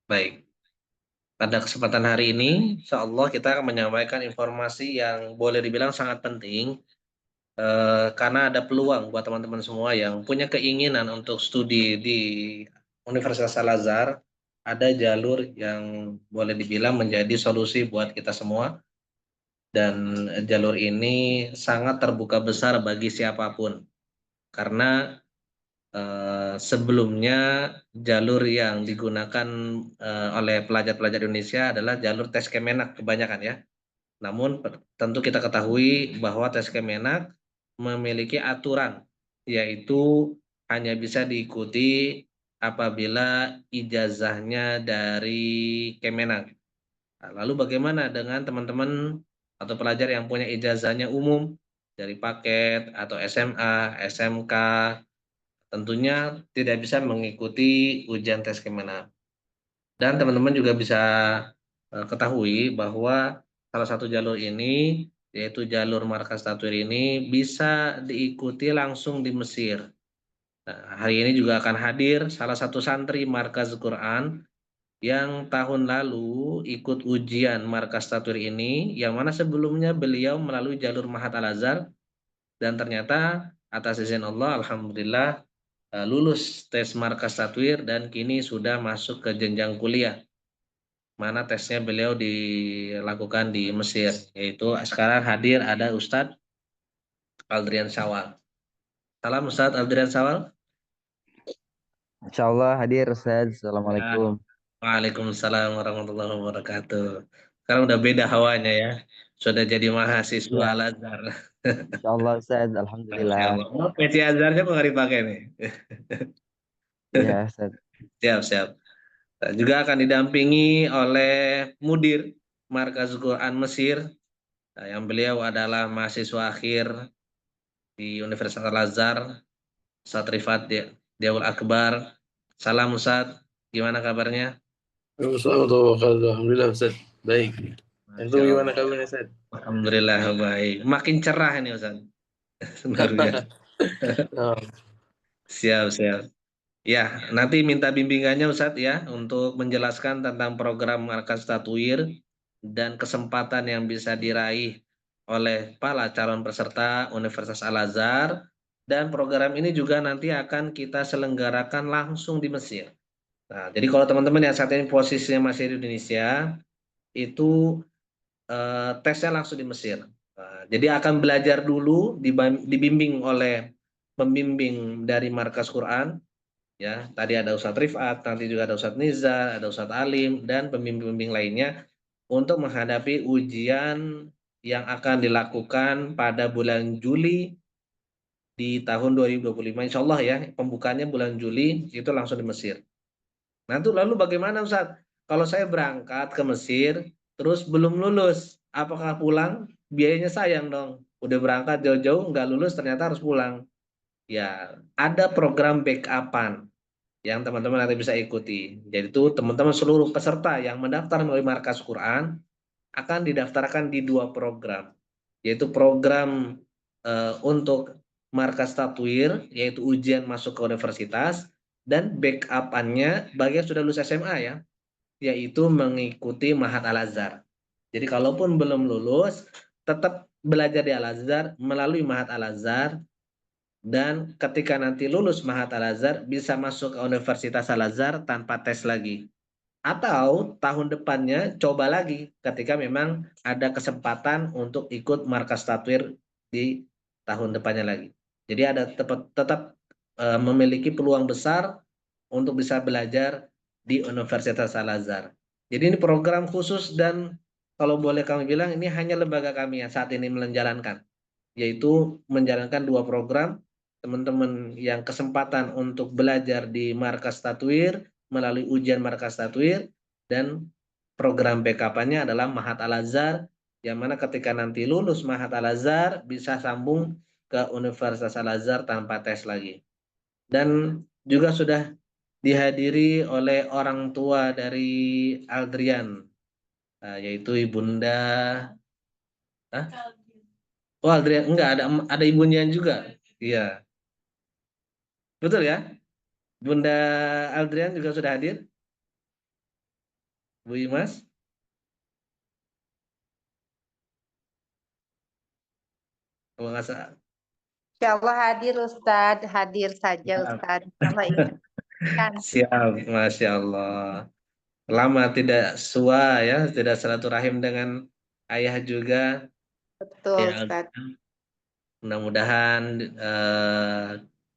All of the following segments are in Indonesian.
Baik, pada kesempatan hari ini, insya Allah kita akan menyampaikan informasi yang boleh dibilang sangat penting, karena ada peluang buat teman-teman semua yang punya keinginan untuk studi di Universitas Al-Azhar, ada jalur yang boleh dibilang menjadi solusi buat kita semua, dan jalur ini sangat terbuka besar bagi siapapun, karena sebelumnya jalur yang digunakan oleh pelajar-pelajar Indonesia adalah jalur tes Kemenak kebanyakan ya. Namun tentu kita ketahui bahwa tes Kemenak memiliki aturan, yaitu hanya bisa diikuti apabila ijazahnya dari Kemenak. Nah, lalu bagaimana dengan teman-teman atau pelajar yang punya ijazahnya umum dari paket atau SMA, SMK, tentunya tidak bisa mengikuti ujian tes Kemenak. Dan teman-teman juga bisa ketahui bahwa salah satu jalur ini, yaitu jalur markas tatwir ini, bisa diikuti langsung di Mesir. Nah, hari ini juga akan hadir salah satu santri markas Quran yang tahun lalu ikut ujian markas tatwir ini, yang mana sebelumnya beliau melalui jalur Mahat Al-Azhar, dan ternyata atas izin Allah, Alhamdulillah, lulus tes markas tatwir dan kini sudah masuk ke jenjang kuliah, mana tesnya beliau dilakukan di Mesir, yaitu sekarang hadir ada Ustadz Aldrian Syawal. Salam Ustadz Aldrian Syawal. Insya Allah hadir Ustaz. Ya. Assalamualaikum. Waalaikumsalam warahmatullahi wabarakatuh. Sekarang udah beda hawanya ya, sudah jadi mahasiswa Iya, Al-Azhar. Insya Allah Ustaz. Masya Alhamdulillah. Allah. Oh, peci Azharnya kok nggak dipakai nih? Iya Ustaz. Siap, siap. Juga akan didampingi oleh Mudir Markaz Quran Mesir, yang beliau adalah mahasiswa akhir di Universitas Al-Azhar, Ustadz Rifat Diaul Akbar. Salam Ustadz, gimana kabarnya? Assalamualaikum warahmatullahi wabarakatuh. Alhamdulillah Ustaz. Baik. Antum Masya gimana Allah. kabarnya Ustaz? Alhamdulillah baik. Makin cerah ini Ustadz. Luar biasa. Nah, Siap, siap. Ya, nanti minta bimbingannya Ustadz ya untuk menjelaskan tentang program Markas Tatwir dan kesempatan yang bisa diraih oleh para calon peserta Universitas Al-Azhar, dan program ini juga nanti akan kita selenggarakan langsung di Mesir. Nah, jadi kalau teman-teman yang saat ini posisinya masih di Indonesia, itu tesnya langsung di Mesir. Nah, jadi akan belajar dulu dibimbing oleh pembimbing dari Markas Quran. Ya, tadi ada Ustadz Rifat, nanti juga ada Ustadz Nizar, ada Ustadz Alim, dan pembimbing-pembimbing lainnya untuk menghadapi ujian yang akan dilakukan pada bulan Juli di tahun 2025. Insya Allah ya, pembukaannya bulan Juli itu langsung di Mesir. Nah, itu lalu bagaimana Ustadz? Kalau saya berangkat ke Mesir, terus belum lulus, apakah pulang? Biayanya sayang dong. Udah berangkat jauh-jauh, nggak lulus, ternyata harus pulang. Ya, ada program backupan yang teman-teman nanti bisa ikuti. Jadi itu teman-teman seluruh peserta yang mendaftar melalui Markas Quran akan didaftarkan di dua program, yaitu program untuk Markas Tatwir, yaitu ujian masuk ke universitas, dan backupannya bagi yang sudah lulus SMA ya, yaitu mengikuti Mahat Al-Azhar. Jadi kalaupun belum lulus, tetap belajar di Al-Azhar melalui Mahat Al-Azhar, dan ketika nanti lulus Mahat Al-Azhar bisa masuk ke Universitas Al-Azhar tanpa tes lagi. Atau tahun depannya coba lagi ketika memang ada kesempatan untuk ikut Markas Tatwir di tahun depannya lagi. Jadi ada tetap memiliki peluang besar untuk bisa belajar di Universitas Al-Azhar. Jadi ini program khusus, dan kalau boleh kami bilang ini hanya lembaga kami yang saat ini menjalankan, yaitu menjalankan dua program. Teman-teman yang kesempatan untuk belajar di Markas Tatwir melalui ujian Markas Tatwir, dan program backup-nya adalah Mahat Al-Azhar, yang mana ketika nanti lulus Mahat Al-Azhar bisa sambung ke Universitas Al-Azhar tanpa tes lagi. Dan juga sudah dihadiri oleh orang tua dari Aldrian, yaitu Ibunda. Hah? Oh, Aldrian enggak, ada ibunya juga. Iya, betul ya. Bunda Aldrian juga sudah hadir. Bu Imas? Kalau nggak salah. Insya Allah hadir Ustadz, hadir saja Siap, Ustadz. Kalau ingatkan. siap, Masya Allah. Lama tidak ya, tidak silaturahim dengan ayah juga. Betul Ya, Ustadz. mudah-mudahan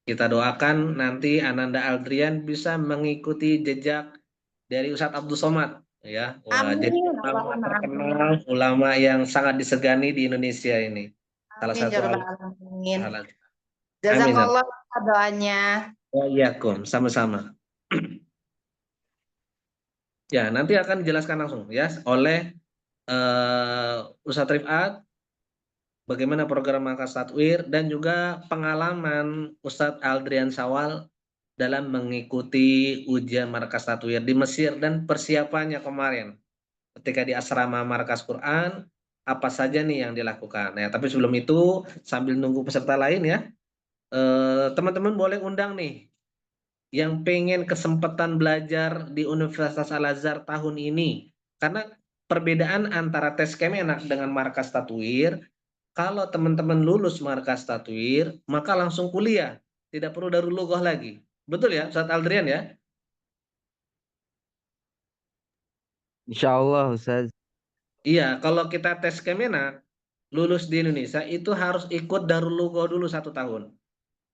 kita doakan nanti Ananda Aldrian bisa mengikuti jejak dari Ustadz Abdul Somad ya. Wah, jadi Amin. ulama Allahumma amin. terkenal, ulama yang sangat disegani di Indonesia ini. Salah Amin satu ya rabbal alamin. Amin. Jazakallah doanya. Waalaikumsalam, sama-sama. Ya, nanti akan dijelaskan langsung ya oleh Ustadz Rifat bagaimana program Markas Tatwir dan juga pengalaman Ustadz Aldrian Sawal dalam mengikuti ujian Markas Tatwir di Mesir dan persiapannya kemarin ketika di asrama Markas Quran apa saja nih yang dilakukan. Nah, tapi sebelum itu sambil nunggu peserta lain ya, teman-teman boleh undang nih yang pengen kesempatan belajar di Universitas Al-Azhar tahun ini. Karena perbedaan antara tes Kemenak dengan Markas Tatwir, kalau teman-teman lulus Markas Tatwir, maka langsung kuliah. Tidak perlu Darul Lughah lagi. Betul ya, Ustadz Aldrian ya? Insya Allah Ustaz. Iya, kalau kita tes Kemenak, lulus di Indonesia itu harus ikut Darul Lughah dulu 1 tahun.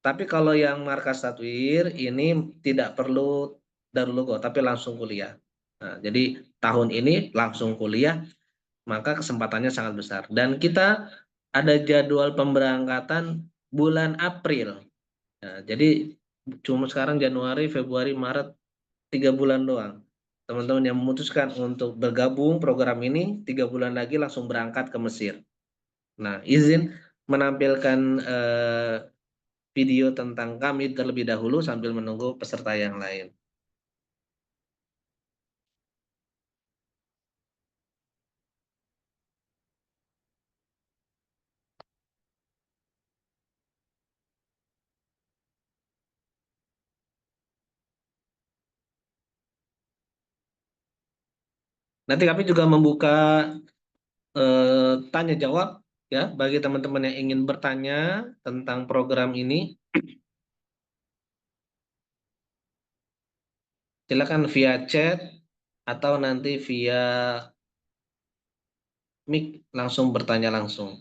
Tapi kalau yang Markas Tatwir ini tidak perlu Darul Lughah, tapi langsung kuliah. Nah, jadi tahun ini langsung kuliah, maka kesempatannya sangat besar. Dan kita ada jadwal pemberangkatan bulan April. Nah, jadi cuma sekarang Januari, Februari, Maret, 3 bulan doang. Teman-teman yang memutuskan untuk bergabung program ini, 3 bulan lagi langsung berangkat ke Mesir. Nah, izin menampilkan video tentang kami terlebih dahulu sambil menunggu peserta yang lain. Nanti kami juga membuka tanya jawab ya bagi teman-teman yang ingin bertanya tentang program ini. Silakan via chat atau nanti via mic langsung bertanya langsung.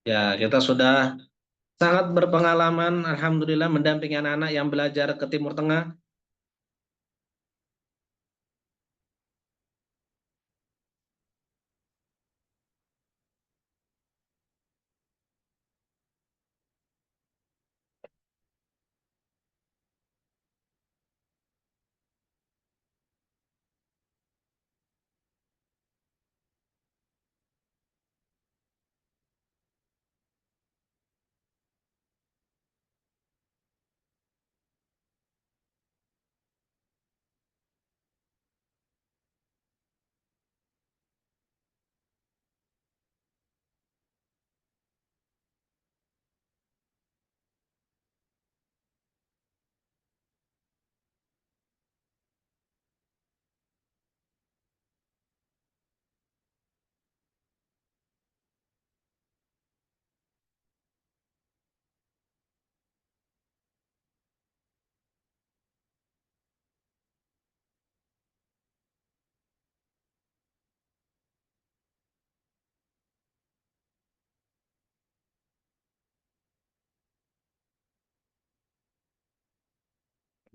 Ya, kita sudah sangat berpengalaman, alhamdulillah mendampingi anak-anak yang belajar ke Timur Tengah.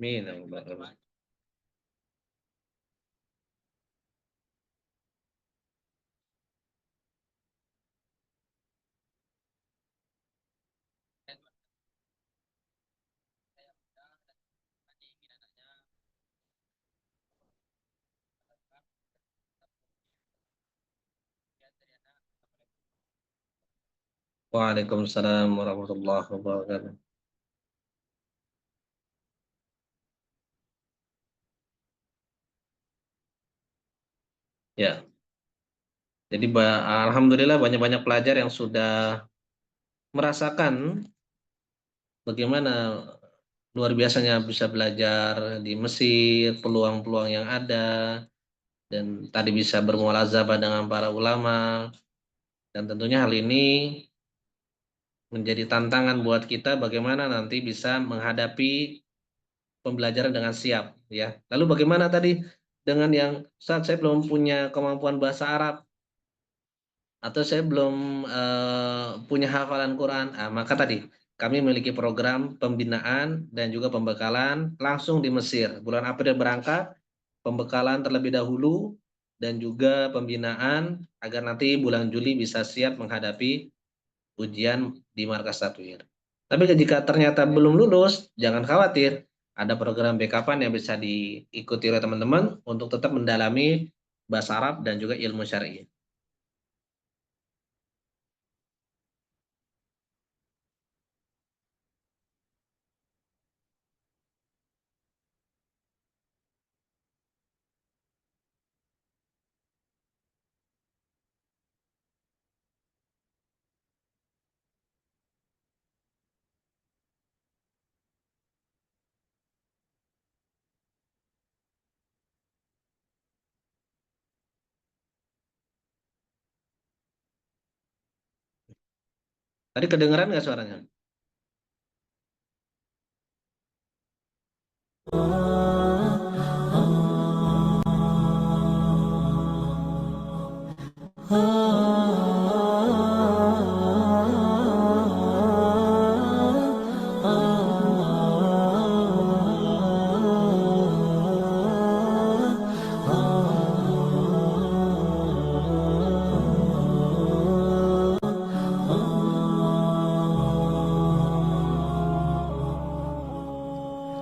Amin. Ya Rabbal Alamin. Waalaikumsalam warahmatullahi wabarakatuh. Ya, jadi alhamdulillah banyak-banyak pelajar yang sudah merasakan bagaimana luar biasanya bisa belajar di Mesir, peluang-peluang yang ada, dan tadi bisa bermualazabah dengan para ulama, dan tentunya hal ini menjadi tantangan buat kita bagaimana nanti bisa menghadapi pembelajaran dengan siap, ya. Lalu bagaimana tadi dengan yang saat saya belum punya kemampuan bahasa Arab atau saya belum punya hafalan Quran, maka tadi kami memiliki program pembinaan dan juga pembekalan langsung di Mesir. Bulan April berangkat, pembekalan terlebih dahulu dan juga pembinaan agar nanti bulan Juli bisa siap menghadapi ujian di Markas Tatwir. Tapi jika ternyata belum lulus, jangan khawatir. Ada program backup-an yang bisa diikuti oleh teman-teman untuk tetap mendalami bahasa Arab dan juga ilmu syar'i. Tadi kedengeran nggak suaranya?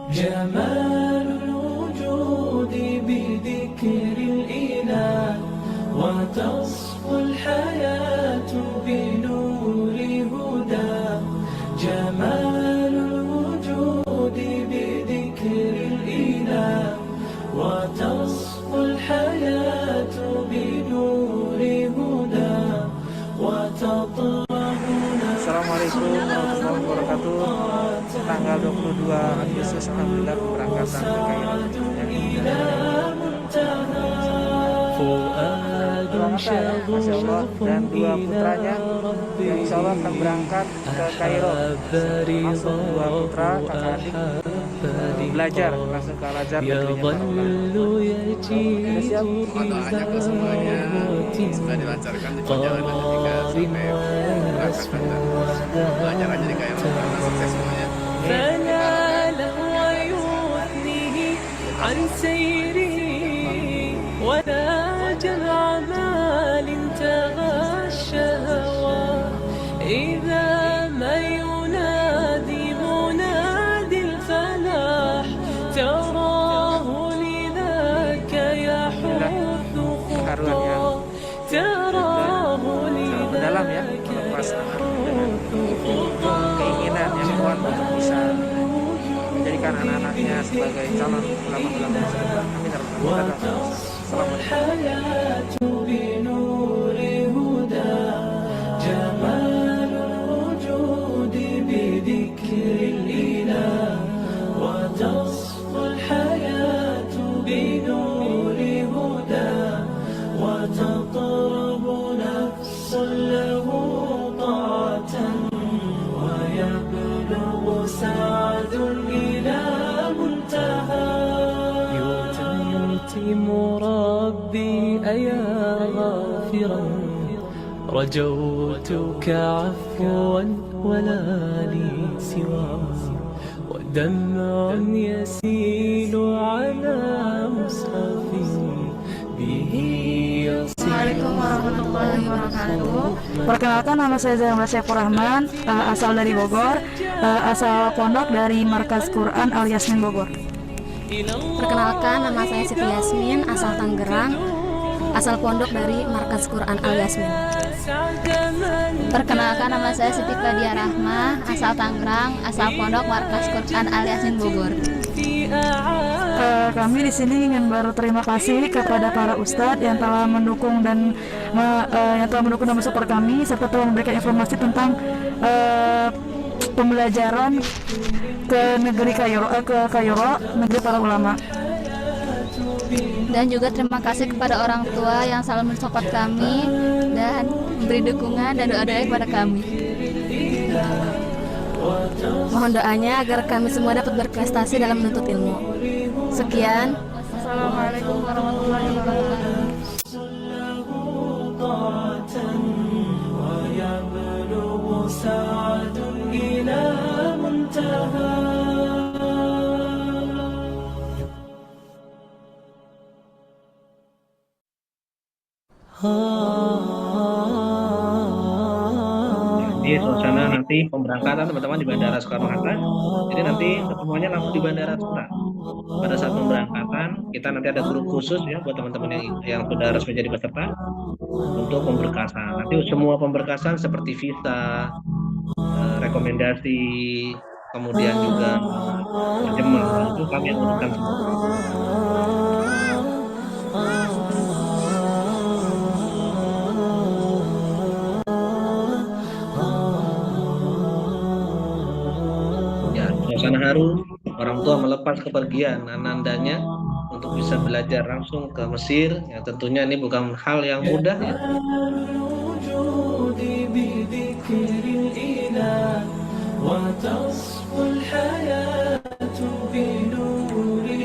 جمال الوجود بذكر الإله وتصفو الحياة بنور هدى جمال الوجود بذكر الإله وتصفو الحياة بنور هدى وتطلبنا Assalamualaikum warahmatullahi wabarakatuh. Tanggal 22 Agustus alhamdulillah keberangkatan ke Kairo. Masya Allah, dan dua putranya yang insya Allah akan berangkat ke Kairo. Langsung dua putra kakak adik belajar langsung ke Al-Azhar negerinya para ulama. Sudah siap? Doanya ke semuanya semoga dilancarkan di perjalanan ketika sampai keberangkatan dan belajar aja di Kairo karena sukses semuanya. فنال ويثنيه عن سيره ولا جمع مال تغشى إذا ما ينادي منادي الفلاح تراه لذاك يحث خطاه تراه Dalam ya, لذاك melepas يحث خطاه keinginan yang kuat untuk bisa menjadikan anak-anaknya sebagai calon ulama-ulama masa depan. Amin ya rabbal alamin. الحياة بنور هدى جمال الوجود بذكر الإله وتصفو الحياة بنور هدى وتطرب نفس له طاعة ويبلغ سعد إلى منتهى يتم ربي أيا غافرا رجوتك عفوا ولا لي سوى ودمع يسيل على مصحفي به يصير. Assalamualaikum warahmatullahi wabarakatuh. Perkenalkan, nama saya Zainal Syaifur Rahman, asal dari Bogor, asal pondok dari Markas Quran Al Yasmin Bogor. Perkenalkan, nama saya Siti Yasmin, asal Tangerang, asal pondok dari Markas Quran Al Yasmin. Perkenalkan, nama saya Siti Fadia Rahma, asal Tangerang, asal pondok Markas Quran Al Yasmin Bogor. Kami di sini ingin berterima kasih kepada para ustadz yang telah mendukung dan support kami, serta telah memberikan informasi tentang pembelajaran ke negeri Kairo, negeri para ulama. Dan juga terima kasih kepada orang tua yang selalu mensupport kami dan memberi dukungan dan doa-doa kepada kami. Mohon doanya agar kami semua dapat berprestasi dalam menuntut ilmu. Sekian. Assalamualaikum warahmatullahi wabarakatuh. Di suasana nanti pemberangkatan teman-teman di Bandara Soekarno-Hatta. Jadi nanti semuanya langsung di Bandara Suta. Pada saat pemberangkatan kita nanti ada grup khusus ya buat teman-teman yang sudah resmi jadi peserta untuk pemberkasan. Nanti semua pemberkasan seperti visa, rekomendasi, kemudian juga terjemah itu kami urutkan semua. Suasana haru, orang tua melepas kepergian anandanya untuk bisa belajar langsung ke Mesir. Ya, tentunya ini bukan hal yang mudah ya.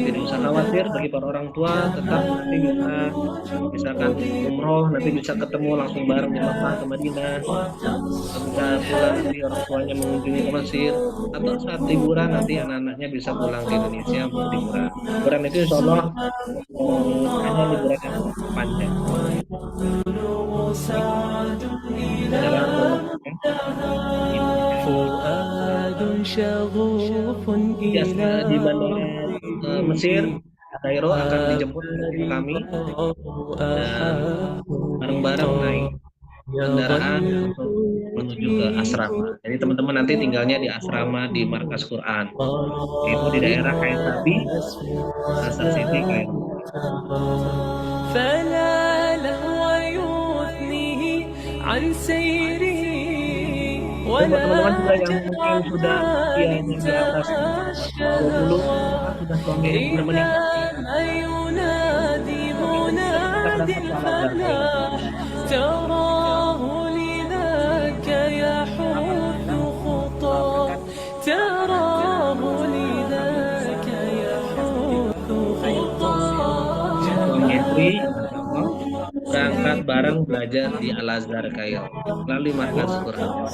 Tidak usah khawatir bagi para orang tua, tetap nanti bisa misalkan umroh, nanti bisa ketemu langsung bareng di Makkah ke Madinah, bisa pulang nanti orang tuanya mengunjungi ke Mesir, atau saat liburan nanti anak-anaknya bisa pulang ke Indonesia untuk liburan. Liburan itu insya Allah hanya liburan yang panjang. Ya, di Bandara Mesir, Kairo akan dijemput kami dan bareng-bareng naik kendaraan untuk menuju ke asrama. Jadi teman-teman nanti tinggalnya di asrama di Markas Quran, yaitu di daerah Kaitabi, Nasr City, Kairo. Buat teman-teman juga yang mungkin sudah usianya di atas 20, sudah suami sudah berangkat bareng belajar di Al Azhar Kairo melalui Markas Quran.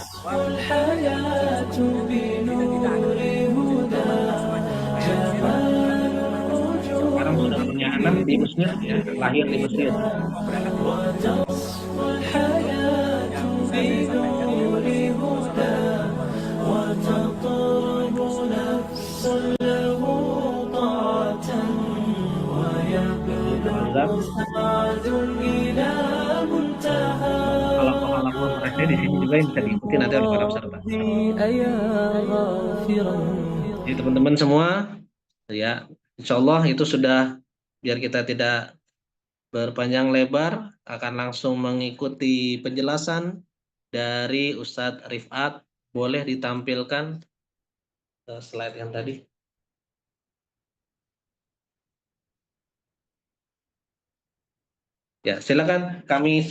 Sekarang sudah punya anak di Mesir, ya, lahir di Mesir. Halaman mereka di sini juga yang bisa diikuti nanti oleh para peserta. Jadi teman-teman semua, ya, insya Allah itu sudah, biar kita tidak berpanjang lebar, akan langsung mengikuti penjelasan dari Ustadz Rifat. Boleh ditampilkan slide yang tadi. Ya, silakan kami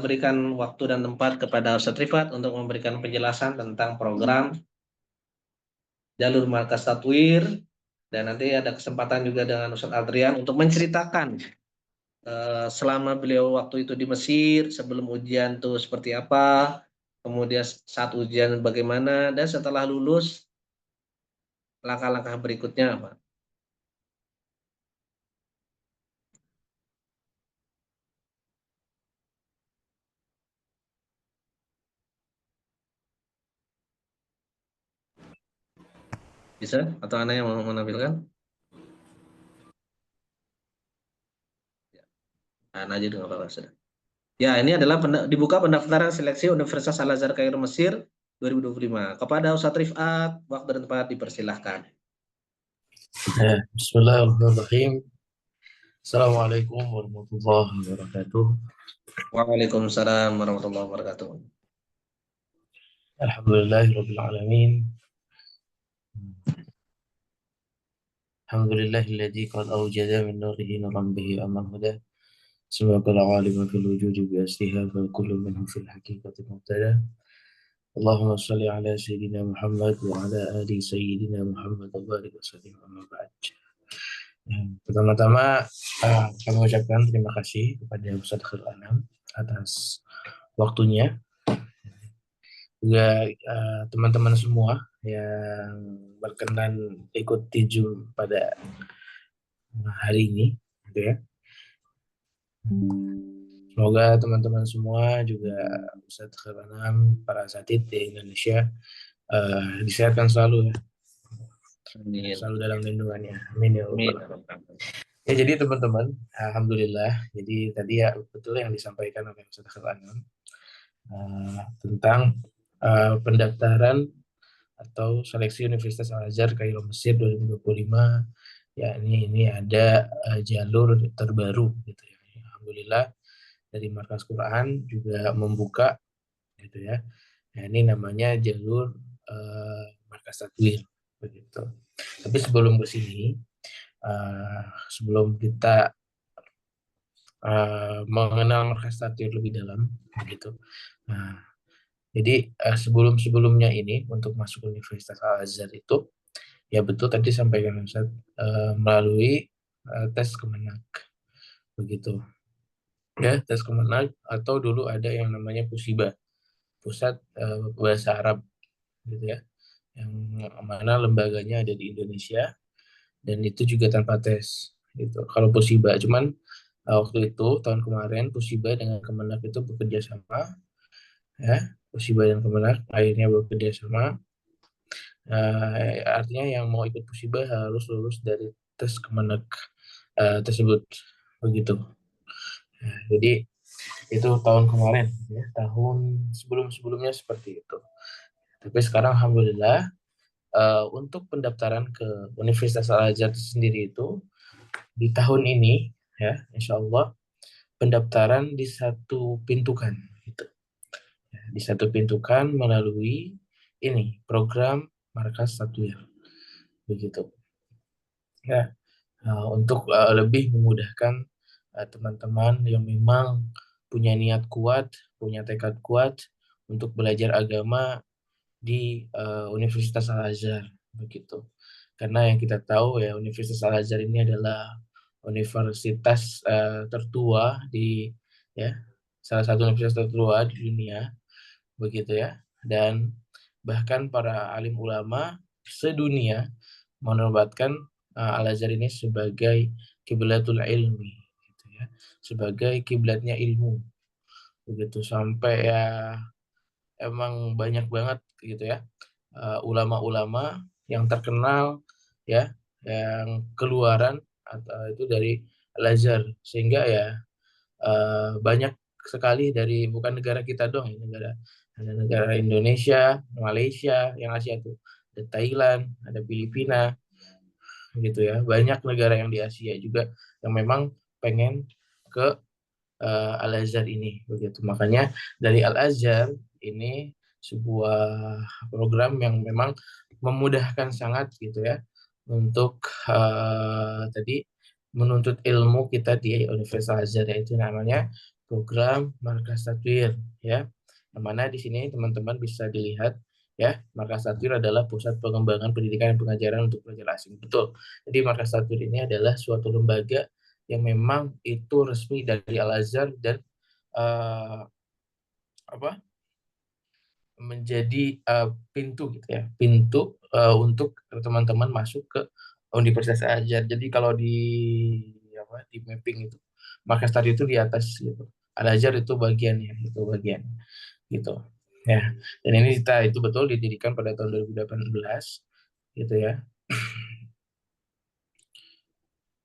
berikan waktu dan tempat kepada Ustadz Rifat untuk memberikan penjelasan tentang program Jalur Markas Tatwir, dan nanti ada kesempatan juga dengan Ustadz Adrian untuk menceritakan selama beliau waktu itu di Mesir, sebelum ujian tuh seperti apa, kemudian saat ujian bagaimana, dan setelah lulus langkah-langkah berikutnya apa? Bisa? Atau Ana yang mau menampilkan? Ana aja nggak apa-apa sudah. Ya, ini adalah dibuka pendaftaran seleksi Universitas Al-Azhar Kairo Mesir 2025. Kepada Ustadz Rifat, waktu dan tempat dipersilahkan. Bismillahirrahmanirrahim. Assalamualaikum warahmatullahi wabarakatuh. Waalaikumsalam warahmatullahi wabarakatuh. Alhamdulillahirabbil alamin. Alhamdulillahilladzi qad awjada min nurihi nuran bihi aman huda. Semoga al-alim fil wujudi bi asliha fa kullu minhum fil haqiqati mubtada. Allahumma shalli ala sayyidina Muhammad wa ala ali sayyidina Muhammad wa barik wa sallim amma ba'd. Pertama-tama kami ucapkan terima kasih kepada Ustadz Khairul Anam atas waktunya. Juga teman-teman semua yang berkenan ikuti Zoom pada hari ini, gitu ya. Semoga teman-teman semua juga Ustadz Khairul Anam, para asatidz di Indonesia disehatkan selalu ya. Amin. Selalu dalam lindungannya. Amin ya Allah. Ya, jadi teman-teman, alhamdulillah. Jadi tadi ya betul yang disampaikan oleh Ustadz Khairul Anam tentang pendaftaran atau seleksi Universitas Al-Azhar Kairo Mesir 2025. Ya, ini ada jalur terbaru gitu ya. Alhamdulillah dari Markas Quran juga membuka gitu ya. Nah, ini namanya jalur Markas Takwir begitu. Tapi sebelum ke sini, sebelum kita mengenal Markas Takwir lebih dalam gitu. Nah, jadi sebelum-sebelumnya ini untuk masuk Universitas Al-Azhar itu ya betul tadi sampaikan Ustaz melalui tes Kemenak begitu. Ya, tes Kemenak atau dulu ada yang namanya Pusiba, Pusat Bahasa Arab gitu ya. Yang mana lembaganya ada di Indonesia dan itu juga tanpa tes gitu. Kalau Pusiba cuman waktu itu tahun kemarin Pusiba dengan Kemenak itu bekerja sama ya. Pusiba dan Kemenak akhirnya bekerja sama. Artinya yang mau ikut Pusiba harus lulus dari tes Kemenak tersebut begitu. Nah, jadi itu tahun kemarin ya, tahun sebelum-sebelumnya seperti itu. Tapi sekarang alhamdulillah untuk pendaftaran ke Universitas Al-Azhar sendiri itu di tahun ini ya insya Allah pendaftaran disatupintukan gitu. Ya, disatupintukan melalui ini program Markas Takwir begitu ya. Untuk lebih memudahkan teman-teman yang memang punya niat kuat, punya tekad kuat untuk belajar agama di Universitas Al-Azhar begitu. Karena yang kita tahu ya Universitas Al-Azhar ini adalah universitas tertua di ya salah satu universitas tertua di dunia begitu ya. Dan bahkan para alim ulama sedunia menobatkan Al-Azhar ini sebagai kiblatul ilmi gitu ya. Sebagai kiblatnya ilmu begitu sampai ya emang banyak banget gitu ya ulama-ulama yang terkenal ya yang keluaran atau itu dari Al-Azhar sehingga ya banyak sekali dari bukan negara kita dong ya, ada negara Indonesia, Malaysia, yang Asia tuh ada Thailand, ada Filipina gitu ya, banyak negara yang di Asia juga yang memang pengen ke Al-Azhar ini begitu. Makanya dari Al-Azhar ini sebuah program yang memang memudahkan sangat gitu ya untuk tadi menuntut ilmu kita di Universitas Al-Azhar, yaitu namanya program Markas Takwir ya. Yang mana di sini teman-teman bisa dilihat ya, Markas Takwir adalah pusat pengembangan pendidikan dan pengajaran untuk pelajar asing. Betul. Jadi Markas Takwir ini adalah suatu lembaga yang memang itu resmi dari Al-Azhar dan menjadi pintu gitu ya, pintu untuk teman-teman masuk ke Universitas Al-Azhar. Jadi kalau di mapping itu markas tadi itu di atas gitu. Al-Azhar itu bagiannya, gitu. Ya, dan ini kita itu betul didirikan pada tahun 2018 gitu ya.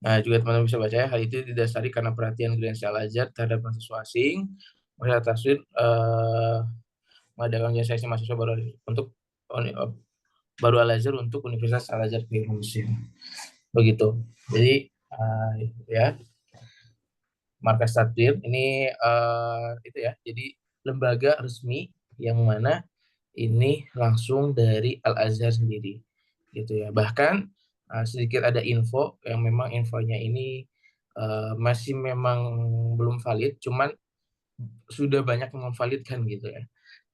Nah, juga teman-teman bisa baca ya, hal itu didasari karena perhatian Grand Al-Azhar terhadap mahasiswa asing. Masyarakat Taswid mengadakan seleksi mahasiswa baru Al-Azhar untuk Universitas Al-Azhar di Mesir. Begitu. Jadi ya, Markas Takdir ini itu ya. Jadi lembaga resmi yang mana ini langsung dari Al-Azhar sendiri. Gitu ya. Bahkan sedikit ada info yang memang infonya ini masih memang belum valid, cuman sudah banyak yang memvalidkan gitu ya.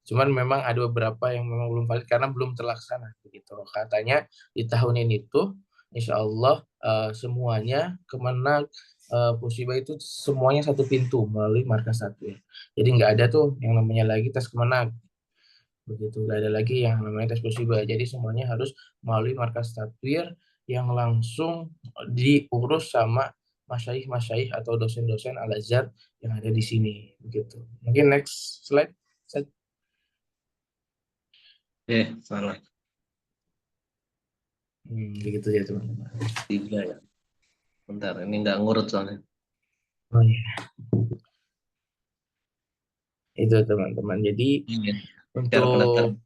Cuman memang ada beberapa yang memang belum valid karena belum terlaksana begitu. Katanya di tahun ini tuh insya Allah semuanya Kemenak Pusibah itu semuanya satu pintu melalui markas satu ya. Jadi nggak ada tuh yang namanya lagi tes Kemenak begitu, nggak ada lagi yang namanya tes Pusibah. Jadi semuanya harus melalui markas Tatwir yang langsung diurus sama masyaikh atau dosen-dosen Al-Azhar yang ada di sini begitu. Mungkin next slide. Salah. Begitu ya teman-teman. 3 ya. Bentar, ini nggak ngurut soalnya. Oh iya. Itu teman-teman. Jadi Cara pendaftaran. untuk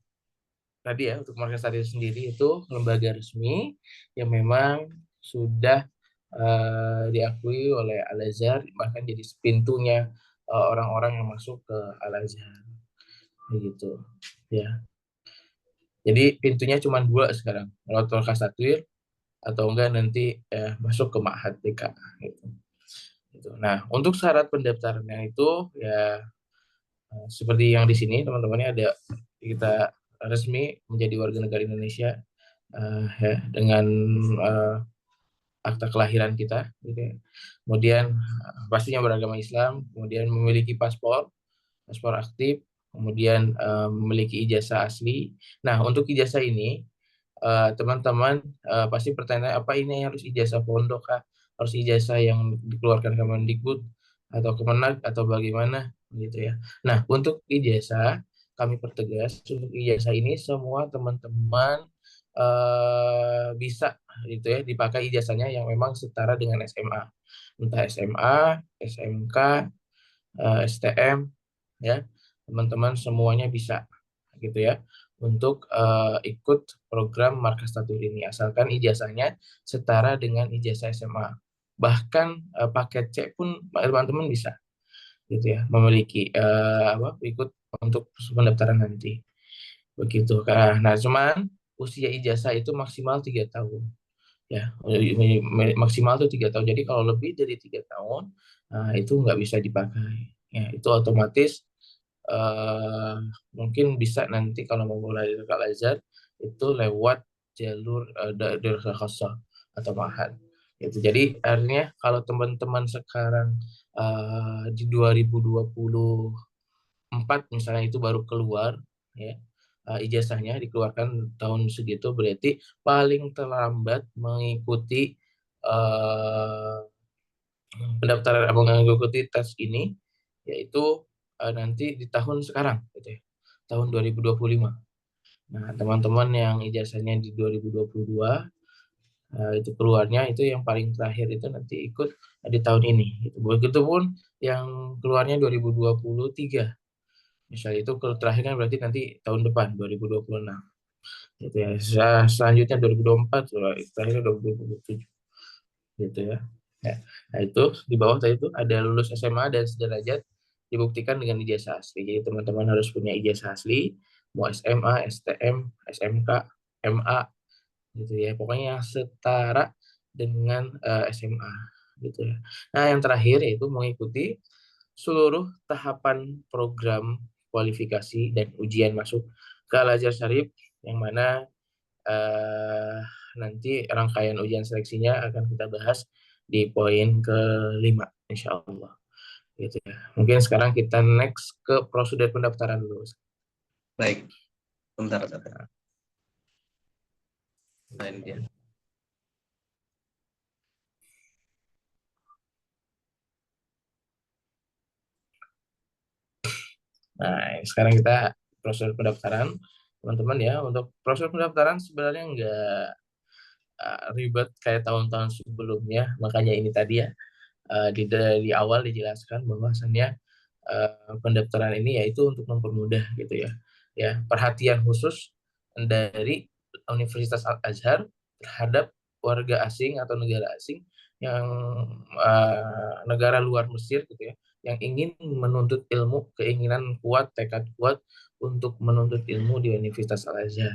tadi ya, untuk markas tadi sendiri itu lembaga resmi yang memang sudah diakui oleh Al-Azhar, bahkan jadi pintunya orang-orang yang masuk ke Al-Azhar. Begitu. Ya. Jadi pintunya cuma 2 sekarang. Lewat markas Tatwir atau enggak nanti masuk ke Ma'had TK gitu. Nah, untuk syarat pendaftarannya itu ya seperti yang di sini teman-temannya ada, kita resmi menjadi warga negara Indonesia ya, dengan akta kelahiran kita gitu ya. Kemudian pastinya beragama Islam, kemudian memiliki paspor aktif, kemudian memiliki ijazah asli. Nah, untuk ijazah ini teman-teman pasti pertanyaan, apa ini harus ijazah pondok kah? Harus ijazah yang dikeluarkan Kemendikbud atau Kemenak atau bagaimana gitu ya. Nah, untuk ijazah kami pertegas, untuk ijazah ini semua teman-teman bisa gitu ya dipakai ijazahnya yang memang setara dengan SMA. Entah SMA, SMK, STM ya. Teman-teman semuanya bisa gitu ya untuk ikut program Markas Tatur ini, asalkan ijazahnya setara dengan ijazah SMA. Bahkan paket C pun teman-teman bisa gitu ya, memiliki ikut untuk pendaftaran nanti begitu. Nah, cuman usia ijazah itu maksimal 3 tahun ya, maksimal tuh 3 tahun. Jadi kalau lebih dari 3 tahun itu nggak bisa dipakai ya. Itu otomatis mungkin bisa nanti kalau mau mulai dari Al-Azhar itu lewat jalur Darul Khasah atau Ma'had gitu. Jadi artinya kalau teman-teman sekarang di 2024 misalnya itu baru keluar ya, ijazahnya dikeluarkan tahun segitu, berarti paling terlambat mengikuti pendaftaran atau mengikuti tes ini yaitu nanti di tahun sekarang gitu ya, tahun 2025. Nah, teman-teman yang ijazahnya di 2022 itu keluarnya itu yang paling terakhir itu nanti ikut di tahun ini gitu. Begitupun yang keluarnya 2023. Misalnya itu terakhirnya berarti nanti tahun depan 2026. Gitu ya. Selanjutnya 2024, terakhir 2027. Gitu ya. Nah, itu di bawah tadi itu ada lulus SMA dan sederajat dibuktikan dengan ijazah asli. Jadi teman-teman harus punya ijazah asli, mau SMA, STM, SMK, MA, gitu ya. Pokoknya yang setara dengan SMA, gitu ya. Nah, yang terakhir yaitu mengikuti seluruh tahapan program kualifikasi dan ujian masuk ke Al-Azhar Syarif, yang mana nanti rangkaian ujian seleksinya akan kita bahas di poin ke-5 insya Allah gitu ya. Mungkin sekarang kita next ke prosedur pendaftaran dulu. Baik, bentar. Nah, ini dia. Nah, sekarang kita proses pendaftaran, teman-teman ya. Untuk proses pendaftaran sebenarnya nggak ribet kayak tahun-tahun sebelumnya. Makanya ini tadi ya, di awal dijelaskan bahwasannya pendaftaran ini yaitu untuk mempermudah gitu ya. Ya, perhatian khusus dari Universitas Al-Azhar terhadap warga asing atau negara asing yang negara luar Mesir gitu ya, yang ingin menuntut ilmu, keinginan kuat, tekad kuat untuk menuntut ilmu di Universitas Al-Azhar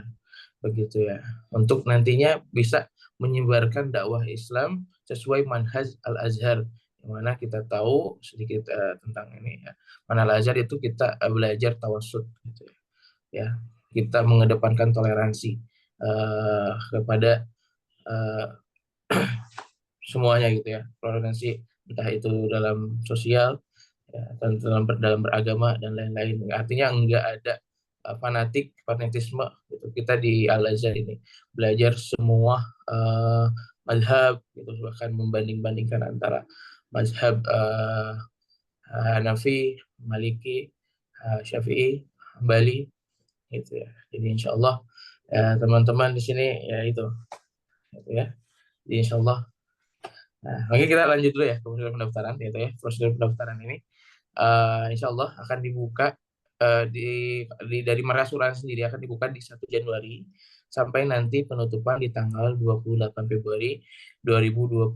begitu ya. Untuk nantinya bisa menyebarkan dakwah Islam sesuai manhaj Al-Azhar, yang mana kita tahu sedikit tentang ini ya. Mana Al-Azhar itu kita belajar tawasud gitu ya. Ya, kita mengedepankan toleransi kepada uh, semuanya gitu ya. Toleransi entah itu dalam sosial ya, dan dalam beragama dan lain-lain. Artinya enggak ada fanatisme gitu. Kita di Al-Azhar ini belajar semua mazhab gitu, bahkan membanding-bandingkan antara mazhab Hanafi, Maliki, Syafi'i, Hambali gitu ya. Jadi insya Allah ya, teman-teman di sini ya itu gitu ya. Jadi insya Allah. Nah, oke, kita lanjut dulu ya ke prosedur pendaftaran gitu ya. Prosedur pendaftaran ini insya Allah akan dibuka dari Markas Quran sendiri akan dibuka di 1 Januari sampai nanti penutupan di tanggal 28 Februari 2025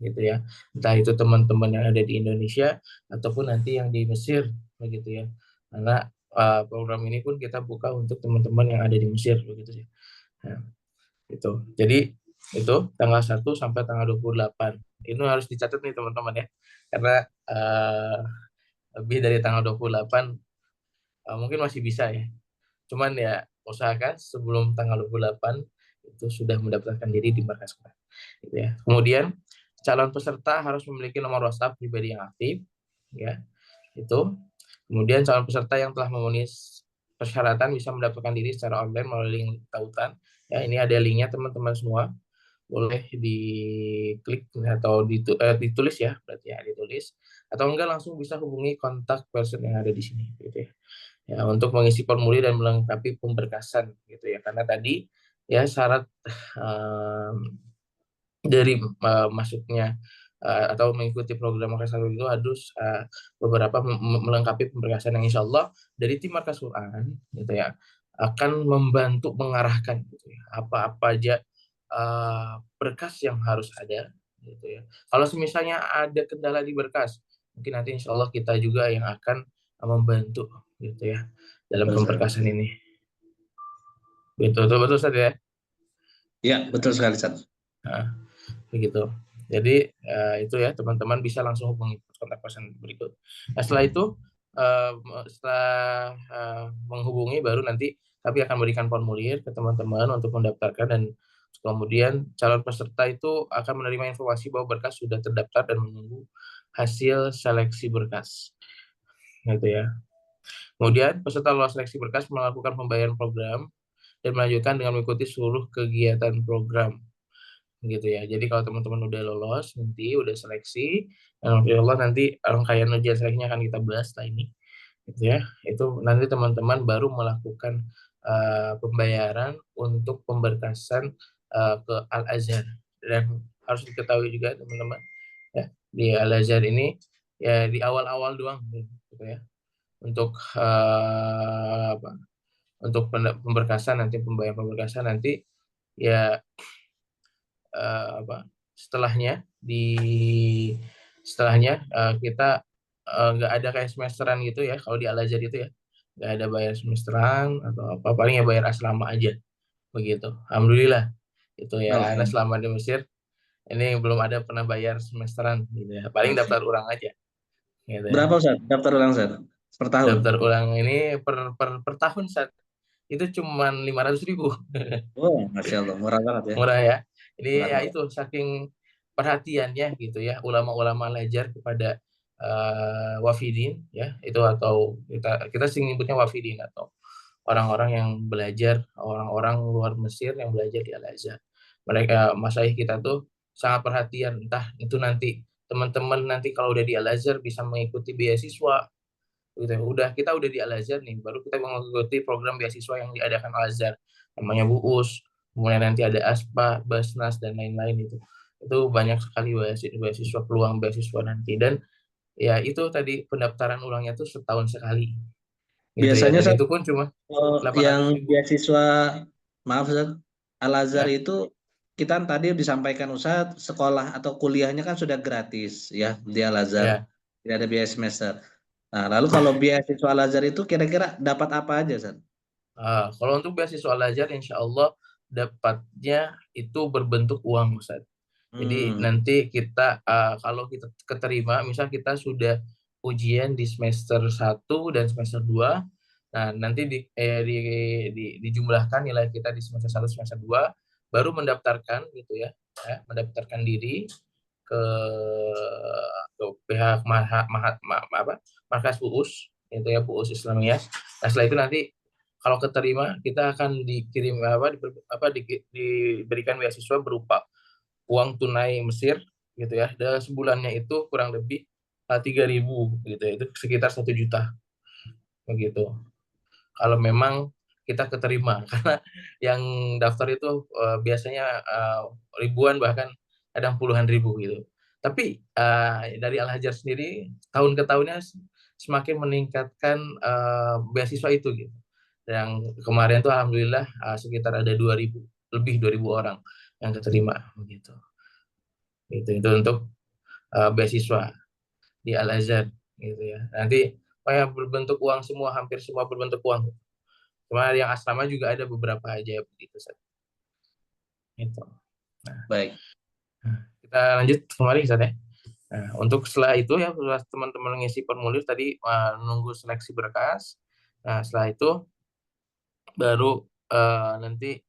gitu ya. Entah itu teman-teman yang ada di Indonesia ataupun nanti yang di Mesir begitu ya. Karena program ini pun kita buka untuk teman-teman yang ada di Mesir begitu sih. Nah, itu. Jadi itu tanggal 1 sampai tanggal 28. Ini harus dicatat nih teman-teman ya. Karena lebih dari tanggal 28 mungkin masih bisa ya. Cuman ya usahakan sebelum tanggal 28 itu sudah mendaftarkan diri di Markas Quran. Gitu ya. Kemudian calon peserta harus memiliki nomor WhatsApp pribadi yang aktif ya. Itu. Kemudian calon peserta yang telah memenuhi persyaratan bisa mendaftarkan diri secara online melalui link tautan. Ya, ini ada linknya teman-teman semua. Boleh diklik atau ditulis ya, berarti ya ditulis. Atau enggak langsung bisa hubungi kontak person yang ada di sini gitu ya. Ya, untuk mengisi formulir dan melengkapi pemberkasan gitu ya. Karena tadi ya syarat dari masuknya atau mengikuti program Markas Quran itu harus beberapa melengkapi pemberkasan yang insya Allah dari tim Markas Quran gitu ya akan membantu mengarahkan gitu ya apa-apa aja berkas yang harus ada gitu ya. Kalau misalnya ada kendala di berkas, mungkin nanti insya Allah kita juga yang akan membantu gitu ya dalam pemberkasan ini. Betul Ustaz ya? Ya, betul sekali Ustaz. Nah, begitu. Jadi itu ya teman-teman bisa langsung hubungi kontak person berikut. Nah, setelah itu setelah menghubungi baru nanti kami akan berikan formulir ke teman-teman untuk mendaftarkan dan kemudian calon peserta itu akan menerima informasi bahwa berkas sudah terdaftar dan menunggu hasil seleksi berkas. Gitu ya. Kemudian peserta lolos seleksi berkas melakukan pembayaran program dan melanjutkan dengan mengikuti seluruh kegiatan program. Gitu ya. Jadi kalau teman-teman udah lolos nanti udah seleksi, alhamdulillah nanti rangkaian ujian seleksinya akan kita bahas setelah ini. Gitu ya. Itu nanti teman-teman baru melakukan pembayaran untuk pemberkasan ke Al-Azhar. Dan harus diketahui juga teman-teman ya, di Al-Azhar ini ya di awal-awal doang gitu ya. Untuk untuk pemberkasan nanti pembayaran pemberkasan nanti ya setelahnya kita nggak ada kayak semesteran gitu ya kalau di Al-Azhar itu ya nggak ada bayar semesteran atau apa, paling ya bayar asrama aja begitu. Alhamdulillah itu ya. Karena selama di Mesir ini belum ada pernah bayar semesteran gitu ya, paling daftar ulang aja gitu ya. Berapa Ustaz daftar ulang Ustaz? Per tahun? Daftar ulang ini per tahun Ustaz itu cuma 500.000. Oh, Masya Allah, murah banget ya. Murah ya. Jadi Murah ya banget. itu saking perhatiannya gitu ya ulama-ulama Al-Azhar kepada wafidin ya itu atau kita sering nyebutnya wafidin atau orang-orang yang belajar, orang-orang luar Mesir yang belajar di Al-Azhar. Mereka masyayikh kita tuh sangat perhatian, entah itu nanti teman-teman nanti kalau udah di Al-Azhar bisa mengikuti beasiswa gitu ya. Kita udah di Al-Azhar nih, baru kita mengikuti program beasiswa yang diadakan Al-Azhar, namanya BUUS, kemudian nanti ada ASPA, Basnas dan lain-lain itu banyak sekali beasiswa, peluang beasiswa nanti. Dan ya itu tadi pendaftaran ulangnya tuh setahun sekali gitu ya, Biasanya dan Ustaz, itu pun cuma yang 800.000 beasiswa, maaf Ustaz, Al-Azhar ya. itu kita tadi disampaikan Ustaz, sekolah atau kuliahnya kan sudah gratis ya di Al-Azhar, Ya, tidak ada biaya semester. Nah, lalu kalau beasiswa Al-Azhar itu kira-kira dapat apa aja Ustaz? kalau untuk beasiswa Al-Azhar insya Allah dapatnya itu berbentuk uang, Ustaz. Jadi Hmm, nanti kita kalau kita keterima, misal kita sudah ujian di semester 1 dan semester 2, nah nanti dijumlahkan nilai kita di semester 1 semester 2, baru mendaftarkan gitu ya, mendaftarkan diri ke pihak markas UUS itu ya, UUS Islamiyah. Nah setelah itu nanti kalau keterima kita akan dikirim diberikan beasiswa berupa uang tunai Mesir gitu ya. Dan sebulannya itu kurang lebih 3.000 gitu ya. Itu sekitar 1 juta begitu. Kalau memang kita keterima karena yang daftar itu biasanya ribuan, bahkan kadang puluhan ribu gitu. Tapi dari Al-Azhar sendiri tahun ke tahunnya semakin meningkatkan beasiswa itu gitu. Yang kemarin tuh alhamdulillah sekitar ada 2.000, lebih 2.000 orang yang keterima begitu. Itu untuk beasiswa di Al-Azhar gitu ya. Nanti kayak berbentuk uang semua, hampir semua berbentuk uang. Cuma yang asrama juga ada beberapa aja begitu. Itu. Nah, baik. kita lanjut kembali Ustaz ya. Nah, untuk setelah itu ya, setelah teman-teman mengisi formulir tadi menunggu seleksi berkas. Nah, setelah itu baru nanti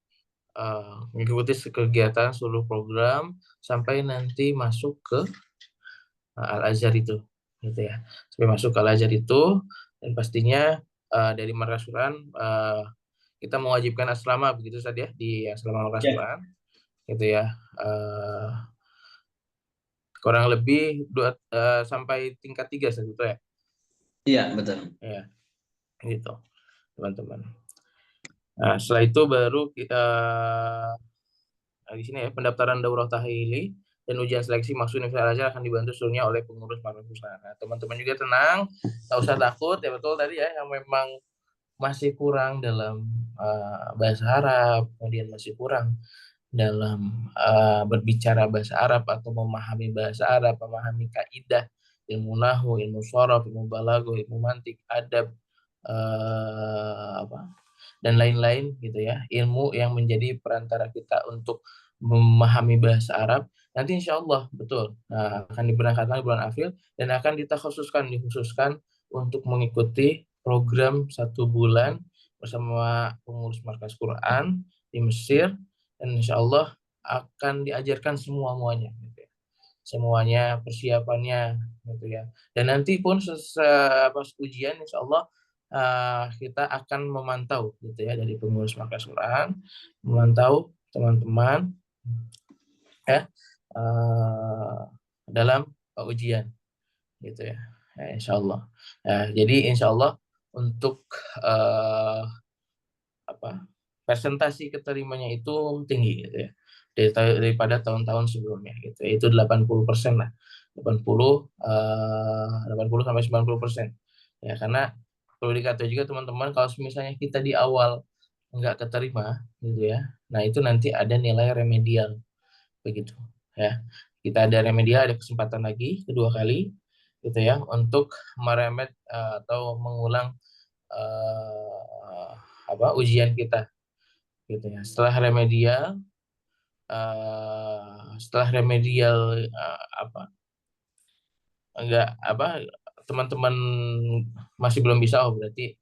mengikuti kegiatan seluruh program sampai nanti masuk ke Al-Azhar itu gitu ya. Sampai masuk ke Al-Azhar itu, dan pastinya dari Markas Quran kita mewajibkan asrama begitu saja di asrama Markas Ya. Quran gitu ya. Kurang lebih sampai tingkat 3 gitu ya. Iya, betul. Ya, gitu teman-teman. Nah, setelah itu baru kita di sini ya, pendaftaran daurah tahili dan ujian seleksi masuk Universitas Al-Azhar akan dibantu seluruhnya oleh pengurus markas usaha. Nah, teman-teman juga tenang, nggak usah takut ya, betul tadi ya, yang memang masih kurang dalam bahasa Arab, kemudian masih kurang dalam berbicara bahasa Arab atau memahami bahasa Arab, memahami kaidah, ilmu nahwu, ilmu shorof, ilmu balaghah, ilmu mantik, adab, dan lain-lain gitu ya, ilmu yang menjadi perantara kita untuk memahami bahasa Arab, nanti insya Allah betul akan diberangkatkan bulan April dan akan dikhususkan untuk mengikuti program 1 bulan bersama pengurus markas Quran di Mesir, dan insya Allah akan diajarkan semuanya gitu ya. Semuanya persiapannya gitu ya, dan nanti pun pas ujian insya Allah kita akan memantau gitu ya, dari pengurus markas Quran memantau teman-teman ya dalam ujian gitu ya, insya Allah. Jadi insya Allah untuk presentasi keterimanya itu tinggi gitu ya, daripada tahun-tahun sebelumnya gitu. Itu 80% lah, 80 sampai 90% ya. Karena perlu dikatakan juga teman-teman, kalau misalnya kita di awal nggak keterima gitu ya, nah itu nanti ada nilai remedial begitu ya. Kita ada remedial, ada kesempatan lagi kedua kali gitu ya, untuk meremet atau mengulang ujian kita gitu ya. Setelah remedial teman-teman masih belum bisa, berarti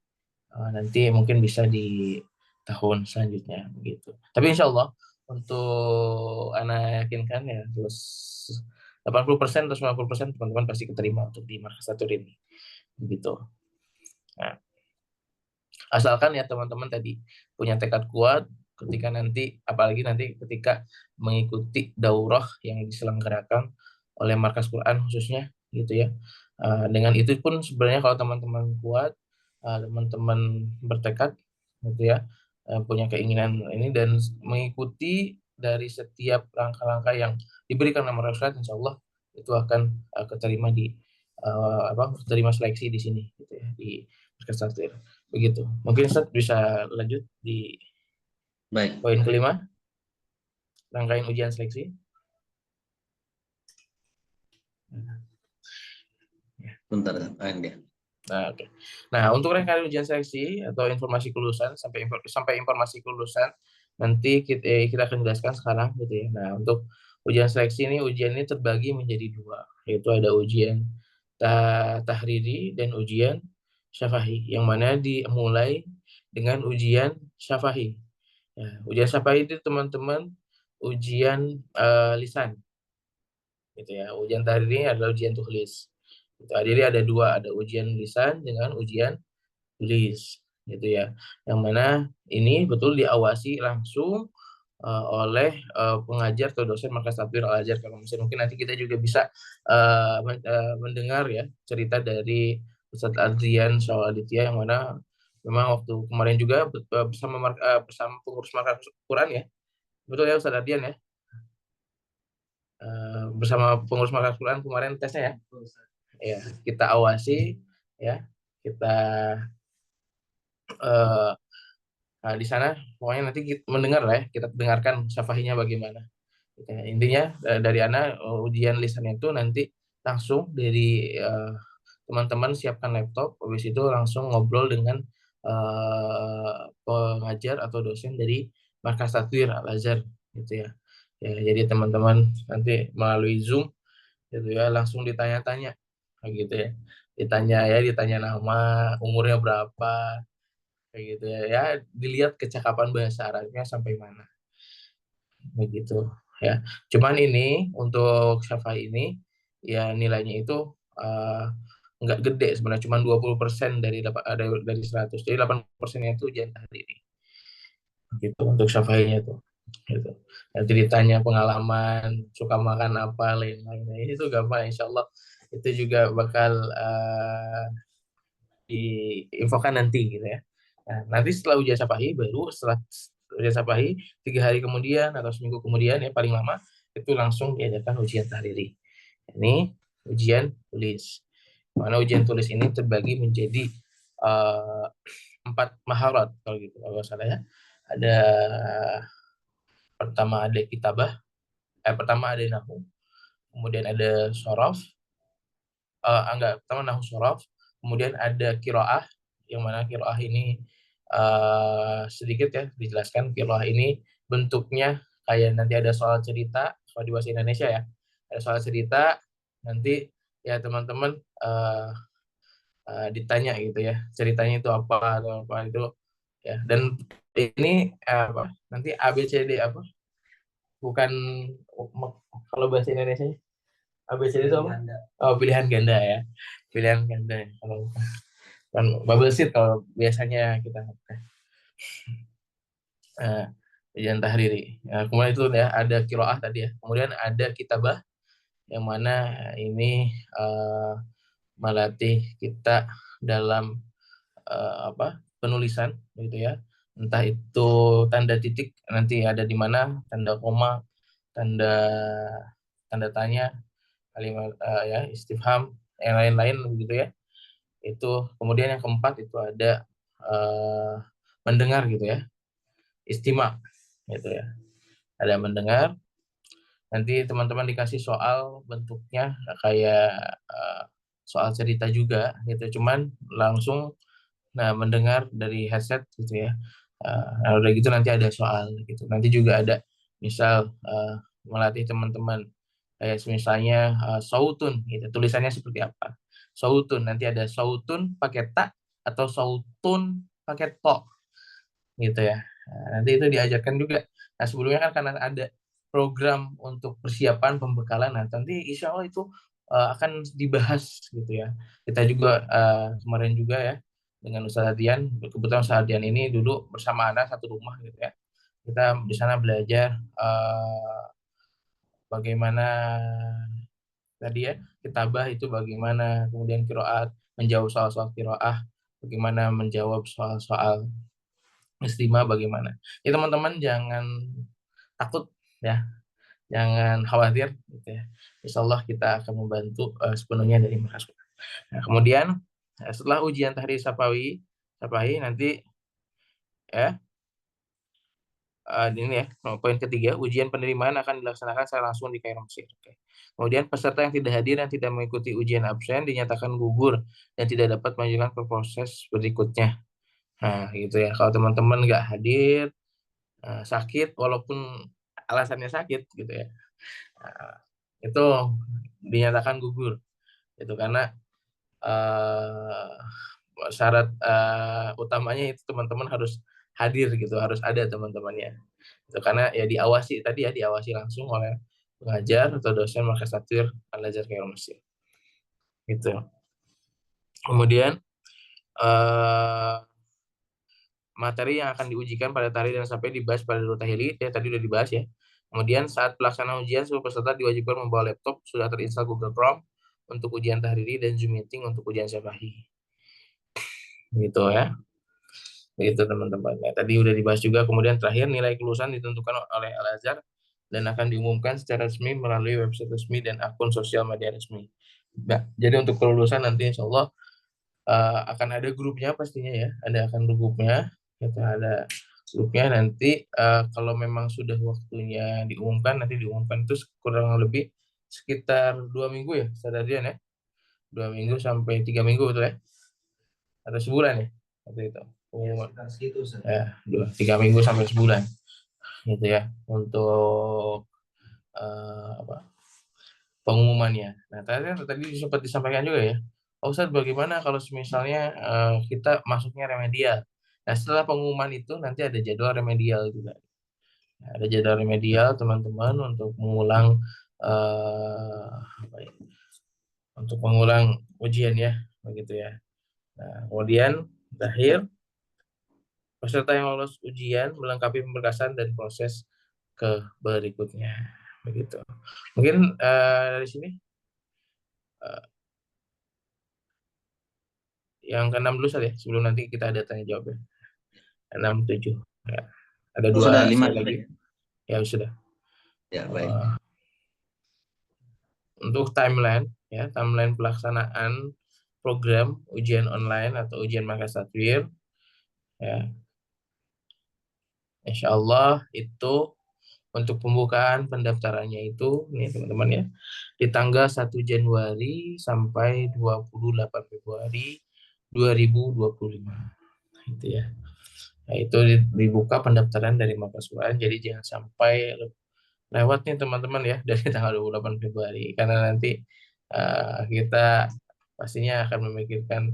nanti mungkin bisa di tahun selanjutnya begitu. Tapi insya Allah untuk anak yakinkan ya, terus 80% atau 90% teman-teman pasti keterima untuk di markas satu ini begitu. Nah, Asalkan ya teman-teman tadi punya tekad kuat ketika nanti, apalagi nanti ketika mengikuti daurah yang diselenggarakan oleh Markas Quran khususnya gitu ya. Dengan itu pun sebenarnya kalau teman-teman kuat, teman-teman bertekad gitu ya, punya keinginan ini dan mengikuti dari setiap langkah-langkah yang diberikan oleh Rasulullah, insya Allah itu akan keterima di keterima seleksi di sini gitu ya, di Markas Takdir. Begitu. Mungkin Ustaz bisa lanjut di Baik, poin kelima, rangkaian ujian seleksi. bentar, Anda. Nah, oke. Nah, untuk rangkaian ujian seleksi atau informasi kelulusan sampai informasi kelulusan nanti kita akan jelaskan sekarang gitu ya. Nah, untuk ujian seleksi ujian ini terbagi menjadi dua, yaitu ada ujian tahriri dan ujian syafahi, yang mana dimulai dengan ujian syafahi. Nah, ujian syafahi itu teman-teman ujian lisan, gitu ya. Ujian tahriri adalah ujian tulis. Jadi ada dua, ada ujian lisan dengan ujian tulis, gitu ya. Yang mana ini betul diawasi langsung oleh pengajar atau dosen Markas Takdir Al-Azhar. Kalau misalnya mungkin nanti kita juga bisa mendengar ya cerita dari Ustadz Adrian Sawaditya, yang mana memang waktu kemarin juga bersama pengurus Markas Quran ya, betul ya Ustadz Adrian ya, bersama pengurus Markas Quran kemarin tesnya ya. Ya, kita awasi ya, kita nah, di sana pokoknya nanti kita mendengar lah ya, kita dengarkan syafahinya bagaimana. Ya, intinya dari Ana ujian lisan itu nanti langsung dari teman-teman siapkan laptop, habis itu langsung ngobrol dengan pengajar atau dosen dari Markas Takdir Al-Azhar gitu ya. Ya, jadi teman-teman nanti melalui Zoom gitu ya langsung ditanya-tanya kayak gitu ya. Ditanya nama, umurnya berapa, kayak gitu ya. Ya, dilihat kecakapan bahasa Arabnya sampai mana. Begitu ya. Cuman ini untuk Syafa ini ya nilainya itu nggak gede sebenarnya, cuma 20% dari 100. Jadi 80%-nya itu ujian tahriri. Gitu untuk Syafainya itu. Gitu. Nanti ditanya pengalaman, suka makan apa, lain-lain. Nah, ini tuh gampang, insya Allah itu juga bakal diinfokan nanti gitu ya. Nah, nanti setelah ujian Syafa'i, baru setelah ujian Syafa'i 3 hari kemudian atau seminggu kemudian ya paling lama itu langsung diadakan ujian tahriri. Ini ujian tulis. Mana ujian tulis ini terbagi menjadi 4 maharat kalau gitu kalau salah ya. Ada pertama ada kitabah, pertama ada nahwu, kemudian ada sorof, pertama nahwu sorof, kemudian ada kiroah, yang mana kiroah ini sedikit ya dijelaskan. Kiroah ini bentuknya kayak nanti ada soal cerita, kalau di bahasa Indonesia ya, ada soal cerita, nanti ya teman-teman ditanya gitu ya, ceritanya itu apa atau apa itu ya. Dan ini nanti ABCD apa? Bukan kalau bahasa Indonesia ABCD itu apa? Oh, pilihan ganda ya. Pilihan ganda ya. Kalau kan bubble sheet kalau biasanya kita ujian tahriri. Kemudian itu ya ada kiroah tadi ya. Kemudian ada kitabah, yang mana ini melatih kita dalam penulisan gitu ya. Entah itu tanda titik nanti ada di mana, tanda koma, tanda tanya, kalimat ya istifham, yang lain-lain gitu ya. Itu kemudian yang keempat itu ada mendengar gitu ya, istima gitu ya. Ada mendengar. Nanti teman-teman dikasih soal bentuknya kayak soal cerita juga gitu, cuman langsung mendengar dari headset gitu ya. Udah gitu nanti ada soal gitu. Nanti juga ada misal melatih teman-teman kayak misalnya sautun gitu, tulisannya seperti apa. Sautun, nanti ada sautun pakai ta atau sautun pakai to gitu ya. Nanti itu diajarkan juga. Nah, sebelumnya kan karena ada program untuk persiapan pembekalan, nah nanti insya Allah itu akan dibahas gitu ya. Kita juga kemarin juga ya dengan Ustaz Hadian. Kebetulan Ustaz Hadian ini dulu bersama anak satu rumah gitu ya. Kita di sana belajar bagaimana tadi ya, kitabah itu bagaimana, kemudian kiroat, menjawab soal-soal kiroah, bagaimana menjawab soal-soal istimewa bagaimana. Ya teman-teman jangan takut ya, jangan khawatir gitu ya. Insya Allah kita akan membantu sepenuhnya dari Markas Quran. Nah, kemudian setelah ujian tahrir Sapawi nanti ya ini ya, poin ketiga, ujian penerimaan akan dilaksanakan secara langsung di Kairo Mesir. Oke. Kemudian peserta yang tidak hadir dan tidak mengikuti ujian absen dinyatakan gugur dan tidak dapat melanjutkan ke proses berikutnya. Nah, gitu ya. Kalau teman-teman nggak hadir, sakit, walaupun alasannya sakit, gitu ya, itu dinyatakan gugur. Itu karena uh, syarat utamanya itu teman-teman harus hadir gitu, harus ada teman-temannya. Itu karena ya diawasi tadi ya, diawasi langsung oleh pengajar atau dosen Markas Tatwir Al-Azhar Kairo Mesir. Gitu. Kemudian materi yang akan diujikan pada tahrir dan sampai dibahas pada Darut Tahili, ya tadi udah dibahas ya. Kemudian saat pelaksanaan ujian, seluruh peserta diwajibkan membawa laptop sudah terinstall Google Chrome untuk ujian tahriri dan Zoom meeting untuk ujian syafahi. Gitu ya. Begitu teman-teman. Ya, tadi udah dibahas juga. Kemudian terakhir nilai kelulusan ditentukan oleh Al-Azhar dan akan diumumkan secara resmi melalui website resmi dan akun sosial media resmi. Nah, jadi untuk kelulusan nanti insya Allah akan ada grupnya pastinya ya. Akan grupnya. Kita ada grupnya nanti kalau memang sudah waktunya diumumkan, nanti diumumkan itu kurang lebih sekitar 2 minggu ya, sadarian ya. 2 minggu sampai 3 minggu betul ya. Atau sebulan ya. Waktu itu. Ya, 3 minggu sampai sebulan gitu ya untuk pengumumannya. Nah tadi sempat disampaikan juga ya, Ustadz bagaimana kalau misalnya kita masuknya remedial. Nah setelah pengumuman itu nanti ada jadwal remedial juga. Nah, ada jadwal remedial teman-teman untuk mengulang untuk mengulang ujian ya, begitu ya. Nah kemudian terakhir peserta yang lolos ujian melengkapi pemberkasan dan proses ke berikutnya, begitu. Mungkin dari sini yang ke-6 dulu saja, sebelum nanti kita ada tanya jawab ya. 6, 7. Ya. Ada Sudah 2 5 lagi. Ya sudah. Ya baik. Untuk timeline ya, timeline pelaksanaan program ujian online atau ujian Markas Tatwir ya. Insya Allah itu untuk pembukaan pendaftarannya itu nih teman-teman ya, di tanggal 1 Januari sampai 28 Februari 2025 itu ya. Nah, itu dibuka pendaftaran dari Markas Quran, jadi jangan sampai lewat nih teman-teman ya dari tanggal 28 Februari karena nanti kita pastinya akan memikirkan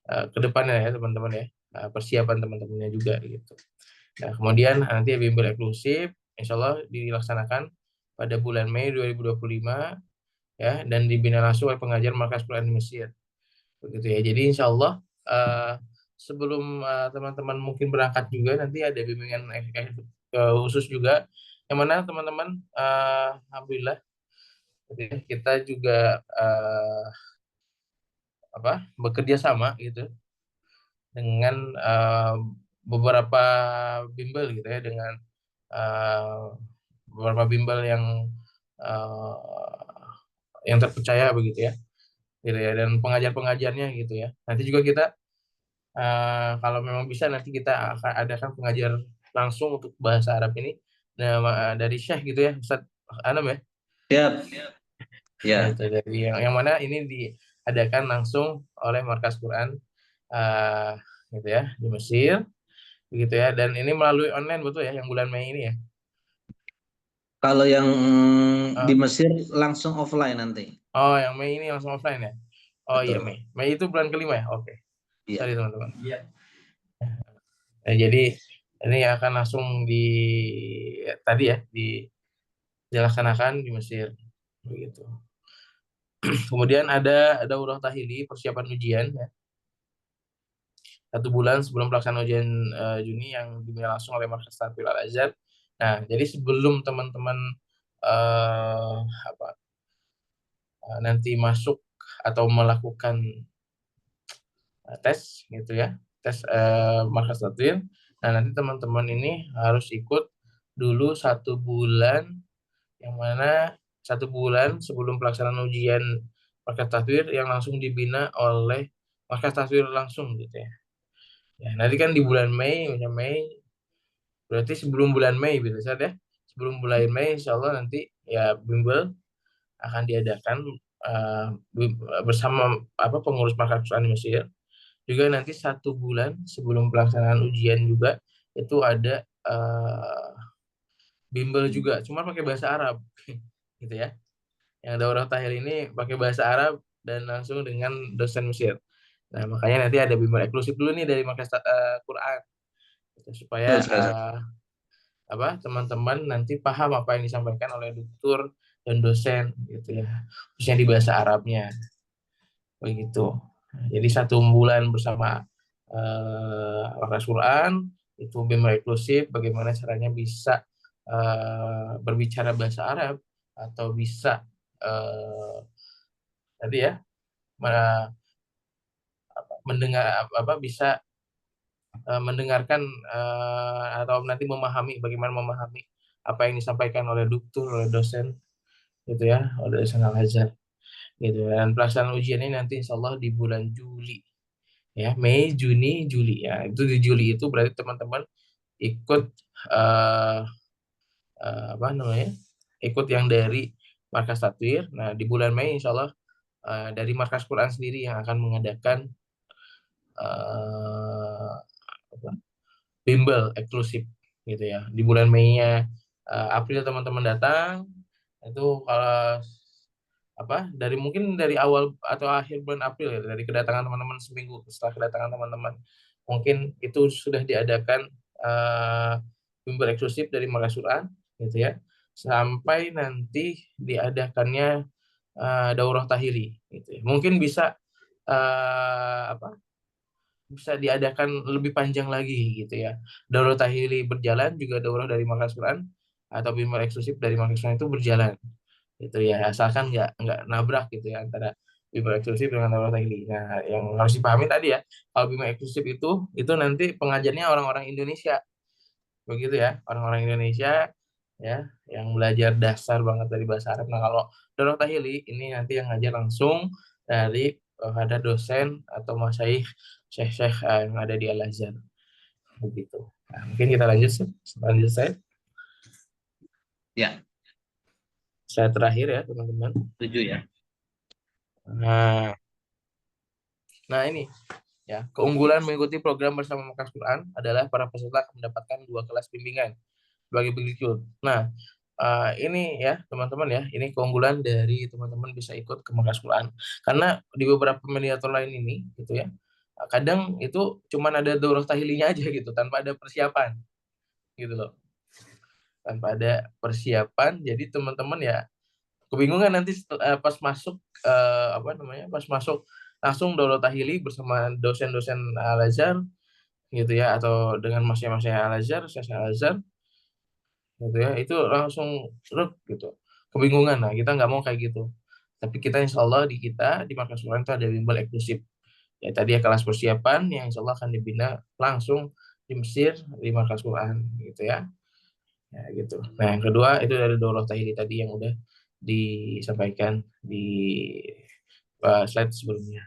ke depannya ya teman-teman ya, persiapan teman-temannya juga gitu. Nah, kemudian nanti bimbel eksklusif insya Allah dilaksanakan pada bulan Mei 2025 ya, dan dibina langsung oleh pengajar Markas Quran di Mesir. Begitu ya. Jadi insya Allah sebelum teman-teman mungkin berangkat juga nanti ada bimbingan khusus juga yang mana teman-teman alhamdulillah kita juga bekerja sama gitu dengan beberapa bimbel gitu ya, dengan beberapa bimbel yang terpercaya begitu ya, gitu ya, dan pengajar-pengajarnya gitu ya. Nanti juga kita kalau memang bisa nanti kita akan adakan pengajar langsung untuk bahasa Arab ini dari Syekh gitu ya, Ustadz Anam ya. Siap. Ya. Itu dari yang mana ini diadakan langsung oleh Markas Quran gitu ya di Mesir begitu ya, dan ini melalui online betul ya yang bulan Mei ini ya. Kalau yang di Mesir langsung offline nanti. Oh, yang Mei ini langsung offline ya. Oh Betul. iya Mei itu bulan kelima ya. Oke. Iya. Sorry teman-teman. Iya. Nah, jadi ini akan langsung tadi ya dilaksanakan di Mesir begitu. Kemudian ada daurah tahili persiapan ujian ya. 1 bulan sebelum pelaksanaan ujian Juni yang dimulai langsung oleh Markas Takfir Al Azhar. Nah, jadi sebelum teman-teman eh, apa nanti masuk atau melakukan tes gitu ya, tes Markas Takfir. Nah, nanti teman-teman ini harus ikut dulu 1 bulan, yang mana 1 bulan sebelum pelaksanaan ujian Markas Takfir yang langsung dibina oleh Markas Takfir langsung gitu ya. Ya, nanti kan di bulan Mei, berarti sebelum bulan Mei gitu ya. Sebelum bulan Mei, insya Allah nanti ya bimbel akan diadakan eh, bersama pengurus Markas Quran Mesir. Juga nanti 1 bulan sebelum pelaksanaan ujian juga itu ada bimbel juga, cuma pakai bahasa Arab, gitu ya. Yang daurah tahil ini pakai bahasa Arab dan langsung dengan dosen Mesir. Nah, makanya nanti ada bimbel eksklusif dulu nih dari Markas Quran, gitu, supaya Betul sekali, Ustaz. teman-teman nanti paham apa yang disampaikan oleh dokter dan dosen, gitu ya, khususnya di bahasa Arabnya, begitu. Nah, jadi 1 bulan bersama Markas Quran itu bimbel eksklusif bagaimana caranya bisa berbicara bahasa Arab atau bisa tadi ya mendengar bisa mendengarkan atau nanti memahami bagaimana memahami apa yang disampaikan oleh dokter, oleh dosen gitu ya, oleh dosen Al-Azhar gitu. Dan pelaksanaan ujian ini nanti insya Allah di bulan Juli ya, Mei, Juni, Juli ya. Itu di Juli itu berarti teman-teman ikut apa namanya? Ikut yang dari Markas Tatwir. Nah, di bulan Mei insya Allah dari Markas Quran sendiri yang akan mengadakan bimbel eksklusif gitu ya. Di bulan Mei-nya April teman-teman datang, itu kalau dari mungkin dari awal atau akhir bulan April ya, dari kedatangan teman-teman seminggu setelah kedatangan teman-teman mungkin itu sudah diadakan bimbel eksklusif dari Markas Quran gitu ya, sampai nanti diadakannya daurah tahili gitu ya. Mungkin bisa bisa diadakan lebih panjang lagi gitu ya. Daurah tahili berjalan, juga daurah dari Markas Quran atau bimbel eksklusif dari Markas Quran itu berjalan gitu ya, asalkan nggak nabrak gitu ya antara bimbel eksklusif dengan daurah tahili. Nah, yang harus dipahami tadi ya, kalau bimbel eksklusif itu nanti pengajarnya orang-orang Indonesia, begitu ya, orang-orang Indonesia ya, yang belajar dasar banget dari bahasa Arab. Nah, kalau daurah tahili ini nanti yang ngajar langsung dari ada dosen atau masyayikh, syekh-syekh yang ada di Al-Azhar, begitu. Nah, mungkin kita lanjut saya Ya, terakhir ya teman-teman. setuju ya. Nah ini ya, keunggulan mengikuti program bersama Markas Quran adalah para peserta akan mendapatkan 2 kelas bimbingan sebagai berikut. Nah, ini ya teman-teman ya, ini keunggulan dari teman-teman bisa ikut ke Markas Quran. Karena di beberapa mediator lain ini gitu ya, kadang itu cuman ada daurah tahilinya aja gitu, tanpa ada persiapan gitu loh. Tanpa ada persiapan, jadi teman-teman ya kebingungan nanti pas masuk pas masuk langsung daurah tahili bersama dosen-dosen Al-Azhar gitu ya, atau dengan masya-masya Al-Azhar, Syekh Al-Azhar gitu ya, itu langsung gitu, kebingungan. Nah, kita nggak mau kayak gitu, tapi kita insya Allah di Markas Quran itu ada bimbel eksklusif ya, tadi ya, kelas persiapan yang insya Allah akan dibina langsung di Mesir di Markas Quran gitu ya. Ya gitu. Nah, yang kedua itu dari daurah tahili tadi yang udah disampaikan di slide sebelumnya.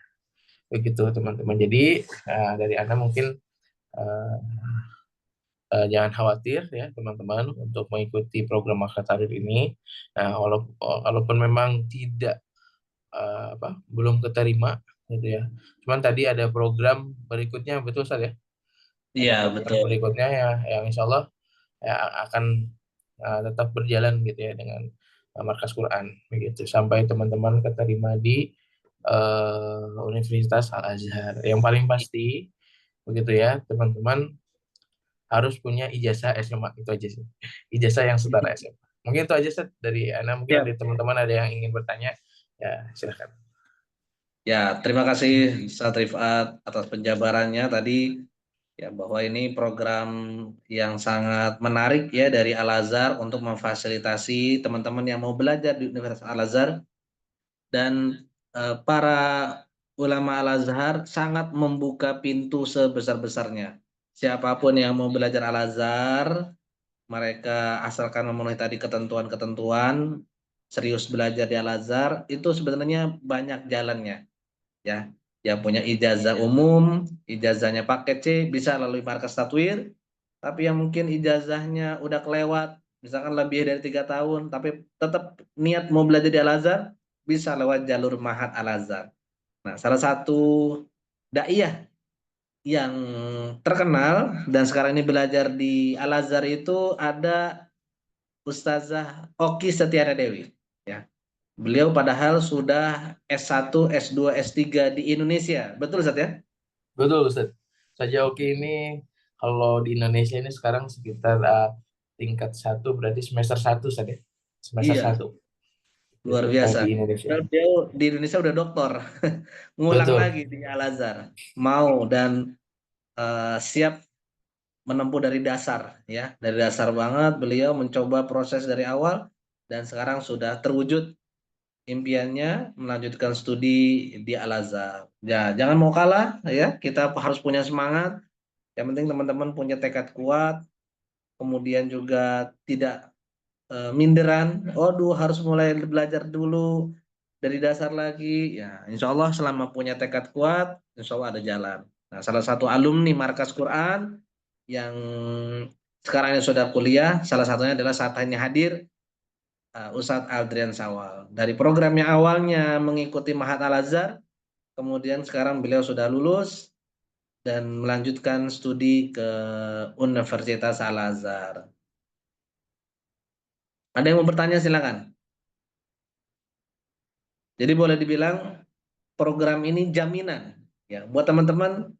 Begitu teman-teman. Jadi dari Anda mungkin jangan khawatir ya teman-teman untuk mengikuti program Markas Tarir ini. Nah, walaupun memang tidak belum keterima gitu ya. Cuman tadi ada program berikutnya, betul Ustaz ya? Iya, Ada program betul. berikutnya ya, yang insya Allah ya, akan tetap berjalan gitu ya dengan Markas Quran begitu sampai teman-teman keterima di Universitas Al-Azhar. Yang paling pasti begitu ya, teman-teman harus punya ijazah SMA, itu aja sih. Ijazah yang setara SMA. Mungkin itu aja Seth, dari Ana, mungkin Siap. dari teman-teman ada yang ingin bertanya Ya, silakan. Ya, terima kasih Ustadz Rifat atas penjabarannya tadi ya, bahwa ini program yang sangat menarik ya dari Al-Azhar untuk memfasilitasi teman-teman yang mau belajar di Universitas Al-Azhar, dan para ulama Al-Azhar sangat membuka pintu sebesar-besarnya. Siapapun yang mau belajar Al-Azhar, mereka asalkan memenuhi tadi ketentuan-ketentuan, serius belajar di Al-Azhar, itu sebenarnya banyak jalannya ya. Yang punya ijazah umum, ijazahnya paket C, bisa lalui markas tatwir. Tapi yang mungkin ijazahnya udah kelewat, misalkan lebih dari 3 tahun, tapi tetap niat mau belajar di Al-Azhar, bisa lewat jalur Mahat Al-Azhar. Nah, salah satu daiyah yang terkenal dan sekarang ini belajar di Al-Azhar itu ada Ustazah Oki Setiana Dewi. Ya. Beliau padahal sudah S1, S2, S3 di Indonesia. Betul Ustaz ya? Betul, Ustaz. Saja oke ini kalau di Indonesia ini sekarang sekitar tingkat 1 berarti semester 1, Ustaz ya. Semester Iya, 1. luar Itu biasa. di Indonesia. Dan beliau di Indonesia udah doktor. Ngulang Betul. lagi di Al-Azhar. Mau dan siap menempuh dari dasar ya. Dari dasar banget beliau mencoba proses dari awal dan sekarang sudah terwujud impiannya melanjutkan studi di Al-Azhar. Ya, jangan mau kalah ya. Kita harus punya semangat. Yang penting teman-teman punya tekad kuat, kemudian juga tidak minderan. Waduh, harus mulai belajar dulu dari dasar lagi. Ya, insya Allah selama punya tekad kuat, insya Allah ada jalan. Nah, salah satu alumni Markas Quran yang sekarang ini sudah kuliah, salah satunya adalah saat hanya hadir Ustadz Aldrian Sawal. Dari program yang awalnya mengikuti Mahat Al-Azhar, kemudian sekarang beliau sudah lulus dan melanjutkan studi ke Universitas Al-Azhar. Ada yang mau bertanya silakan. Jadi boleh dibilang program ini jaminan ya buat teman-teman,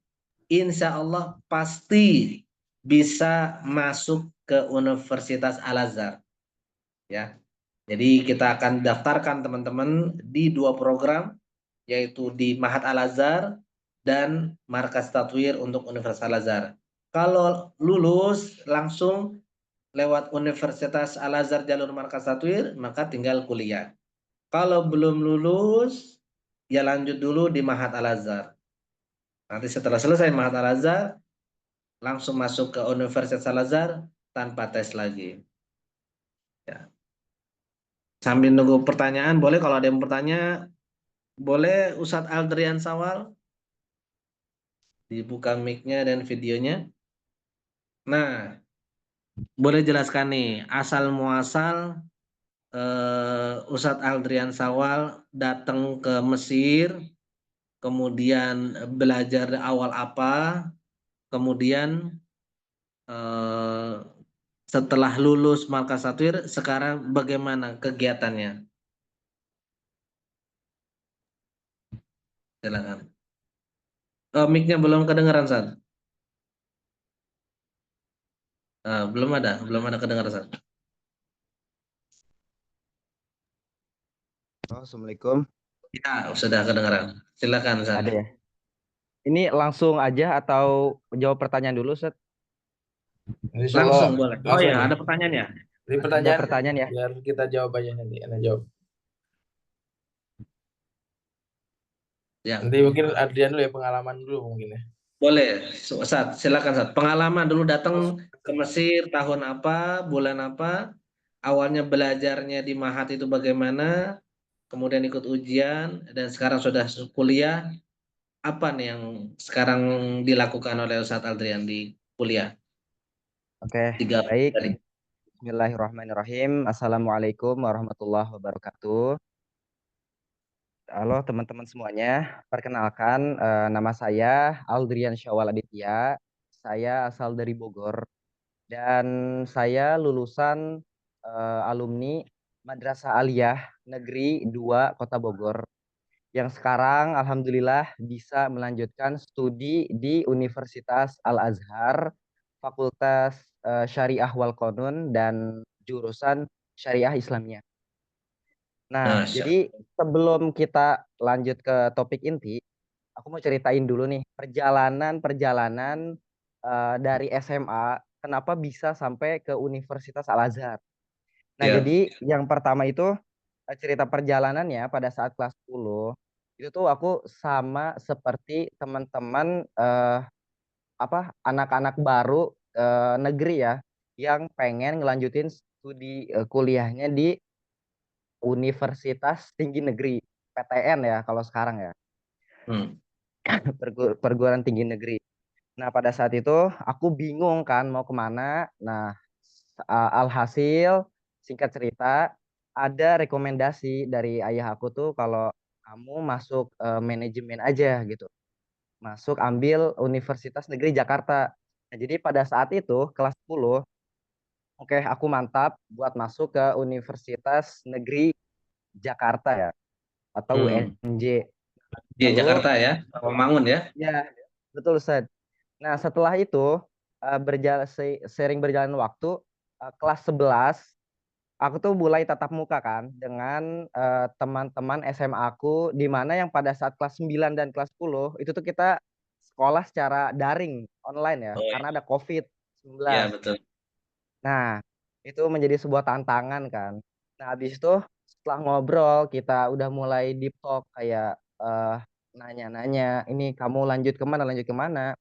insya Allah pasti bisa masuk ke Universitas Al-Azhar ya. Jadi kita akan daftarkan teman-teman di 2 program, yaitu di Mahat Al-Azhar dan Markas Tatwir untuk Universitas Al-Azhar. Kalau lulus langsung lewat Universitas Al-Azhar jalur Markas Tatwir, maka tinggal kuliah. Kalau belum lulus, ya lanjut dulu di Mahat Al-Azhar. Nanti setelah selesai Mahat Al-Azhar, langsung masuk ke Universitas Al-Azhar tanpa tes lagi. Ya. Sambil nunggu pertanyaan, boleh kalau ada yang bertanya, boleh Ustadz Aldrian Sawal dibuka mic-nya dan videonya. Nah, boleh jelaskan nih asal muasal Ustadz Aldrian Sawal datang ke Mesir, kemudian belajar awal apa, kemudian setelah lulus Markas Tatwir, sekarang bagaimana kegiatannya? Silakan. Mic-nya belum kedengaran, San. Belum ada kedengaran, San. Assalamualaikum. Ya, sudah kedengaran. Silakan, San. Ada ya. Ini langsung aja atau jawab pertanyaan dulu, Ustaz? Insya Allah, Langsung boleh. Oh langsung ya, aja. ada pertanyaan ya? Jadi Ada pertanyaan ya? biar kita jawab aja nanti. Anda jawab. Ya. Nanti mungkin Adrian dulu ya, pengalaman dulu mungkin ya. Boleh, Ustaz, silakan Ustaz. Pengalaman dulu datang ke Mesir tahun apa, bulan apa, awalnya belajarnya di Mahat itu bagaimana, kemudian ikut ujian, dan sekarang sudah kuliah, apa nih yang sekarang dilakukan oleh Ustadz Aldrian di kuliah? Oke, 3 baik. tadi. Bismillahirrahmanirrahim. Assalamualaikum warahmatullahi wabarakatuh. Halo teman-teman semuanya. Perkenalkan, nama saya Aldrian Syawal Aditya. Saya asal dari Bogor dan saya lulusan alumni Madrasah Aliyah Negeri 2 Kota Bogor, yang sekarang alhamdulillah bisa melanjutkan studi di Universitas Al-Azhar, Fakultas Syariah wal Qanun dan jurusan Syariah Islamiyah. Nah, Masya. jadi sebelum kita lanjut ke topik inti, aku mau ceritain dulu nih perjalanan dari SMA kenapa bisa sampai ke Universitas Al-Azhar. Nah, Ya. jadi yang pertama itu cerita perjalanannya pada saat kelas 10 itu tuh aku sama seperti teman-teman anak-anak baru negeri ya yang pengen ngelanjutin studi kuliahnya di Universitas Tinggi Negeri PTN ya kalau sekarang ya. Hmm. Perguruan tinggi negeri. Nah, pada saat itu aku bingung kan mau kemana. Nah, alhasil singkat cerita ada rekomendasi dari ayah aku tuh kalau kamu masuk manajemen aja gitu. Masuk ambil Universitas Negeri Jakarta. Nah, jadi pada saat itu kelas 10, oke aku mantap buat masuk ke Universitas Negeri Jakarta ya atau Hmm. UNJ. Di Lalu Jakarta ya, Rawamangun ya. ya betul Ustaz. Nah, setelah itu sering berjalan waktu kelas 11 aku tuh mulai tatap muka kan dengan teman-teman SMA aku di mana yang pada saat kelas 9 dan kelas 10 itu tuh kita sekolah secara daring online ya Oh karena ada iya COVID-19. betul. Nah, itu menjadi sebuah tantangan kan. Nah, habis itu setelah ngobrol kita udah mulai deep talk kayak nanya-nanya, ini kamu lanjut kemana, lanjut kemana.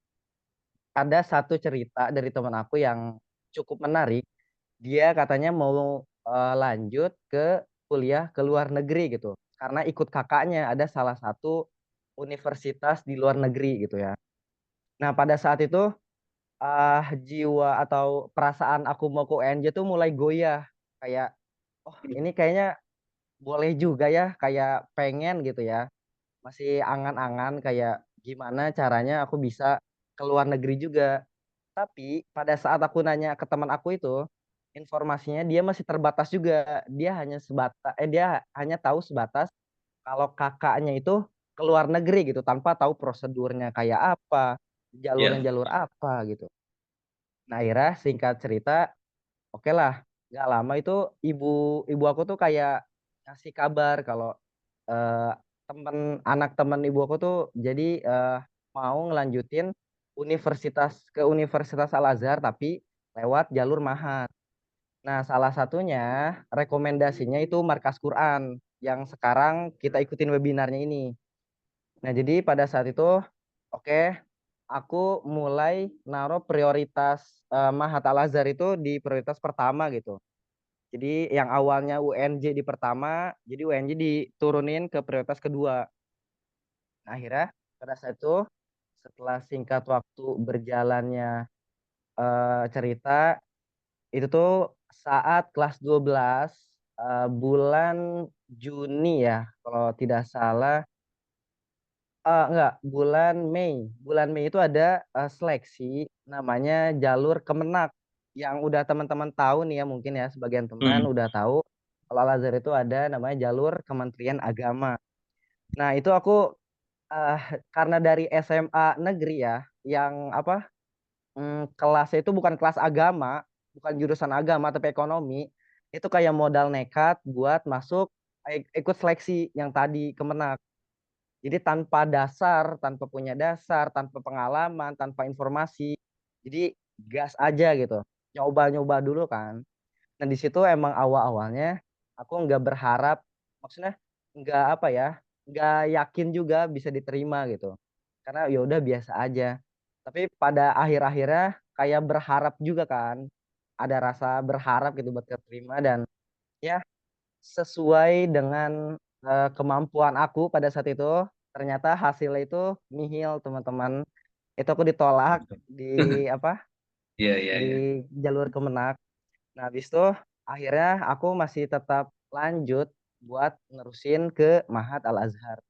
Ada satu cerita dari teman aku yang cukup menarik. Dia katanya mau lanjut ke kuliah ke luar negeri gitu. Karena ikut kakaknya ada salah satu universitas di luar negeri gitu ya. Nah, pada saat itu jiwa atau perasaan aku mau ke UNJ tuh mulai goyah. Kayak, oh ini kayaknya boleh juga ya, kayak pengen gitu ya. Masih angan-angan kayak gimana caranya aku bisa ke luar negeri juga. Tapi pada saat aku nanya ke teman aku itu, informasinya dia masih terbatas juga. Dia hanya tahu sebatas kalau kakaknya itu ke luar negeri gitu tanpa tahu prosedurnya kayak apa, jalurnya Ya. jalur apa gitu. Nah, akhirnya singkat cerita, oke lah, nggak lama itu ibu ibu aku tuh kayak ngasih kabar kalau eh, anak temen ibu aku tuh jadi mau ngelanjutin ke Universitas Al Azhar tapi lewat jalur Mahat. Nah, salah satunya rekomendasinya itu Markas Quran yang sekarang kita ikutin webinarnya ini. Nah, jadi pada saat itu oke, aku mulai naruh prioritas Mahat Al Azhar itu di prioritas pertama gitu. Jadi yang awalnya UNJ di pertama, jadi UNJ diturunin ke prioritas kedua. Nah, akhirnya pada saat itu setelah singkat waktu berjalannya cerita itu tuh saat kelas 12 bulan Juni ya kalau tidak salah enggak bulan Mei itu ada seleksi namanya jalur Kemenak yang udah teman-teman tahu nih ya mungkin ya sebagian teman Hmm. udah tahu kalau Al Azhar itu ada namanya jalur Kementerian Agama. Nah, itu aku eh, karena dari SMA negeri ya yang kelasnya itu bukan kelas agama, bukan jurusan agama tapi ekonomi, itu kayak modal nekat buat masuk ikut seleksi yang tadi Kemenak. Jadi tanpa dasar, tanpa punya dasar, tanpa pengalaman, tanpa informasi. Jadi gas aja gitu. Nyoba-nyoba dulu kan. Nah, di situ emang awal-awalnya aku nggak berharap, maksudnya nggak apa ya, nggak yakin juga bisa diterima gitu. Karena ya udah biasa aja. Tapi pada akhir-akhirnya kayak berharap juga kan. Ada rasa berharap gitu buat keterima dan ya sesuai dengan kemampuan aku pada saat itu. Ternyata hasilnya itu nihil teman-teman. Itu aku ditolak di Iya, iya, iya. di jalur Kemenak. Nah, habis itu akhirnya aku masih tetap lanjut buat nerusin ke Mahat Al Azhar.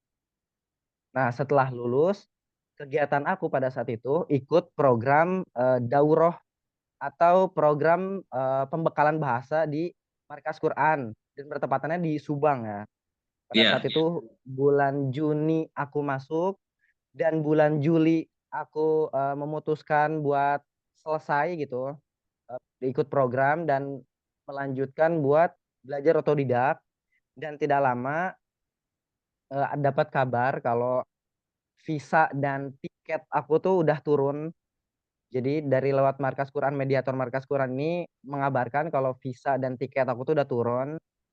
Nah, setelah lulus, kegiatan aku pada saat itu ikut program daurah atau program pembekalan bahasa di Markas Quran dan bertepatannya di Subang ya. Pada Iya. saat itu bulan Juni aku masuk dan bulan Juli aku memutuskan buat selesai gitu ikut program dan melanjutkan buat belajar otodidak. dan tidak lama dapat kabar kalau visa dan tiket aku tuh udah turun. Jadi dari lewat Markas Quran, mediator Markas Quran ini mengabarkan kalau visa dan tiket aku tuh udah turun.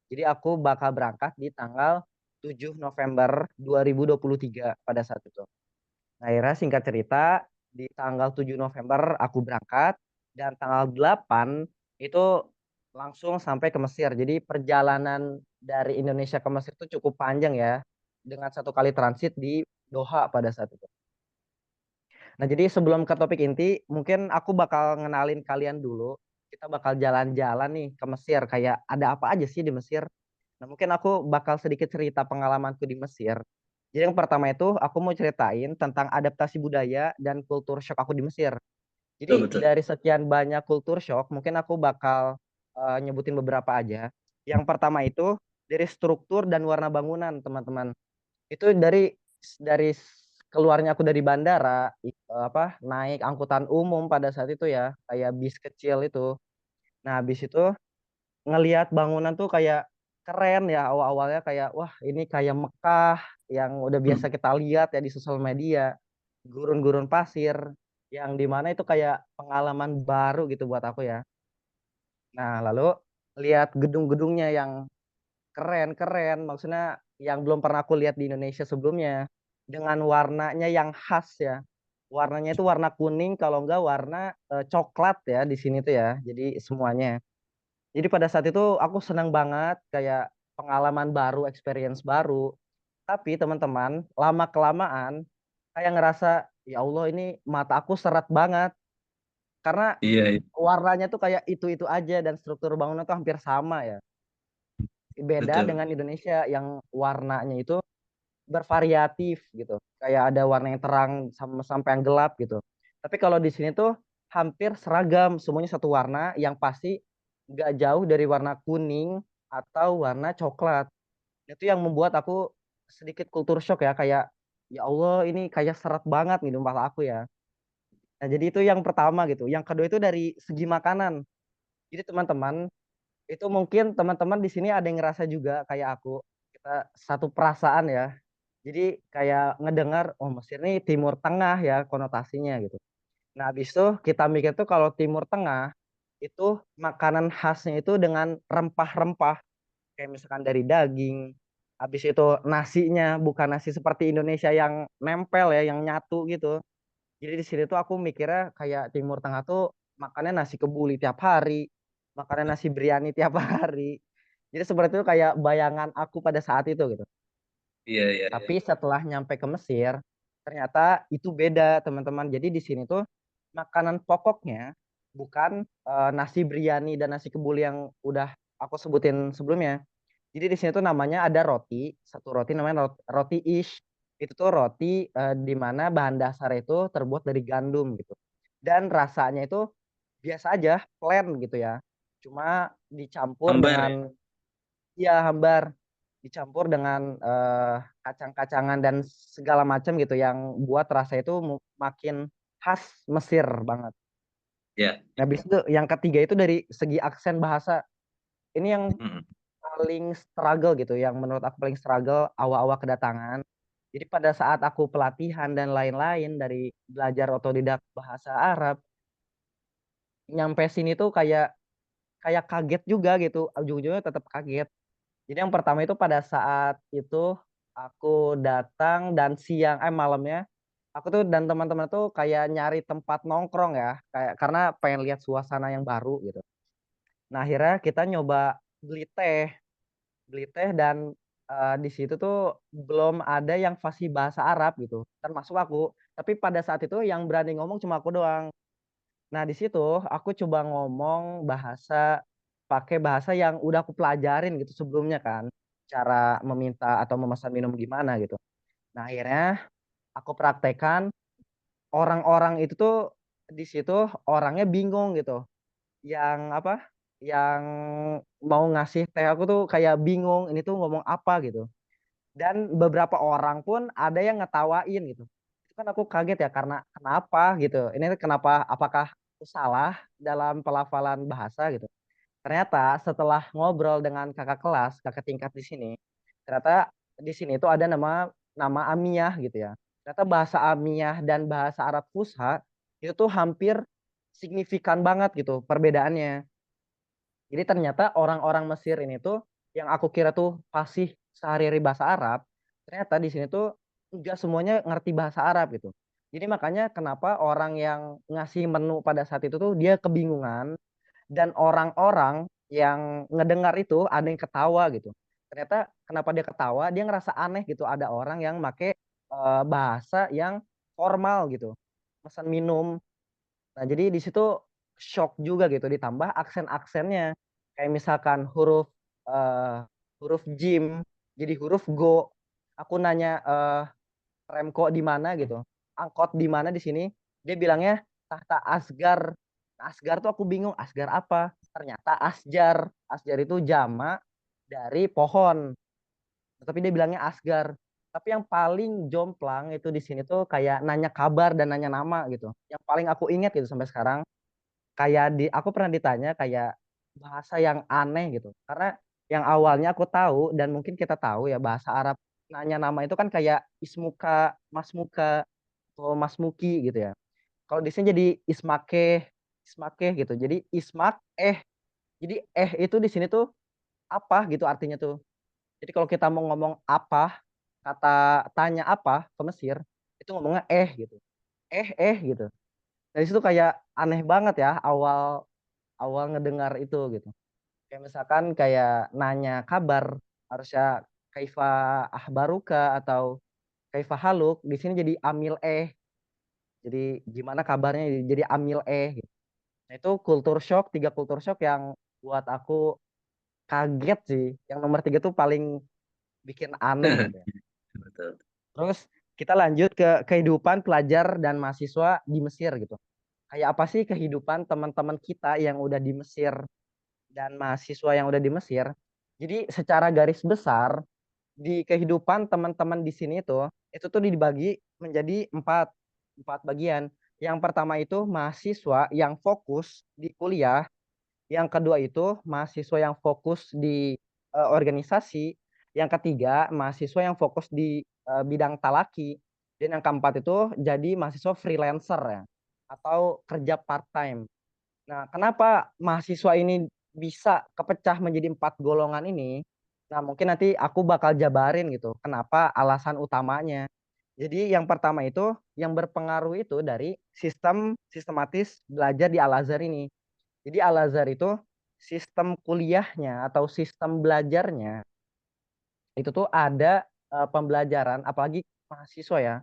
Jadi aku bakal berangkat di tanggal 7 November 2023 pada saat itu. Nah, akhirnya singkat cerita di tanggal 7 November aku berangkat dan tanggal 8 itu langsung sampai ke Mesir. Jadi perjalanan dari Indonesia ke Mesir itu cukup panjang ya, dengan satu kali transit di Doha pada saat itu. Nah, jadi sebelum ke topik inti, mungkin aku bakal ngenalin kalian dulu. Kita bakal jalan-jalan nih ke Mesir, kayak ada apa aja sih di Mesir. Nah, mungkin aku bakal sedikit cerita pengalamanku di Mesir. Jadi yang pertama itu aku mau ceritain tentang adaptasi budaya dan kultur shock aku di Mesir. Betul, Jadi betul. dari sekian banyak kultur shock, mungkin aku bakal nyebutin beberapa aja. Yang pertama itu dari struktur dan warna bangunan, teman-teman. Itu dari keluarnya aku dari bandara, naik angkutan umum pada saat itu ya, kayak bis kecil itu. Nah, habis itu ngelihat bangunan tuh kayak keren ya awal-awalnya, kayak wah ini kayak Mekah yang udah Hmm. biasa kita lihat ya di sosial media, gurun-gurun pasir yang dimana itu kayak pengalaman baru gitu buat aku ya. Nah, lalu lihat gedung-gedungnya yang keren-keren, maksudnya yang belum pernah aku lihat di Indonesia sebelumnya, dengan warnanya yang khas ya. Warnanya itu warna kuning, kalau enggak warna coklat ya di sini tuh ya. Jadi semuanya. Jadi pada saat itu aku senang banget, kayak pengalaman baru, experience baru. Tapi teman-teman, lama kelamaan kayak ngerasa ya Allah ini mata aku seret banget karena Iya, iya, warnanya tuh kayak itu-itu aja dan struktur bangunan tuh hampir sama ya. Beda betul. dengan Indonesia yang warnanya itu bervariatif gitu. Kayak ada warna yang terang sampai yang gelap gitu. Tapi kalau di sini tuh hampir seragam, semuanya satu warna yang pasti nggak jauh dari warna kuning atau warna coklat. Itu yang membuat aku sedikit kultur shock ya, kayak ya Allah ini kayak seret banget gitu mata aku ya. Nah, jadi itu yang pertama gitu. Yang kedua itu dari segi makanan. Jadi teman-teman, itu mungkin teman-teman di sini ada yang ngerasa juga kayak aku. Kita satu perasaan ya. Jadi kayak ngedengar, oh Mesir ini Timur Tengah ya konotasinya gitu. Nah, habis itu kita mikir tuh kalau Timur Tengah itu makanan khasnya itu dengan rempah-rempah kayak misalkan dari daging. Habis itu nasinya bukan nasi seperti Indonesia yang nempel ya, yang nyatu gitu. Jadi di sini tuh aku mikirnya kayak Timur Tengah tuh makannya nasi kebuli tiap hari, makannya nasi biryani tiap hari. Jadi seperti itu kayak bayangan aku pada saat itu gitu. Iya, iya, iya. Tapi setelah nyampe ke Mesir, ternyata itu beda teman-teman. Jadi di sini tuh makanan pokoknya bukan nasi biryani dan nasi kebuli yang udah aku sebutin sebelumnya. Jadi di sini tuh namanya ada roti, satu roti namanya roti ish. Itu tuh roti di mana bahan dasar itu terbuat dari gandum gitu. Dan rasanya itu biasa aja, plain gitu ya. Cuma dicampur Hambar ya? dengan ya hambar, dicampur dengan kacang-kacangan dan segala macam gitu yang buat rasa itu makin khas Mesir banget. Ya. Nah, habis itu yang ketiga itu dari segi aksen bahasa. Ini yang Hmm. paling struggle gitu, yang menurut aku paling struggle awal-awal kedatangan. Jadi pada saat aku pelatihan dan lain-lain dari belajar otodidak bahasa Arab, nyampe sini tuh kayak kayak kaget juga gitu, ujung-ujungnya tetap kaget. Jadi yang pertama itu pada saat itu aku datang dan malamnya aku tuh dan teman-teman tuh kayak nyari tempat nongkrong ya, kayak karena pengen lihat suasana yang baru gitu. Nah, akhirnya kita nyoba beli teh dan di situ tuh belum ada yang fasih bahasa Arab gitu, termasuk aku. Tapi pada saat itu yang berani ngomong cuma aku doang. Nah, di situ aku coba ngomong pakai bahasa yang udah aku pelajarin gitu sebelumnya kan, cara meminta atau memesan minum gimana gitu. Nah, akhirnya aku praktekkan, orang-orang itu tuh di situ orangnya bingung gitu, yang apa, yang mau ngasih teh aku tuh kayak bingung, ini tuh ngomong apa gitu. Dan beberapa orang pun ada yang ngetawain gitu. Itu kan aku kaget ya karena kenapa gitu, ini kenapa, apakah aku salah dalam pelafalan bahasa gitu. Ternyata setelah ngobrol dengan kakak kelas, kakak tingkat di sini, ternyata di sini itu ada nama Amiyah gitu ya. Ternyata bahasa Amiyah dan bahasa Arab Fusha itu tuh hampir signifikan banget gitu perbedaannya. Jadi ternyata orang-orang Mesir ini tuh yang aku kira tuh fasih sehari-hari bahasa Arab, ternyata di sini tuh enggak semuanya ngerti bahasa Arab gitu. Jadi makanya kenapa orang yang ngasih menu pada saat itu tuh dia kebingungan dan orang-orang yang ngedengar itu ada yang ketawa gitu. Ternyata kenapa dia ketawa, dia ngerasa aneh gitu ada orang yang make bahasa yang formal gitu. Pesan minum. Nah, jadi di situ shock juga gitu ditambah aksen-aksennya. Kayak misalkan huruf jim jadi huruf go. Aku nanya remko di mana gitu. Angkot di mana di sini? Dia bilangnya tahta asgar. Nah, asgar tuh aku bingung, asgar apa? Ternyata asjar. Asjar itu jama dari pohon. Tapi dia bilangnya asgar. Tapi yang paling jomplang itu di sini tuh kayak nanya kabar dan nanya nama gitu. Yang paling aku ingat gitu sampai sekarang, kayak aku pernah ditanya kayak bahasa yang aneh gitu. Karena yang awalnya aku tahu dan mungkin kita tahu ya bahasa Arab nanya nama itu kan kayak ismuka, masmuka, atau masmuki gitu ya. Kalau di sini jadi ismakeh, ismakeh gitu. Jadi ismak jadi itu di sini tuh apa gitu artinya tuh. Jadi kalau kita mau ngomong apa, kata tanya apa ke Mesir, itu ngomongnya gitu. Gitu. Dari situ kayak aneh banget ya awal awal ngedengar itu gitu. Kayak misalkan kayak nanya kabar harusnya kaifa ahbaruka atau kaifa haluk, di sini jadi amil Jadi gimana kabarnya jadi amil gitu. Nah, itu kultur shock, 3 kultur shock yang buat aku kaget sih. Yang nomor 3 tuh paling bikin aneh gitu ya. Betul. Terus kita lanjut ke kehidupan pelajar dan mahasiswa di Mesir gitu. Kayak apa sih kehidupan teman-teman kita yang udah di Mesir dan mahasiswa yang udah di Mesir. Jadi secara garis besar di kehidupan teman-teman di sini itu tuh dibagi menjadi empat bagian. Yang pertama itu mahasiswa yang fokus di kuliah, yang kedua itu mahasiswa yang fokus di organisasi, yang ketiga mahasiswa yang fokus di bidang talaki, dan yang keempat itu jadi mahasiswa freelancer ya atau kerja part time. Nah, kenapa mahasiswa ini bisa kepecah menjadi 4 golongan ini? Nah, mungkin nanti aku bakal jabarin gitu, kenapa alasan utamanya. Jadi yang pertama itu, yang berpengaruh itu dari sistematis belajar di Al-Azhar ini. Jadi Al-Azhar itu sistem kuliahnya atau sistem belajarnya itu tuh ada pembelajaran, apalagi mahasiswa ya,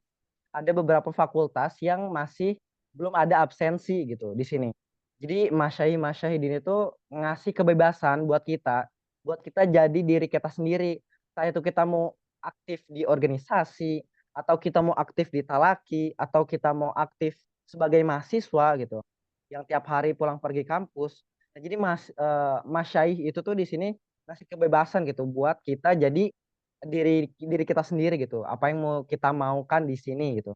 ada beberapa fakultas yang masih belum ada absensi gitu di sini. Jadi masyayikh-masyaikh itu ngasih kebebasan buat kita jadi diri kita sendiri. Entah itu kita mau aktif di organisasi, atau kita mau aktif di talaki, atau kita mau aktif sebagai mahasiswa gitu, yang tiap hari pulang pergi kampus. Nah, jadi masyayikh itu tuh di sini ngasih kebebasan gitu buat kita jadi diri diri kita sendiri gitu. Apa yang mau kita maukan di sini gitu.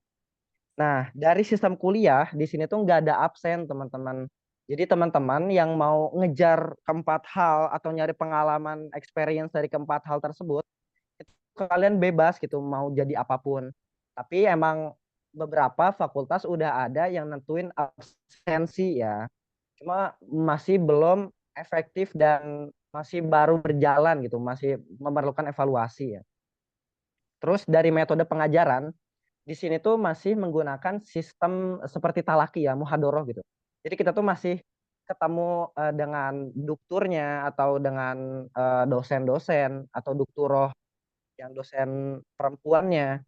Nah, dari sistem kuliah di sini tuh nggak ada absen, teman-teman. Jadi teman-teman yang mau ngejar keempat hal atau nyari pengalaman experience dari keempat hal tersebut, itu kalian bebas gitu mau jadi apapun. Tapi emang beberapa fakultas udah ada yang nentuin absensi ya. Cuma masih belum efektif dan masih baru berjalan gitu, masih memerlukan evaluasi ya. Terus dari metode pengajaran di sini tuh masih menggunakan sistem seperti talaki ya, muhadoroh gitu. Jadi kita tuh masih ketemu dengan dukturnya atau dengan dosen-dosen atau dukturoh yang dosen perempuannya.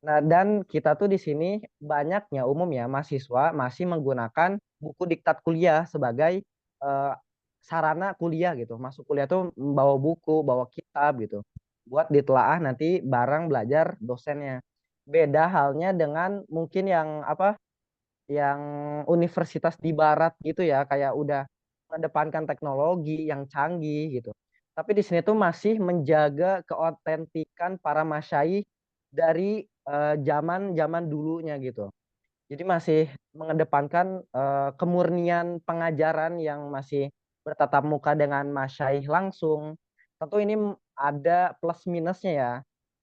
Nah, dan kita tuh di sini banyaknya umumnya mahasiswa masih menggunakan buku diktat kuliah sebagai eh, sarana kuliah gitu. Masuk kuliah tuh bawa buku, bawa kitab gitu. Buat ditelaah nanti bareng belajar dosennya. Beda halnya dengan mungkin yang apa? Yang universitas di barat gitu ya, kayak udah mengedepankan teknologi yang canggih gitu. Tapi di sini tuh masih menjaga keotentikan para masyayikh dari zaman-zaman dulunya gitu. Jadi masih mengedepankan kemurnian pengajaran yang masih bertatap muka dengan masyaikh langsung. Tentu ini ada plus minusnya ya.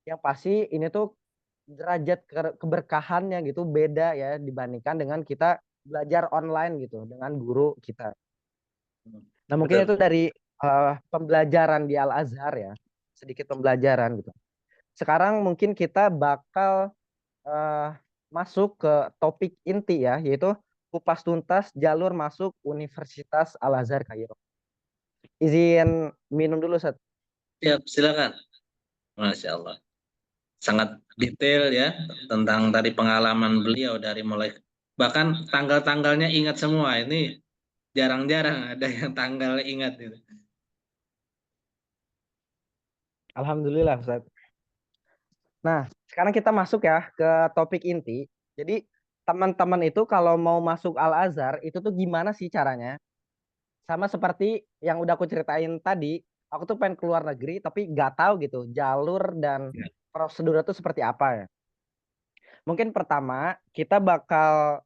Yang pasti ini tuh derajat keberkahannya gitu beda ya dibandingkan dengan kita belajar online gitu dengan guru kita. Nah, mungkin itu Betul. dari pembelajaran di Al-Azhar ya. Sedikit pembelajaran gitu. Sekarang mungkin kita bakal eh, masuk ke topik inti ya, yaitu kupas tuntas jalur masuk Universitas Al-Azhar Kairo. Izin minum dulu, Sat. Ya, silakan. Masya Allah. Sangat detail ya tentang tadi pengalaman beliau dari mulai bahkan tanggal-tanggalnya ingat semua. Ini jarang-jarang ada yang tanggal ingat itu. Alhamdulillah, Ustaz. Nah, sekarang kita masuk ya ke topik inti. Jadi, teman-teman itu kalau mau masuk Al-Azhar, itu tuh gimana sih caranya? Sama seperti yang udah aku ceritain tadi, aku tuh pengen keluar negeri, tapi nggak tahu gitu, jalur dan Ya. prosedur itu seperti apa ya. Mungkin pertama, kita bakal,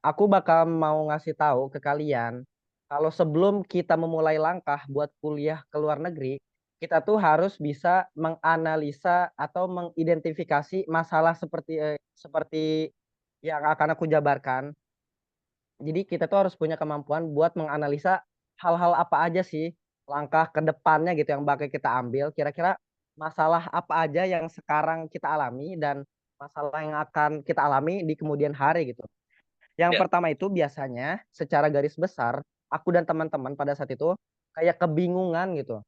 aku bakal mau ngasih tahu ke kalian, kalau sebelum kita memulai langkah buat kuliah ke luar negeri, kita tuh harus bisa menganalisa atau mengidentifikasi masalah seperti yang akan aku jabarkan. Jadi kita tuh harus punya kemampuan buat menganalisa hal-hal apa aja sih langkah ke depannya gitu yang bakal kita ambil. Kira-kira masalah apa aja yang sekarang kita alami dan masalah yang akan kita alami di kemudian hari gitu. Yang Ya. pertama itu biasanya secara garis besar aku dan teman-teman pada saat itu kayak kebingungan gitu.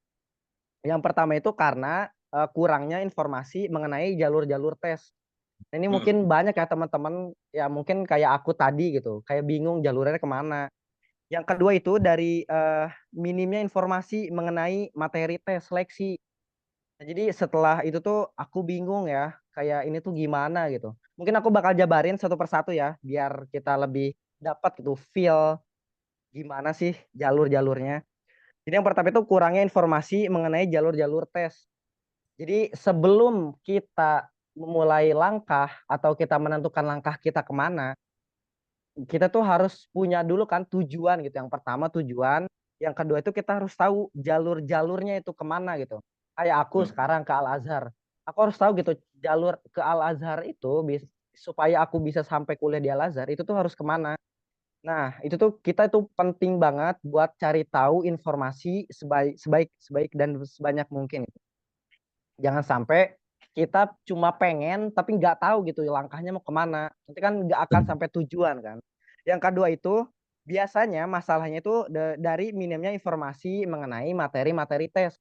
Yang pertama itu karena kurangnya informasi mengenai jalur-jalur tes. Nah, ini Hmm. mungkin banyak ya teman-teman ya mungkin kayak aku tadi gitu, kayak bingung jalurnya kemana. Yang kedua itu dari minimnya informasi mengenai materi tes seleksi. Nah, jadi setelah itu tuh aku bingung ya, kayak ini tuh gimana gitu. Mungkin aku bakal jabarin satu persatu ya, biar kita lebih dapat gitu feel gimana sih jalur-jalurnya. Jadi yang pertama itu kurangnya informasi mengenai jalur-jalur tes. Jadi sebelum kita memulai langkah atau kita menentukan langkah kita kemana, kita tuh harus punya dulu kan tujuan gitu. Yang pertama tujuan, yang kedua itu kita harus tahu jalur-jalurnya itu kemana gitu. Kayak aku Hmm. sekarang ke Al-Azhar, aku harus tahu gitu jalur ke Al-Azhar itu supaya aku bisa sampai kuliah di Al-Azhar itu tuh harus kemana. Nah itu tuh kita itu penting banget buat cari tahu informasi sebaik dan sebanyak mungkin. Jangan sampai kita cuma pengen tapi nggak tahu gitu langkahnya mau kemana. Nanti kan nggak akan sampai tujuan kan. Yang kedua itu biasanya masalahnya itu dari minimnya informasi mengenai materi-materi tes.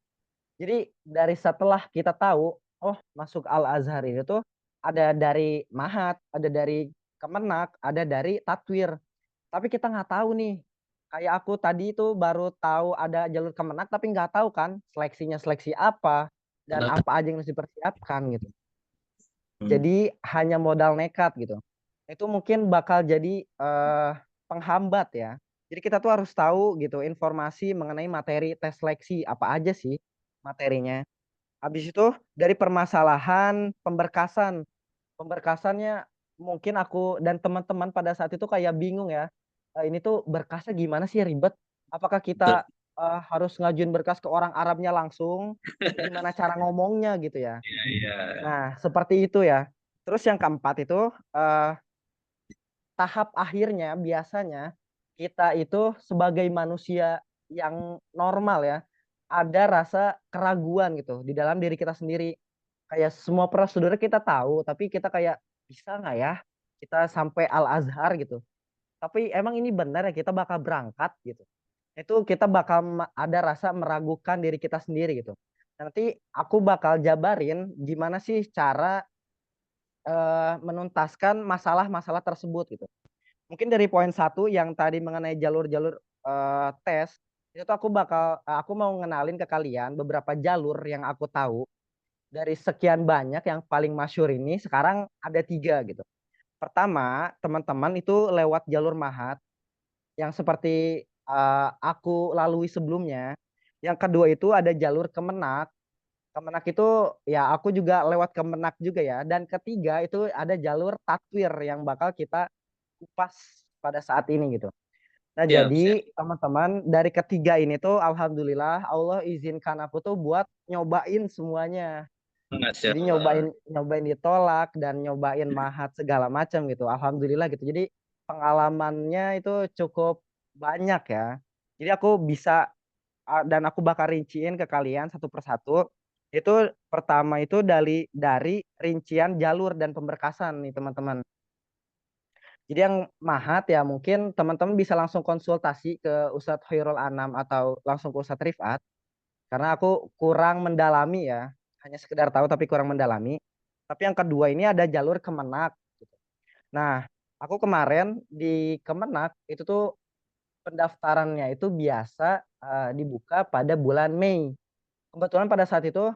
Jadi dari setelah kita tahu, oh masuk Al-Azhar ini tuh ada dari Mahat, ada dari Kemenak, ada dari Tatwir. Tapi kita nggak tahu nih. Kayak aku tadi itu baru tahu ada jalur Kemenak tapi nggak tahu kan seleksinya seleksi apa dan Benar. apa aja yang harus dipersiapkan gitu. Hmm. Jadi hanya modal nekat gitu. Itu mungkin bakal jadi penghambat ya. Jadi kita tuh harus tahu gitu informasi mengenai materi tes seleksi apa aja sih materinya. Habis itu dari permasalahan pemberkasan. Pemberkasannya mungkin aku dan teman-teman pada saat itu kayak bingung ya. Ini tuh berkasnya gimana sih ribet? Apakah Betul. kita harus ngajuin berkas ke orang Arabnya langsung? Gimana cara ngomongnya gitu ya? Iya, iya. Nah, seperti itu ya. Terus yang keempat itu tahap akhirnya biasanya kita itu sebagai manusia yang normal ya, ada rasa keraguan gitu di dalam diri kita sendiri. Kayak semua prosedur kita tahu, tapi kita kayak bisa nggak ya kita sampai Al-Azhar gitu. Tapi emang ini benar ya kita bakal berangkat gitu. Itu kita bakal ada rasa meragukan diri kita sendiri gitu. Nanti aku bakal jabarin gimana sih cara menuntaskan masalah-masalah tersebut gitu. Mungkin dari poin satu yang tadi mengenai jalur-jalur tes, itu tuh aku mau ngenalin ke kalian beberapa jalur yang aku tahu dari sekian banyak yang paling masyhur ini sekarang ada 3 gitu. Pertama, teman-teman itu lewat jalur Mahat yang seperti aku lalui sebelumnya. Yang kedua itu ada jalur Kemenak. Kemenak itu ya aku juga lewat Kemenak juga ya. Dan ketiga itu ada jalur Tatwir yang bakal kita kupas pada saat ini gitu. Nah, Siap, siap. jadi teman-teman dari ketiga ini tuh alhamdulillah Allah izinkan aku tuh buat nyobain semuanya. Masya Jadi Allah. nyobain nyobain ditolak dan nyobain mahat segala macam gitu. Alhamdulillah gitu. Jadi pengalamannya itu cukup banyak ya. Jadi aku bisa dan aku bakal rinciin ke kalian satu persatu. Itu pertama itu dari rincian jalur dan pemberkasan nih teman-teman. Jadi yang mahat ya mungkin teman-teman bisa langsung konsultasi ke Ustadz Khairul Anam atau langsung ke Ustadz Rifat karena aku kurang mendalami ya, hanya sekedar tahu tapi kurang mendalami. Tapi yang kedua ini ada jalur Kemenak. Nah, aku kemarin di Kemenak itu tuh pendaftarannya itu biasa dibuka pada bulan Mei. Kebetulan pada saat itu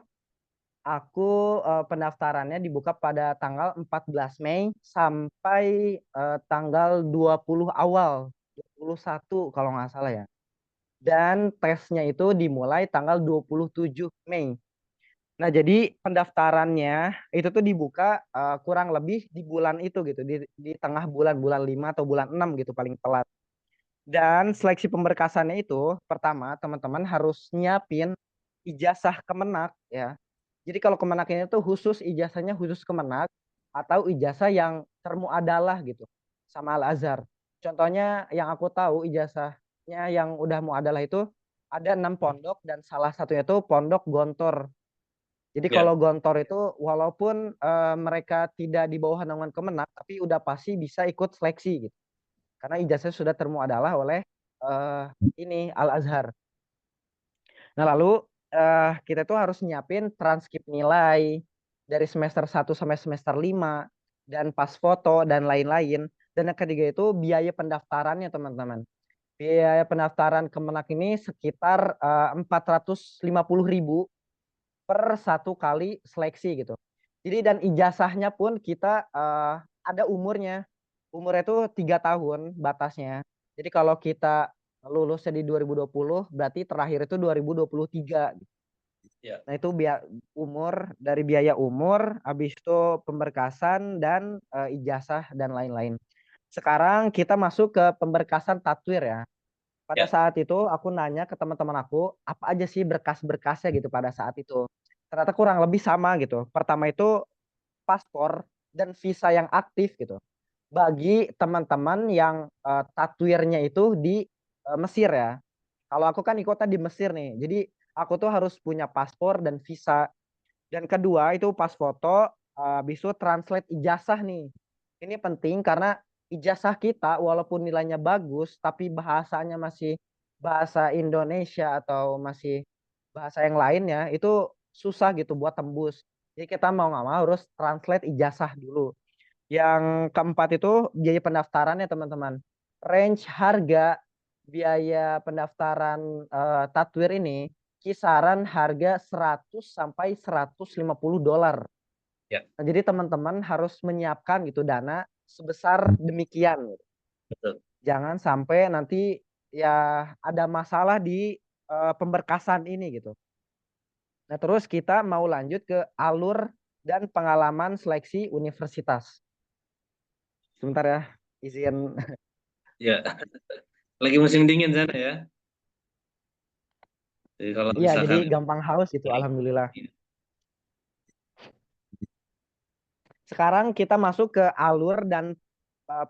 aku pendaftarannya dibuka pada tanggal 14 Mei sampai tanggal 20 awal, 21 kalau nggak salah ya. Dan tesnya itu dimulai tanggal 27 Mei. Nah, jadi pendaftarannya itu tuh dibuka kurang lebih di bulan itu gitu, di tengah bulan, bulan 5 atau bulan 6 gitu paling telat. Dan seleksi pemberkasannya itu pertama teman-teman harus nyiapin ijazah Kemenak ya. Jadi kalau Kemenak ini tuh khusus ijazahnya khusus Kemenak atau ijazah yang termuadalah gitu sama Al Azhar. Contohnya yang aku tahu ijazahnya yang udah muadalah itu ada 6 pondok dan salah satunya itu Pondok Gontor. Jadi Ya, kalau Gontor itu walaupun mereka tidak di bawah naungan Kemenak tapi udah pasti bisa ikut seleksi gitu. Karena ijazahnya sudah termuadalah oleh ini Al Azhar. Nah, lalu kita tuh harus nyiapin transkrip nilai dari semester 1 sampai semester 5 dan pas foto dan lain-lain. Dan yang ketiga itu biaya pendaftarannya, teman-teman. Biaya pendaftaran Kemenak ini sekitar 450.000 per satu kali seleksi gitu. Jadi dan ijazahnya pun kita ada umurnya. Umurnya itu 3 tahun batasnya. Jadi kalau kita lulusnya di 2020 berarti terakhir itu 2023. ya, Nah, itu biaya umur, habis itu pemberkasan dan ijazah dan lain-lain. Sekarang kita masuk ke pemberkasan tatwir ya. Pada ya. saat itu aku nanya ke teman-teman aku, apa aja sih berkas-berkasnya gitu pada saat itu. Ternyata kurang lebih sama gitu. Pertama itu paspor dan visa yang aktif gitu. Bagi teman-teman yang tatwirnya itu di Mesir ya. Kalau aku kan ikutnya di Mesir nih. Jadi aku tuh harus punya paspor dan visa. Dan kedua itu pas foto, habis itu translate ijazah nih. Ini penting karena ijazah kita walaupun nilainya bagus, tapi bahasanya masih bahasa Indonesia atau masih bahasa yang lainnya, itu susah gitu buat tembus. Jadi kita mau nggak mau harus translate ijazah dulu. Yang keempat itu biaya pendaftarannya teman-teman. Range harga biaya pendaftaran tatwir ini kisaran harga 100 sampai $150. Ya, Nah, jadi teman-teman harus menyiapkan gitu dana sebesar demikian gitu. betul. Jangan sampai nanti ya ada masalah di pemberkasan ini gitu. Nah, terus kita mau lanjut ke alur dan pengalaman seleksi universitas. Sebentar ya, izin. Ya, lagi musim dingin sana ya. Jadi kalau Iya, jadi misalkan gampang haus gitu, alhamdulillah. Sekarang kita masuk ke alur dan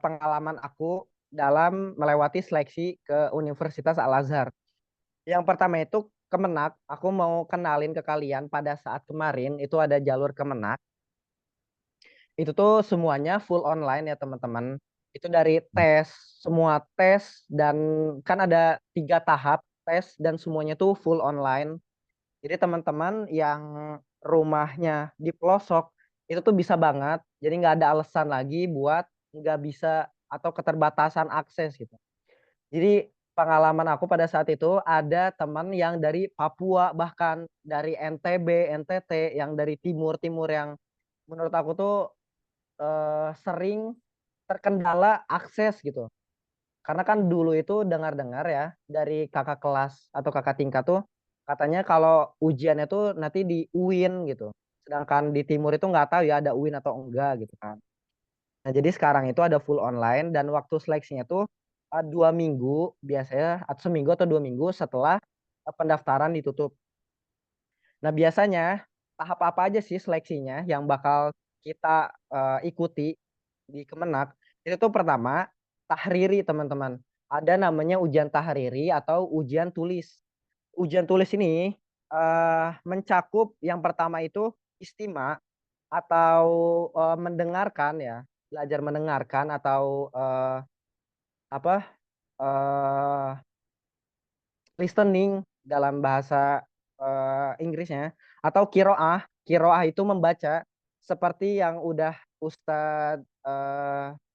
pengalaman aku dalam melewati seleksi ke Universitas Al Azhar. Yang pertama itu Kemenak. Aku mau kenalin ke kalian pada saat kemarin itu ada jalur Kemenak. Itu tuh semuanya full online ya teman-teman. Itu dari tes, semua tes dan kan ada 3 tahap tes dan semuanya tuh full online. Jadi teman-teman yang rumahnya di pelosok itu tuh bisa banget. Jadi nggak ada alasan lagi buat nggak bisa atau keterbatasan akses gitu. Jadi pengalaman aku pada saat itu ada teman yang dari Papua bahkan dari NTB, NTT yang dari timur-timur yang menurut aku tuh sering terkendala akses gitu. Karena kan dulu itu dengar-dengar ya dari kakak kelas atau kakak tingkat tuh katanya kalau ujiannya tuh nanti di UIN gitu. Sedangkan di timur itu nggak tahu ya ada UIN atau enggak gitu kan. Nah, jadi sekarang itu ada full online dan waktu seleksinya tuh 2 minggu biasanya atau seminggu atau 2 minggu setelah, pendaftaran ditutup. Nah, biasanya tahap apa aja sih seleksinya yang bakal kita, ikuti di Kemenak, itu tuh pertama, tahriri teman-teman. Ada namanya ujian tahriri atau ujian tulis. Ujian tulis ini, mencakup yang pertama itu istima atau, mendengarkan ya, belajar mendengarkan atau, apa, eee, listening dalam bahasa, Inggrisnya atau qiraah. Qiraah itu membaca seperti yang udah Ustadz,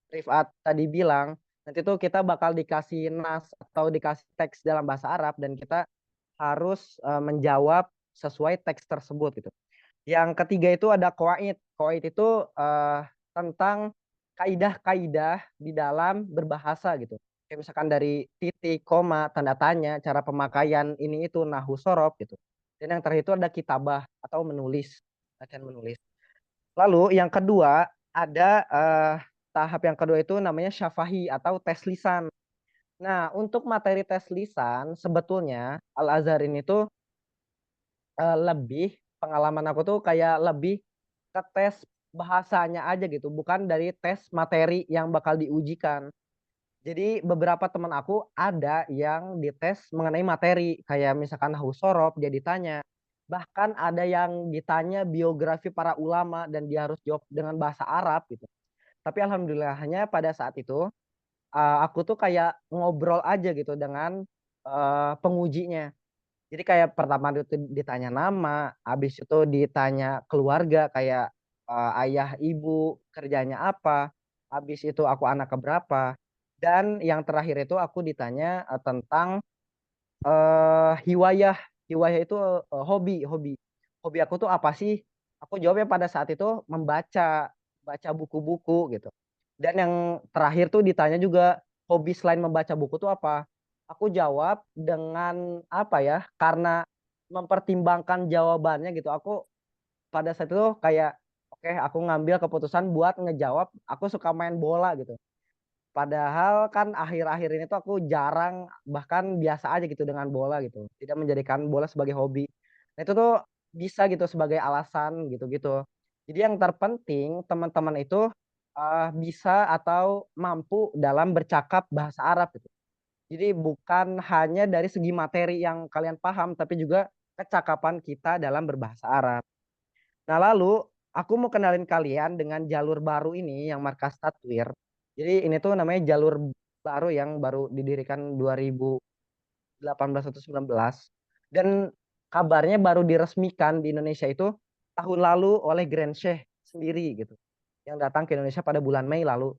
Rifat tadi bilang, nanti tuh kita bakal dikasih nas atau dikasih teks dalam bahasa Arab dan kita harus, menjawab sesuai teks tersebut gitu. Yang ketiga itu ada qawaid. Qawaid itu, tentang kaidah-kaidah di dalam berbahasa gitu. Kayak misalkan dari titik, koma, tanda tanya, cara pemakaian ini itu, nahwu shorof gitu. Dan yang terakhir itu ada kitabah atau menulis, latihan menulis. Lalu yang kedua ada, tahap yang kedua itu namanya syafahi atau tes lisan. Nah, untuk materi tes lisan sebetulnya Al-Azhar ini tuh, lebih pengalaman aku tuh kayak lebih ke tes bahasanya aja gitu, bukan dari tes materi yang bakal diujikan. Jadi beberapa teman aku ada yang dites mengenai materi, kayak misalkan nahwu shorof dia ditanya. Bahkan ada yang ditanya biografi para ulama dan dia harus jawab dengan bahasa Arab gitu. Tapi alhamdulillahnya pada saat itu, aku tuh kayak ngobrol aja gitu dengan, pengujinya. Jadi kayak pertama itu ditanya nama, habis itu ditanya keluarga kayak, ayah, ibu, kerjanya apa, habis itu aku anak keberapa, dan yang terakhir itu aku ditanya, tentang, hiwayah. Hiwayah itu, hobi hobi. Hobi aku tuh apa sih? Aku jawabnya pada saat itu membaca, baca buku-buku gitu. Dan yang terakhir tuh ditanya juga, hobi selain membaca buku tuh apa? Aku jawab dengan apa ya, karena mempertimbangkan jawabannya gitu, aku pada saat itu kayak, oke aku ngambil keputusan buat ngejawab, aku suka main bola gitu. Padahal kan akhir-akhir ini tuh aku jarang, bahkan biasa aja gitu dengan bola gitu, tidak menjadikan bola sebagai hobi. Nah itu tuh bisa gitu sebagai alasan gitu-gitu. Jadi yang terpenting teman-teman itu, bisa atau mampu dalam bercakap bahasa Arab gitu. Jadi bukan hanya dari segi materi yang kalian paham, tapi juga kecakapan kita dalam berbahasa Arab. Nah, lalu aku mau kenalin kalian dengan jalur baru ini yang Markas Tatwir. Jadi ini tuh namanya jalur baru yang baru didirikan 2018 atau 19 dan kabarnya baru diresmikan di Indonesia itu tahun lalu oleh Grand Sheikh sendiri gitu. Yang datang ke Indonesia pada bulan Mei lalu.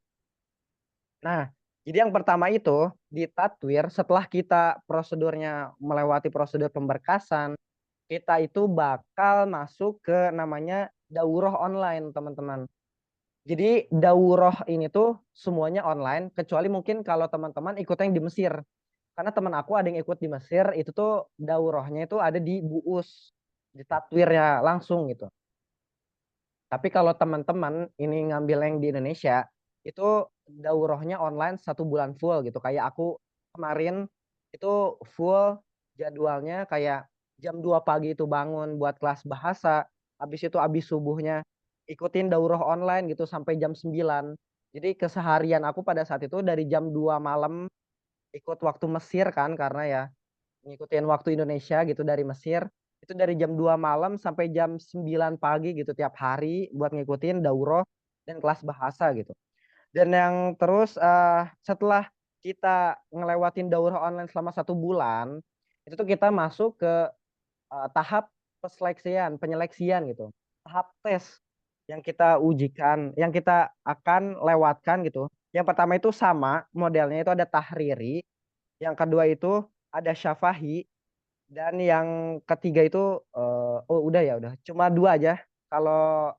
Nah, jadi yang pertama itu di Tatwir setelah kita prosedurnya melewati prosedur pemberkasan, kita itu bakal masuk ke namanya daurah online, teman-teman. Jadi daurah ini tuh semuanya online kecuali mungkin kalau teman-teman ikutnya yang di Mesir. Karena teman aku ada yang ikut di Mesir, itu tuh daurahnya itu ada di Buus, di Tatwirnya langsung gitu. Tapi kalau teman-teman ini ngambil yang di Indonesia, itu daurahnya online 1 bulan full gitu. Kayak aku kemarin itu full jadwalnya kayak jam 2 pagi itu bangun buat kelas bahasa, habis itu habis subuhnya ikutin daurah online gitu sampai jam 9. Jadi keseharian aku pada saat itu dari jam 2 malam ikut waktu Mesir kan karena ya ngikutin waktu Indonesia gitu dari Mesir, itu dari jam 2 malam sampai jam 9 pagi gitu tiap hari buat ngikutin daurah dan kelas bahasa gitu. Dan yang terus, setelah kita ngelewatin daurah online selama 1 bulan, itu tuh kita masuk ke, tahap penyeleksian gitu, tahap tes yang kita ujikan, yang kita akan lewatkan gitu. Yang pertama itu sama modelnya itu ada tahriri, yang kedua itu ada syafahi, dan yang ketiga itu, oh udah ya udah, cuma 2 aja kalau,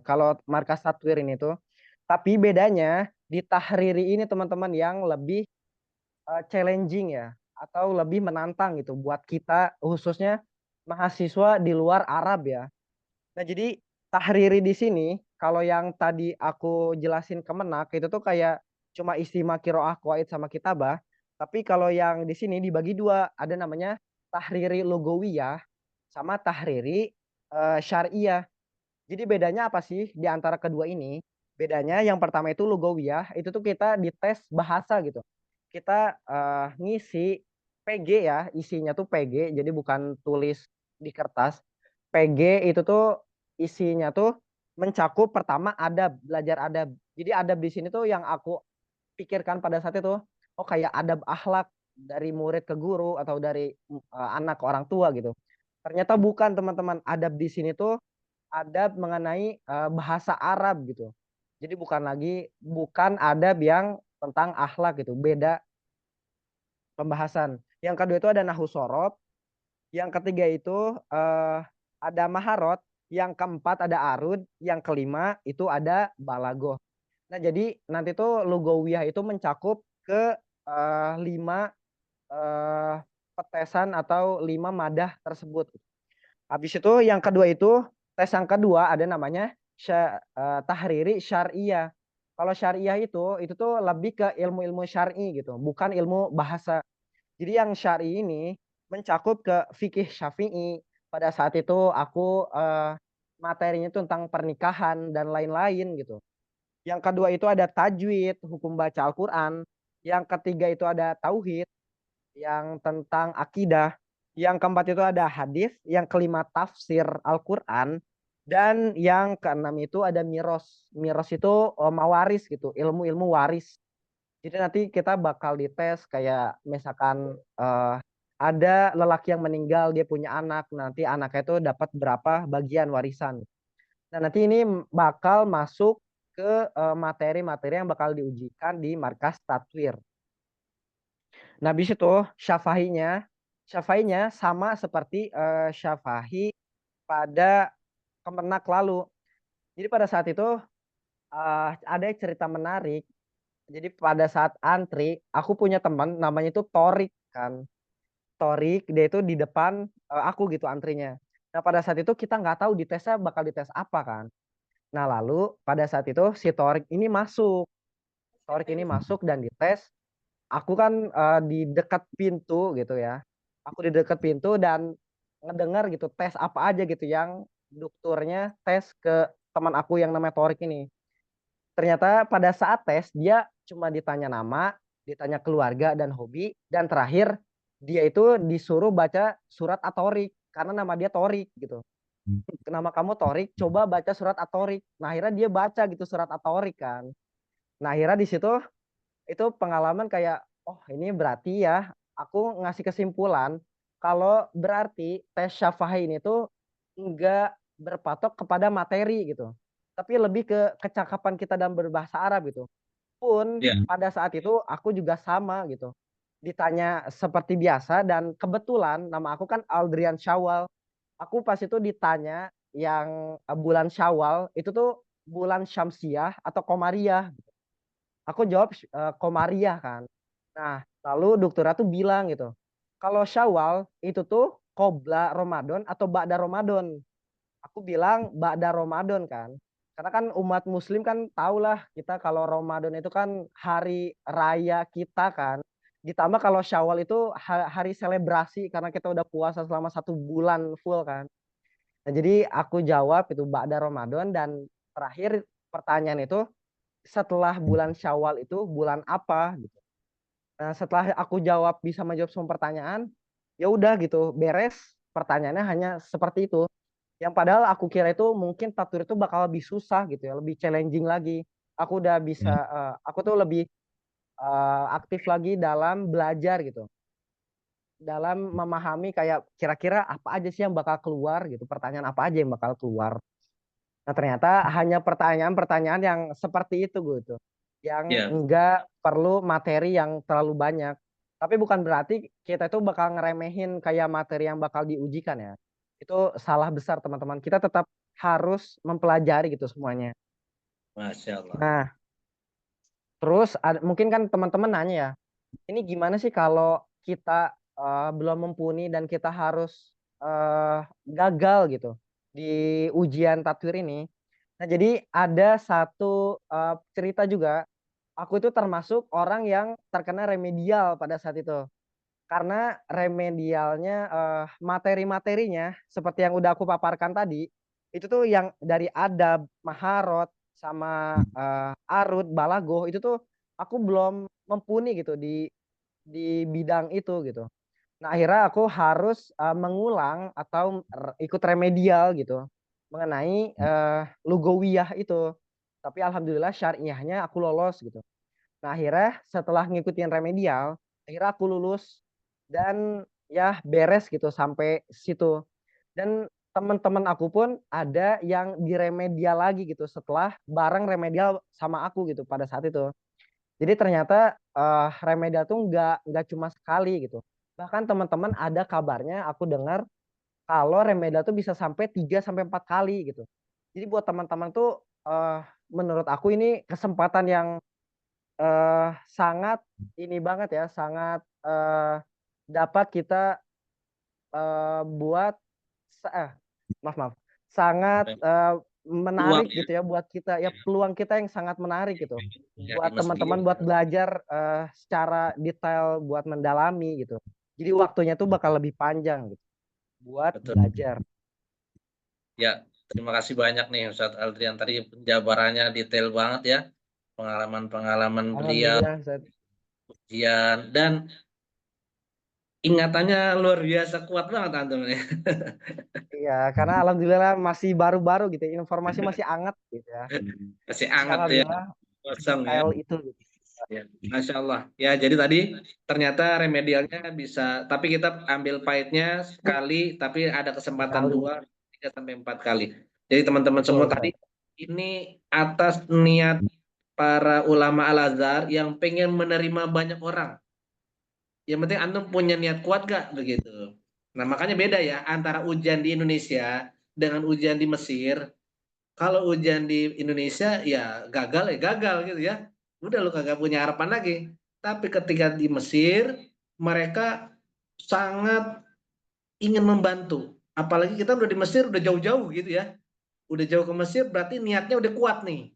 kalau Markas Tatwir ini tuh. Tapi bedanya di tahriri ini teman-teman yang lebih, challenging ya, atau lebih menantang gitu buat kita khususnya mahasiswa di luar Arab ya. Nah jadi tahriri di sini kalau yang tadi aku jelasin Kemenak itu tuh kayak cuma istimewa qiraah, qawaid sama kitabah. Tapi kalau yang di sini dibagi dua, ada namanya tahriri lugawiyah sama tahriri syariah. Jadi bedanya apa sih di antara kedua ini? Bedanya yang pertama itu lugawiyah, itu tuh kita dites bahasa gitu. Kita ngisi PG ya, isinya tuh PG, jadi bukan tulis di kertas. PG itu tuh isinya tuh mencakup pertama adab, belajar adab. Jadi adab di sini tuh yang aku pikirkan pada saat itu, oh kayak adab akhlak dari murid ke guru atau dari anak ke orang tua gitu. Ternyata bukan teman-teman, adab di sini tuh adab mengenai bahasa Arab gitu. Jadi bukan adab yang tentang akhlak gitu, beda pembahasan. Yang kedua itu ada nahu sorob, yang ketiga itu ada maharot, yang keempat ada arud, yang kelima itu ada balagoh. Nah jadi nanti tuh lugawiyah itu mencakup ke 5 petesan atau 5 madah tersebut. Habis itu yang kedua itu tes yang kedua ada namanya tahriri syariah. Kalau syariah itu tuh lebih ke ilmu-ilmu syar'i gitu, bukan ilmu bahasa. Jadi yang syar'i ini mencakup ke fikih Syafi'i. Pada saat itu aku materinya itu tentang pernikahan dan lain-lain gitu. Yang kedua itu ada tajwid, hukum baca Al-Qur'an. Yang ketiga itu ada tauhid, yang tentang akidah. Yang keempat itu ada hadis, yang kelima tafsir Al-Qur'an, dan yang keenam itu ada miros. Miros itu mawaris gitu, ilmu-ilmu waris. Jadi nanti kita bakal dites kayak misalkan ada lelaki yang meninggal, dia punya anak, nanti anaknya itu dapat berapa bagian warisan. Nah nanti ini bakal masuk ke materi-materi yang bakal diujikan di markas tatwir. Nah habis itu syafahinya sama seperti syafahi pada kemenak lalu. Jadi pada saat itu ada cerita menarik. Jadi pada saat antri, aku punya teman namanya itu Torik kan. Torik, dia itu di depan aku gitu antrinya. Nah pada saat itu kita nggak tahu ditesnya bakal dites apa kan. Nah lalu pada saat itu si Torik ini masuk. Torik ini masuk dan dites. Aku kan di dekat pintu gitu ya. Aku di dekat pintu dan ngedengar gitu tes apa aja gitu yang dokternya tes ke teman aku yang namanya Torik ini. Ternyata pada saat tes dia cuma ditanya nama, ditanya keluarga dan hobi, dan terakhir dia itu disuruh baca surat At-Tariq karena nama dia Torik gitu. Nama kamu Torik, coba baca surat At-Tariq. Nah akhirnya dia baca gitu surat At-Tariq kan. Nah akhirnya di situ itu pengalaman kayak, oh ini berarti ya aku ngasih kesimpulan kalau berarti tes syafahi ini tuh enggak berpatok kepada materi gitu. Tapi lebih ke kecakapan kita dalam berbahasa Arab gitu. Pun Ya. pada saat itu aku juga sama gitu. Ditanya seperti biasa dan kebetulan nama aku kan Aldrian Syawal. Aku pas itu ditanya yang bulan Syawal itu tuh bulan Syamsiah atau Komariah. Aku jawab Komariah kan. Nah, lalu dokternya tuh bilang gitu. Kalau Syawal itu tuh qobla Ramadan atau ba'da Ramadan. Aku bilang ba'da Ramadan kan. Karena kan umat muslim kan tahulah kita kalau Ramadan itu kan hari raya kita kan. Ditambah kalau Syawal itu hari selebrasi karena kita udah puasa selama 1 bulan full kan. Nah, jadi aku jawab itu ba'da Ramadan dan terakhir pertanyaan itu setelah bulan Syawal itu bulan apa gitu. Nah, setelah aku bisa menjawab semua pertanyaan, ya udah gitu, beres. Pertanyaannya hanya seperti itu. Yang padahal aku kira itu mungkin tatwir itu bakal lebih susah gitu ya, lebih challenging lagi. Aku udah bisa, aku tuh lebih aktif lagi dalam belajar gitu. Dalam memahami kayak kira-kira apa aja sih yang bakal keluar gitu, pertanyaan apa aja yang bakal keluar. Nah ternyata hanya pertanyaan-pertanyaan yang seperti itu gitu. Yang Ya. enggak perlu materi yang terlalu banyak. Tapi bukan berarti kita itu bakal ngeremehin kayak materi yang bakal diujikan ya. Itu salah besar teman-teman. Kita tetap harus mempelajari gitu semuanya. Masya Allah. Nah terus mungkin kan teman-teman nanya ya. Ini gimana sih kalau kita belum mumpuni dan kita harus gagal gitu di ujian tatwir ini. Nah jadi ada satu cerita juga aku itu termasuk orang yang terkena remedial pada saat itu. Karena remedialnya materi-materinya seperti yang udah aku paparkan tadi, itu tuh yang dari adab, maharot, sama arut, balagoh itu tuh aku belum mumpuni gitu di bidang itu gitu. Nah, akhirnya aku harus mengulang atau ikut remedial gitu mengenai lugawiyah itu. Tapi alhamdulillah syariahnya aku lolos gitu. Nah, akhirnya setelah ngikutin remedial, akhirnya aku lulus dan ya beres gitu sampai situ. Dan teman-teman aku pun ada yang di remedial lagi gitu setelah bareng remedial sama aku gitu pada saat itu. Jadi ternyata remedial tuh nggak cuma sekali gitu. Bahkan teman-teman ada kabarnya aku dengar kalau remedial tuh bisa sampai 3 sampai 4 kali gitu. Jadi buat teman-teman tuh menurut aku ini kesempatan yang sangat ini banget ya, sangat dapat kita buat maaf maaf, sangat menarik Peluang gitu ya buat kita ya, peluang kita yang sangat menarik gitu ya di buat masjid. teman-teman buat belajar secara detail, buat mendalami gitu. Jadi waktunya tuh bakal lebih panjang gitu buat Betul. belajar. Ya, terima kasih banyak nih Ustadz Aldrian, tadi penjabarannya detail banget ya, pengalaman-pengalaman beliau, Alhamdulillah Ustaz. ujian, dan ingatannya luar biasa kuat banget antum nih. Iya, karena alhamdulillah masih baru-baru gitu, informasi masih hangat gitu ya. Masih Jadi anget ya, alhamdulillah kosong ya. detail itu gitu. Ya, Masya Allah. Ya, jadi tadi ternyata remedialnya bisa, tapi kita ambil pahitnya sekali, tapi ada kesempatan Sekali. 2, 3 sampai 4 kali. Jadi teman-teman Betul semua Ustaz. tadi ini atas niat para ulama Al-Azhar yang pengen menerima banyak orang. Yang penting antum punya niat kuat gak begitu. Nah, makanya beda ya antara ujian di Indonesia dengan ujian di Mesir. Kalau ujian di Indonesia ya gagal gitu ya. Udah lu kagak punya harapan lagi. Tapi ketika di Mesir mereka sangat ingin membantu. Apalagi kita udah di Mesir udah jauh-jauh gitu ya. Udah jauh ke Mesir berarti niatnya udah kuat nih.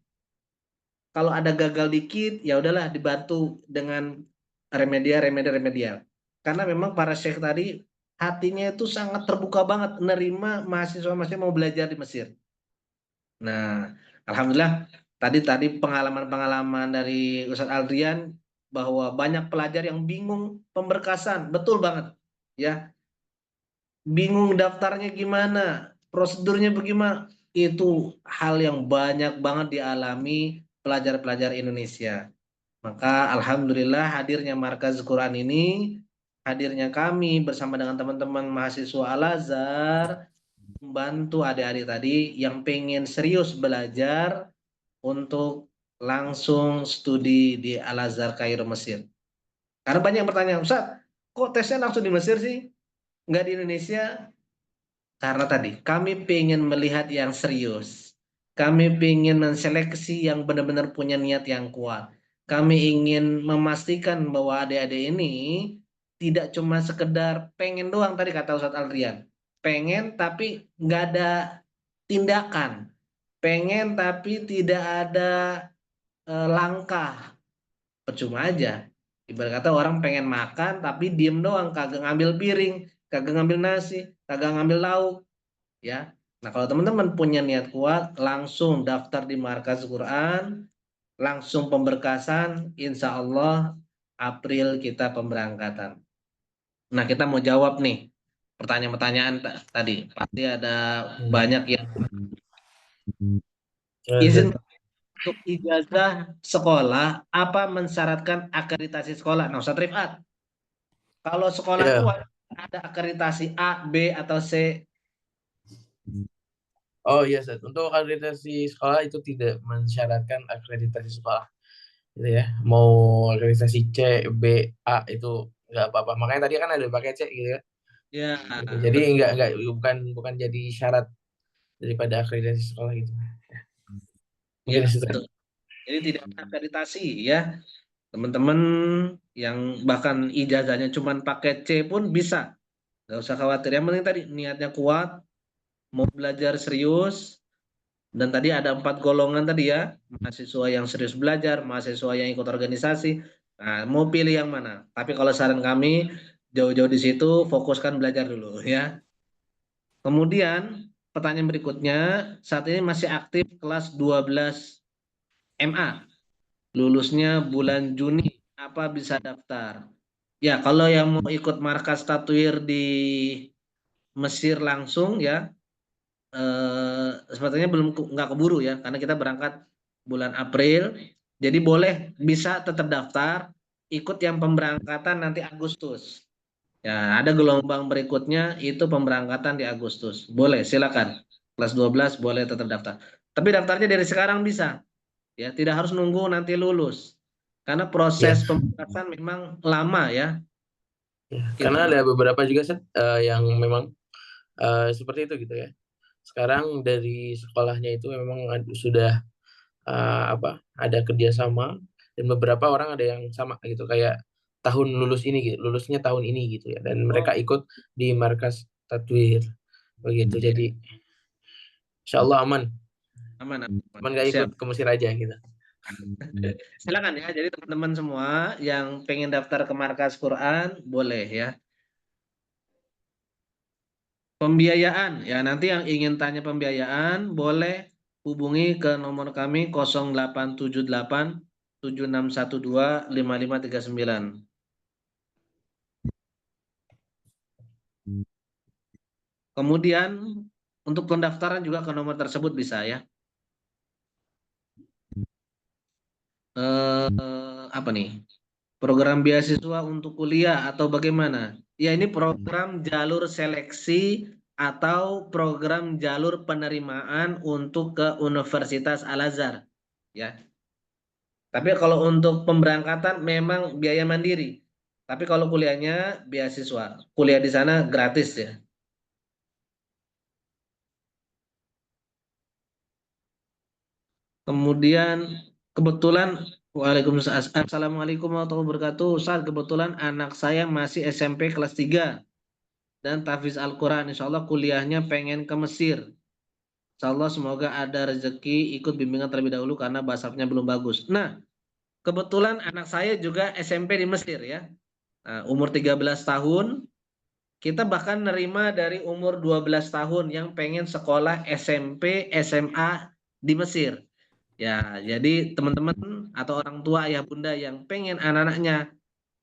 Kalau ada gagal dikit ya udahlah dibantu dengan remedial. Karena memang para syekh tadi hatinya itu sangat terbuka banget menerima mahasiswa-mahasiswa mau belajar di Mesir. Nah, alhamdulillah tadi pengalaman-pengalaman dari Ustadz Aldrian bahwa banyak pelajar yang bingung pemberkasan, betul banget. Ya, bingung daftarnya gimana, prosedurnya bagaimana. Itu hal yang banyak banget dialami pelajar-pelajar Indonesia. Maka alhamdulillah hadirnya Markaz Quran ini, hadirnya kami bersama dengan teman-teman mahasiswa Al-Azhar membantu adik-adik tadi yang pengen serius belajar untuk langsung studi di Al-Azhar Kairo Mesir. Karena banyak yang bertanya, Ustaz, kok tesnya langsung di Mesir sih? Nggak di Indonesia? Karena tadi kami pengen melihat yang serius. Kami ingin menseleksi yang benar-benar punya niat yang kuat. Kami ingin memastikan bahwa adik-adik ini tidak cuma sekedar pengen doang tadi kata Ustadz Aldrian. Pengen tapi nggak ada tindakan. Pengen tapi tidak ada langkah. Percuma aja. Ibarat kata orang pengen makan tapi diem doang, kagak ngambil piring, kagak ngambil nasi, kagak ngambil lauk. Ya. Nah, kalau teman-teman punya niat kuat, langsung daftar di Markaz Quran, langsung pemberkasan, insya Allah April kita pemberangkatan. Nah, kita mau jawab nih pertanyaan-pertanyaan tadi. Pasti ada banyak yang izin untuk ijazah sekolah, apa mensyaratkan akreditasi sekolah? Nah, Ustaz Rifat, kalau sekolah itu ada akreditasi A, B, atau C. Oh iya, Ustaz. Untuk akreditasi sekolah itu tidak mensyaratkan akreditasi sekolah. Gitu ya. Mau akreditasi C, B, A itu nggak apa-apa. Makanya tadi kan ada pakai C gitu ya. Ya, Gitu. Jadi nggak bukan jadi syarat daripada akreditasi sekolah gitu. Mungkin ya, itu. betul. Jadi tidak ada akreditasi ya. Teman-teman yang bahkan ijazahnya cuma pakai C pun bisa. Nggak usah khawatir. Yang penting tadi niatnya kuat, mau belajar serius, Dan tadi ada 4 golongan tadi ya, mahasiswa yang serius belajar, mahasiswa yang ikut organisasi. Nah, mau pilih yang mana? Tapi kalau saran kami, jauh-jauh di situ fokuskan belajar dulu ya. Kemudian pertanyaan berikutnya, saat ini masih aktif kelas 12 MA. Lulusnya bulan Juni, apa bisa daftar? Ya, kalau yang mau ikut markas Tatwir di Mesir langsung ya, sepertinya belum nggak keburu ya, karena kita berangkat bulan April. Jadi boleh bisa tetap daftar, ikut yang pemberangkatan nanti Agustus. Ya, ada gelombang berikutnya itu pemberangkatan di Agustus. Boleh, silakan. Kelas 12 boleh tetap daftar. Tapi daftarnya dari sekarang bisa. Ya, tidak harus nunggu nanti lulus. Karena Ya, proses pemberangkatan memang lama ya. karena Gitu. ada beberapa juga Seth, yang memang seperti itu gitu ya. Sekarang dari sekolahnya itu memang sudah ada kerjasama, dan beberapa orang ada yang sama gitu kayak tahun lulus ini gitu, lulusnya tahun ini gitu ya, dan mereka ikut di markas Tatwir begitu. Jadi insya Allah aman, Aman, aman gak ikut siap. ke Mesir aja gitu. Silakan ya. Jadi teman-teman semua yang pengen daftar ke markas Quran boleh ya. Pembiayaan ya, nanti yang ingin tanya pembiayaan boleh hubungi ke nomor kami 0878 7612 5539. Kemudian untuk pendaftaran juga ke nomor tersebut bisa ya. Apa nih? Program beasiswa untuk kuliah atau bagaimana? Ya, ini program jalur seleksi atau program jalur penerimaan untuk ke Universitas Al-Azhar ya. Tapi kalau untuk pemberangkatan memang biaya mandiri. Tapi kalau kuliahnya beasiswa. Kuliah di sana gratis ya. Kemudian kebetulan Waalaikumsalam. Assalamualaikum warahmatullahi wabarakatuh. Ustaz, kebetulan anak saya masih SMP kelas 3 dan tahfiz Al-Quran. Insya Allah kuliahnya pengen ke Mesir. Insya Allah semoga ada rezeki ikut bimbingan terlebih dahulu karena bahasanya belum bagus. Nah, kebetulan anak saya juga SMP di Mesir ya. Nah, umur 13 tahun, kita bahkan nerima dari umur 12 tahun yang pengen sekolah SMP, SMA di Mesir. Ya, jadi teman-teman atau orang tua ayah bunda yang pengen anak-anaknya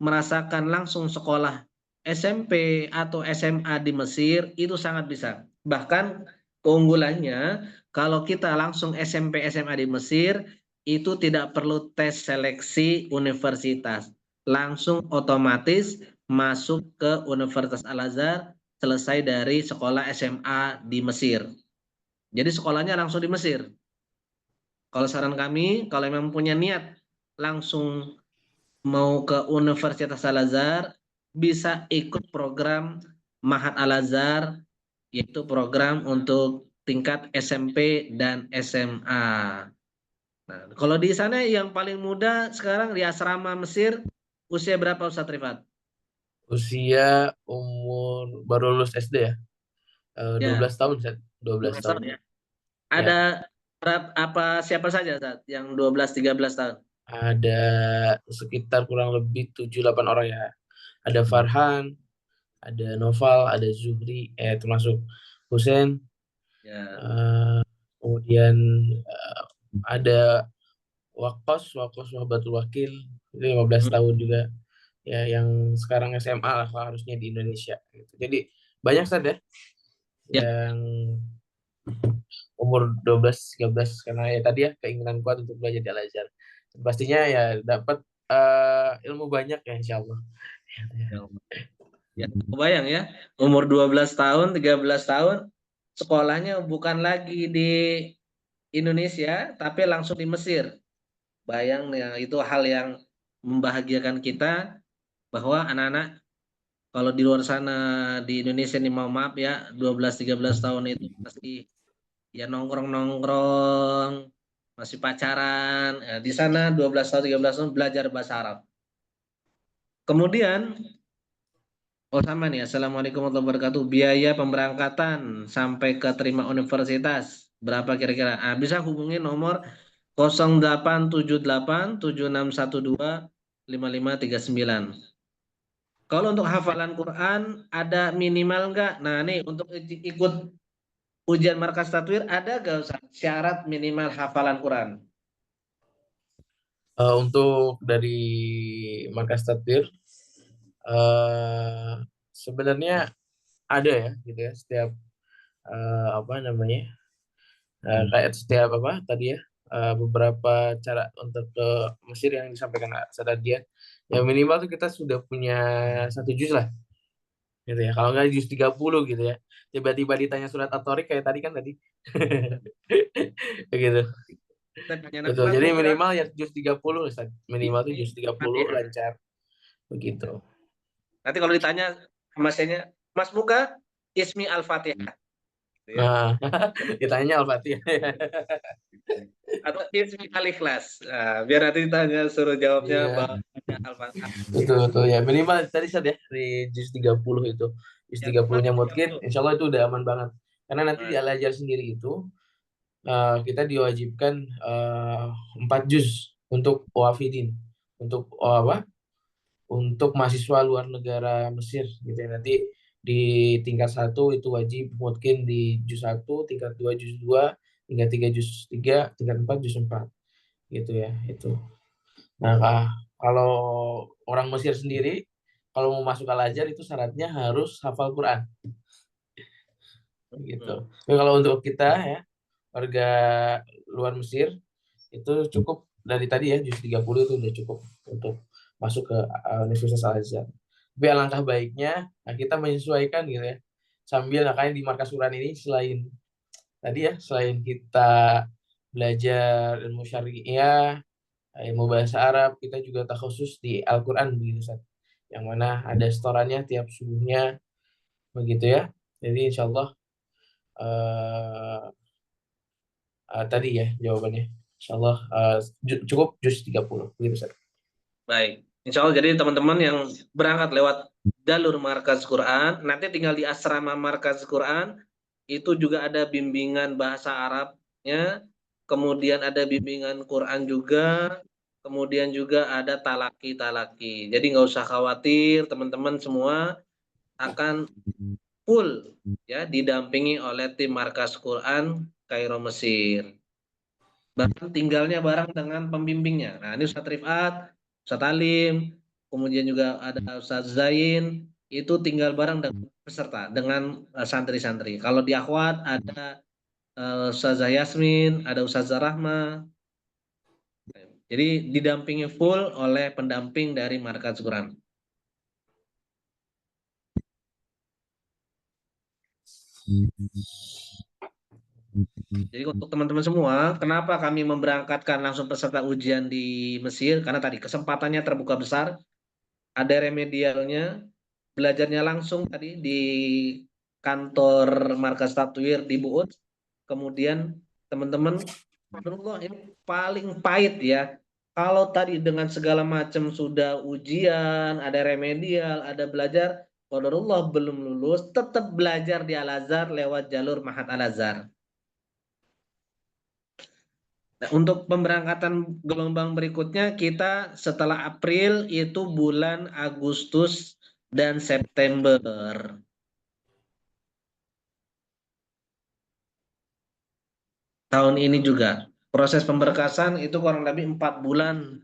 merasakan langsung sekolah SMP atau SMA di Mesir itu sangat bisa. Bahkan keunggulannya kalau kita langsung SMP SMA di Mesir itu tidak perlu tes seleksi universitas. Langsung otomatis masuk ke Universitas Al-Azhar selesai dari sekolah SMA di Mesir. Jadi sekolahnya langsung di Mesir. Kalau saran kami, kalau memang punya niat langsung mau ke Universitas Al-Azhar, bisa ikut program Mahat Al-Azhar, yaitu program untuk tingkat SMP dan SMA. Nah, kalau di sana yang paling muda sekarang di asrama Mesir, usia berapa Ustaz Rifat? Usia umur baru lulus SD ya, Ya, 12 tahun Seth. 12 12 tahun tahun ya. ya. Ada siapa saja Ustaz yang 12-13 tahun? Ada sekitar kurang lebih 7-8 orang ya. Ada Farhan, ada Noval, ada Zuhri, termasuk Hussein. Ya. Kemudian ada Wakos Wahbatul Wakil, itu 15 tahun juga. Ya, yang sekarang SMA lah harusnya di Indonesia. Gitu. Jadi banyak saja yang umur 12-13, karena ya tadi ya keinginan kuat untuk belajar di Al-Azhar. Pastinya ya dapat ilmu banyak ya insya Allah. Ya, kebayang ya, umur 12 tahun, 13 tahun, sekolahnya bukan lagi di Indonesia, tapi langsung di Mesir. Bayang ya, itu hal yang membahagiakan kita, bahwa anak-anak kalau di luar sana di Indonesia nih, mau maaf ya, 12-13 tahun itu masih ya nongkrong-nongkrong, masih pacaran. Ya, di sana 12 tahun, 13 tahun belajar bahasa Arab. Kemudian sama nih. Assalamualaikum warahmatullahi wabarakatuh. Biaya pemberangkatan sampai ke terima universitas Berapa kira-kira? Ah, bisa hubungi nomor 0878 7612 5539. Kalau untuk hafalan Quran ada minimal nggak? Nah nih untuk ikut ujian markas tatwir ada nggak Ustaz? Syarat minimal hafalan Quran? Untuk dari markas takbir sebenarnya ada ya gitu ya setiap apa namanya kayak setiap apa tadi ya beberapa cara untuk ke Mesir yang disampaikan Sadadian ya minimal tuh kita sudah punya 1 juz lah gitu ya kalau nggak juz 30 gitu ya tiba-tiba ditanya surat At-Tariq kayak tadi kan tadi gitu Nanti betul Mas jadi Muka, minimal ya juz 30 Ustaz. Minimal tuh juz 30 Al-Fatihah. lancar begitu. Nanti kalau ditanya masnya Mas Muka, Ismi Al-Fatihah. Gitu ya. Nah, ditanya Al-Fatihah. Atau Ismi Al-Ikhlas. Nah, biar nanti ditanya suruh jawabnya Iya, bawahnya Al-Fatihah. betul betul ya. Minimal tadi Ustaz ya di juz 30 itu. Juz Ya, 30-nya Mas, mungkin insya Allah itu udah aman banget. Karena nanti di Nah, Al-Azhar sendiri itu kita diwajibkan 4 juz untuk wafidin. Untuk apa? Untuk mahasiswa luar negara Mesir gitu ya. Nanti di tingkat 1 itu wajib mungkin di juz 1, tingkat 2 juz 2, tingkat 3 juz 3, tingkat 4 juz 4 gitu ya itu. Nah, kalau orang Mesir sendiri kalau mau masuk Al-Azhar itu syaratnya harus hafal Quran gitu. Tapi kalau untuk kita ya warga luar Mesir itu cukup dari tadi ya juz 30 itu udah cukup untuk masuk ke Universitas Al-Azhar. Tapi alangkah baiknya kita menyesuaikan gitu ya. Sambil makanya di markas Quran ini selain tadi ya selain kita belajar ilmu syariah, ilmu bahasa Arab, kita juga takhusus di Al-Qur'an begitu Ustaz. Yang mana ada setorannya tiap subuhnya begitu ya. Jadi insyaallah tadi ya jawabannya. Insyaallah cukup juz 30 begitu Ustaz. baik. Insya Allah jadi teman-teman yang berangkat lewat jalur markas Quran, nanti tinggal di asrama markas Quran, itu juga ada bimbingan bahasa Arabnya, kemudian ada bimbingan Quran juga, kemudian juga ada talaki-talaki. Jadi nggak usah khawatir, teman-teman semua akan full ya didampingi oleh tim markas Quran Kairo Mesir. Bahkan tinggalnya bareng dengan pembimbingnya. Nah, ini Ustadz Rifat, Ustadz Alim, kemudian juga ada Ustadz Zain, itu tinggal bareng dengan peserta, dengan santri-santri. Kalau di Akhwat ada Ustazah Yasmin, ada Ustazah Rahma. Jadi didampingi full oleh pendamping dari Markas Quran. Jadi untuk teman-teman semua, kenapa kami memberangkatkan langsung peserta ujian di Mesir? Karena tadi kesempatannya terbuka besar, ada remedialnya, belajarnya langsung tadi di kantor Markas Tatwir di Buut. Kemudian teman-teman, menurut ini paling pahit ya. Kalau tadi dengan segala macam sudah ujian, ada remedial, ada belajar, qadarullah belum lulus, tetap belajar di Al-Azhar lewat jalur Mahat Al-Azhar. Nah, untuk pemberangkatan gelombang berikutnya kita setelah April itu bulan Agustus dan September. Tahun ini juga proses pemberkasan itu kurang lebih 4 bulan.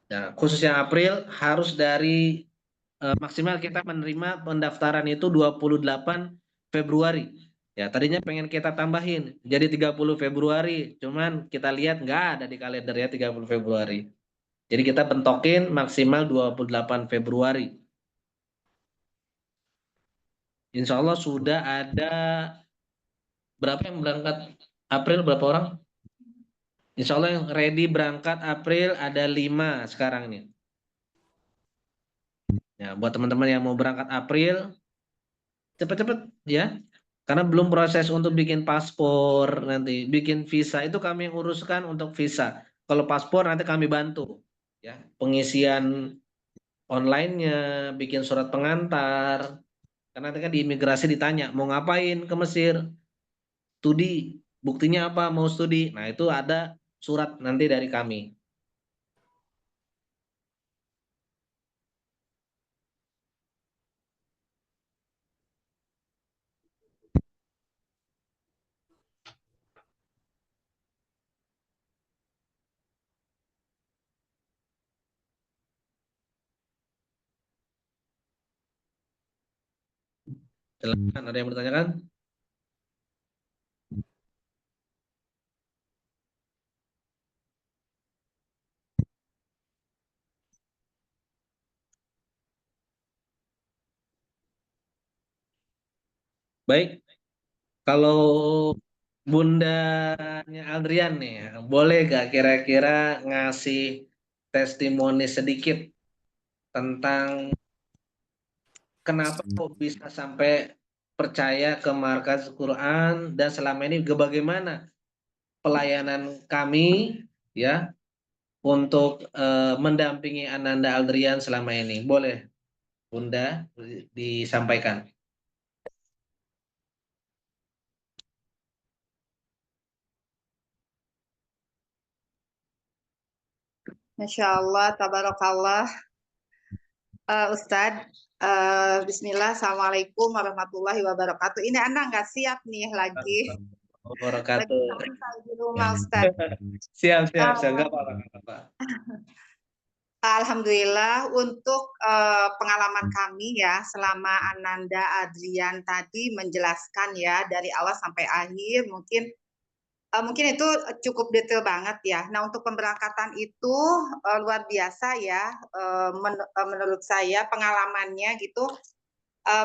Nah, khususnya April harus dari maksimal kita menerima pendaftaran itu 28 Februari. Ya, tadinya pengen kita tambahin jadi 30 Februari, cuman kita lihat nggak ada di kalender ya 30 Februari. Jadi kita bentokin maksimal 28 Februari. Insya Allah sudah ada berapa yang berangkat April, berapa orang? Insya Allah yang ready berangkat April ada 5 sekarang ini. Ya, buat teman-teman yang mau berangkat April, cepet-cepet ya. Karena belum proses untuk bikin paspor nanti, bikin visa itu kami yang uruskan untuk visa. Kalau paspor nanti kami bantu, ya pengisian online-nya, bikin surat pengantar. Karena nanti kan di imigrasi ditanya mau ngapain ke Mesir, studi, buktinya apa mau studi? Nah, itu ada surat nanti dari kami. Silakan, ada yang bertanyakan? Baik, kalau bundanya Adrian nih, boleh gak kira-kira ngasih testimoni sedikit tentang kenapa kok bisa sampai percaya ke Markas Quran dan selama ini bagaimana pelayanan kami ya untuk mendampingi Ananda Aldrian selama ini. Boleh Bunda disampaikan. Masya Allah, tabarakallah. Ustadz, Bismillah, Assalamualaikum warahmatullahi wabarakatuh. Ini Anda nggak siap nih lagi Wabarakatuh. sampai di rumah Ustadz. Siap, nggak apa-apa. Alhamdulillah untuk pengalaman kami ya selama Ananda Adrian tadi menjelaskan ya dari awal sampai akhir mungkin itu cukup detail banget ya. Nah untuk pemberangkatan itu luar biasa ya menurut saya pengalamannya gitu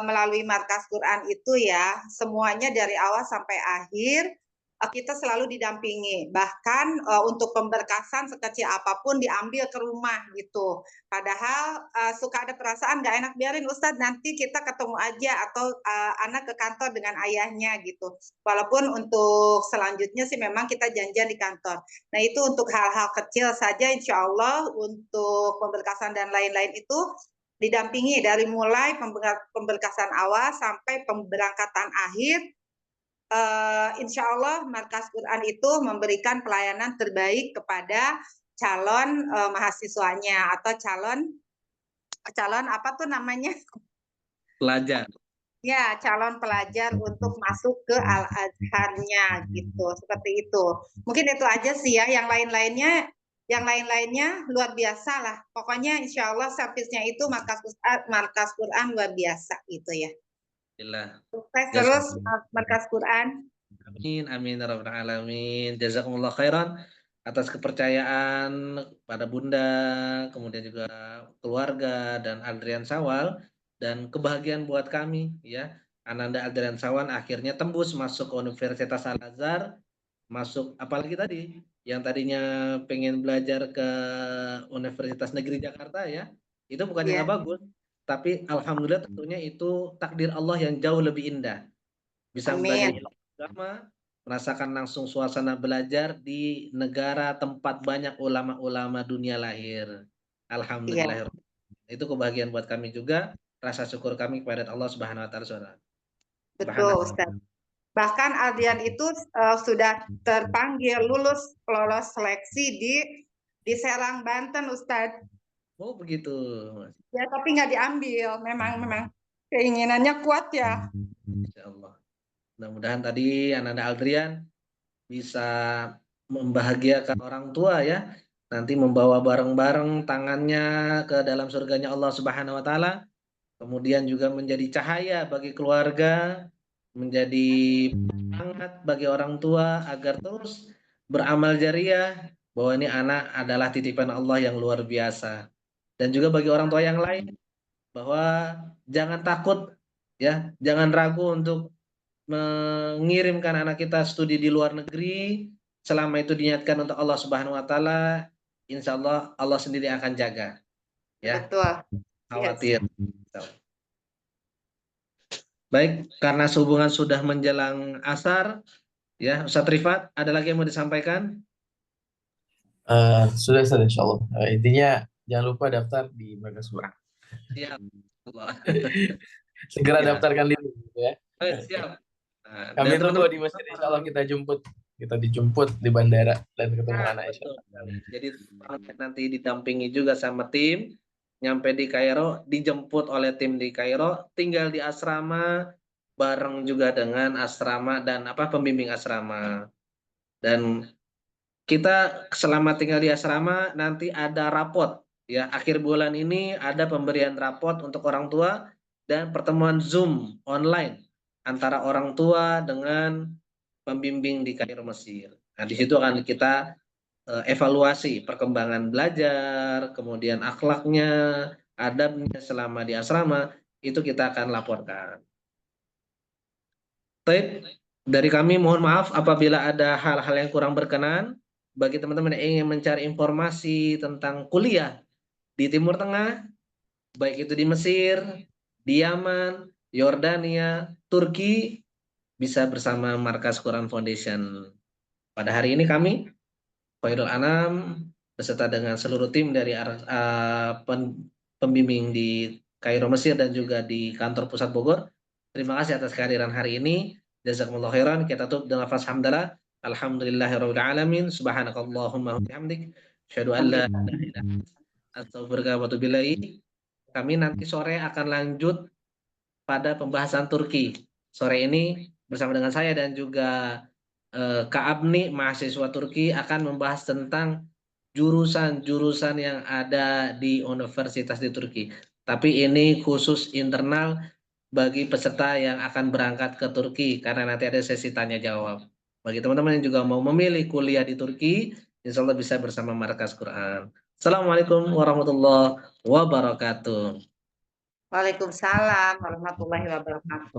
melalui Markas Quran itu ya semuanya dari awal sampai akhir kita selalu didampingi, bahkan untuk pemberkasan sekecil apapun diambil ke rumah gitu. Padahal suka ada perasaan nggak enak, biarin Ustadz nanti kita ketemu aja atau anak ke kantor dengan ayahnya gitu. Walaupun untuk selanjutnya sih memang kita janjian di kantor. Nah itu untuk hal-hal kecil saja insya Allah untuk pemberkasan dan lain-lain itu didampingi dari mulai pemberkasan awal sampai pemberangkatan akhir. Insya Allah Markas Quran itu memberikan pelayanan terbaik kepada calon mahasiswanya atau calon apa tuh namanya? Pelajar. Ya, calon pelajar untuk masuk ke Al-Azharnya gitu, seperti itu. Mungkin itu aja sih ya, yang lain-lainnya luar biasa lah. Pokoknya insya Allah servisnya itu Markas Quran luar biasa gitu ya. Sukses terus Markas Quran. Amin, amin ya rabbal alamin. Jazakumullah khairan atas kepercayaan pada Bunda, kemudian juga keluarga dan Adrian Sawal, dan kebahagiaan buat kami ya. Ananda Adrian Sawal akhirnya tembus masuk ke Universitas Al-Azhar, masuk apalagi tadi yang tadinya pengen belajar ke Universitas Negeri Jakarta ya. Itu bukannya nggak bagus, tapi alhamdulillah tentunya itu takdir Allah yang jauh lebih indah. Bisa belajar ilmu agama, merasakan langsung suasana belajar di negara tempat banyak ulama-ulama dunia lahir. Alhamdulillah. Itu kebahagiaan buat kami juga, rasa syukur kami kepada Allah Subhanahu wa taala, Saudara. Betul, Ustaz. Bahkan Adrian itu sudah terpanggil lolos seleksi di Serang, Banten, Ustaz. Oh, begitu. Ya, tapi nggak diambil. Memang keinginannya kuat ya. Insyaallah. Mudah-mudahan tadi Ananda Aldrian bisa membahagiakan orang tua ya. Nanti membawa bareng-bareng tangannya ke dalam surganya Allah Subhanahu wa taala. Kemudian juga menjadi cahaya bagi keluarga, menjadi penyemangat bagi orang tua agar terus beramal jariah, bahwa ini anak adalah titipan Allah yang luar biasa. Dan juga bagi orang tua yang lain bahwa jangan takut ya, jangan ragu untuk mengirimkan anak kita studi di luar negeri selama itu diniatkan untuk Allah Subhanahu wa taala. Insya Allah Allah sendiri akan jaga. Ya. Betul. Khawatir. Baik, karena sehubungan sudah menjelang asar, ya Ustaz Rifat, ada lagi yang mau disampaikan? Sudah insya Allah. Intinya jangan lupa daftar di Markas Quran. Siap. Segera daftarkan diri, ya. Siap. Kami tunggu di masjid, insya Allah kita jemput. kita dijemput di bandara dan ketemu Nah, anak Aisyah. betul. Jadi nanti didampingi juga sama tim, nyampe di Kairo, dijemput oleh tim di Kairo, tinggal di asrama bareng juga dengan asrama dan pembimbing asrama. Dan kita selama tinggal di asrama nanti ada rapot ya. Akhir bulan ini ada pemberian rapot untuk orang tua dan pertemuan Zoom online antara orang tua dengan pembimbing di Kairo Mesir. Nah, di situ akan kita evaluasi perkembangan belajar, kemudian akhlaknya, adabnya selama di asrama, itu kita akan laporkan. Baik, dari kami mohon maaf apabila ada hal-hal yang kurang berkenan. Bagi teman-teman yang ingin mencari informasi tentang kuliah di Timur Tengah, baik itu di Mesir, di Yaman, Yordania, Turki, bisa bersama Markas Quran Foundation. Pada hari ini kami, Khairul Anam, beserta dengan seluruh tim dari pembimbing di Kairo Mesir dan juga di kantor pusat Bogor. Terima kasih atas kehadiran hari ini. Jazakumullah khairan. Kita tutup dengan lafaz hamdalah. Alhamdulillahirabbil alamin. Subhanakallahumma wa bihamdik. Asyhadu an la ilaha illa anta astaghfiruka wa atubu ilaik. Kami nanti sore akan lanjut pada pembahasan Turki. Sore ini bersama dengan saya dan juga Kak Abni, mahasiswa Turki, akan membahas tentang jurusan-jurusan yang ada di universitas di Turki. Tapi ini khusus internal bagi peserta yang akan berangkat ke Turki, karena nanti ada sesi tanya jawab. Bagi teman-teman yang juga mau memilih kuliah di Turki, insya Allah bisa bersama Markas Quran. Assalamualaikum warahmatullahi wabarakatuh. Waalaikumsalam warahmatullahi wabarakatuh.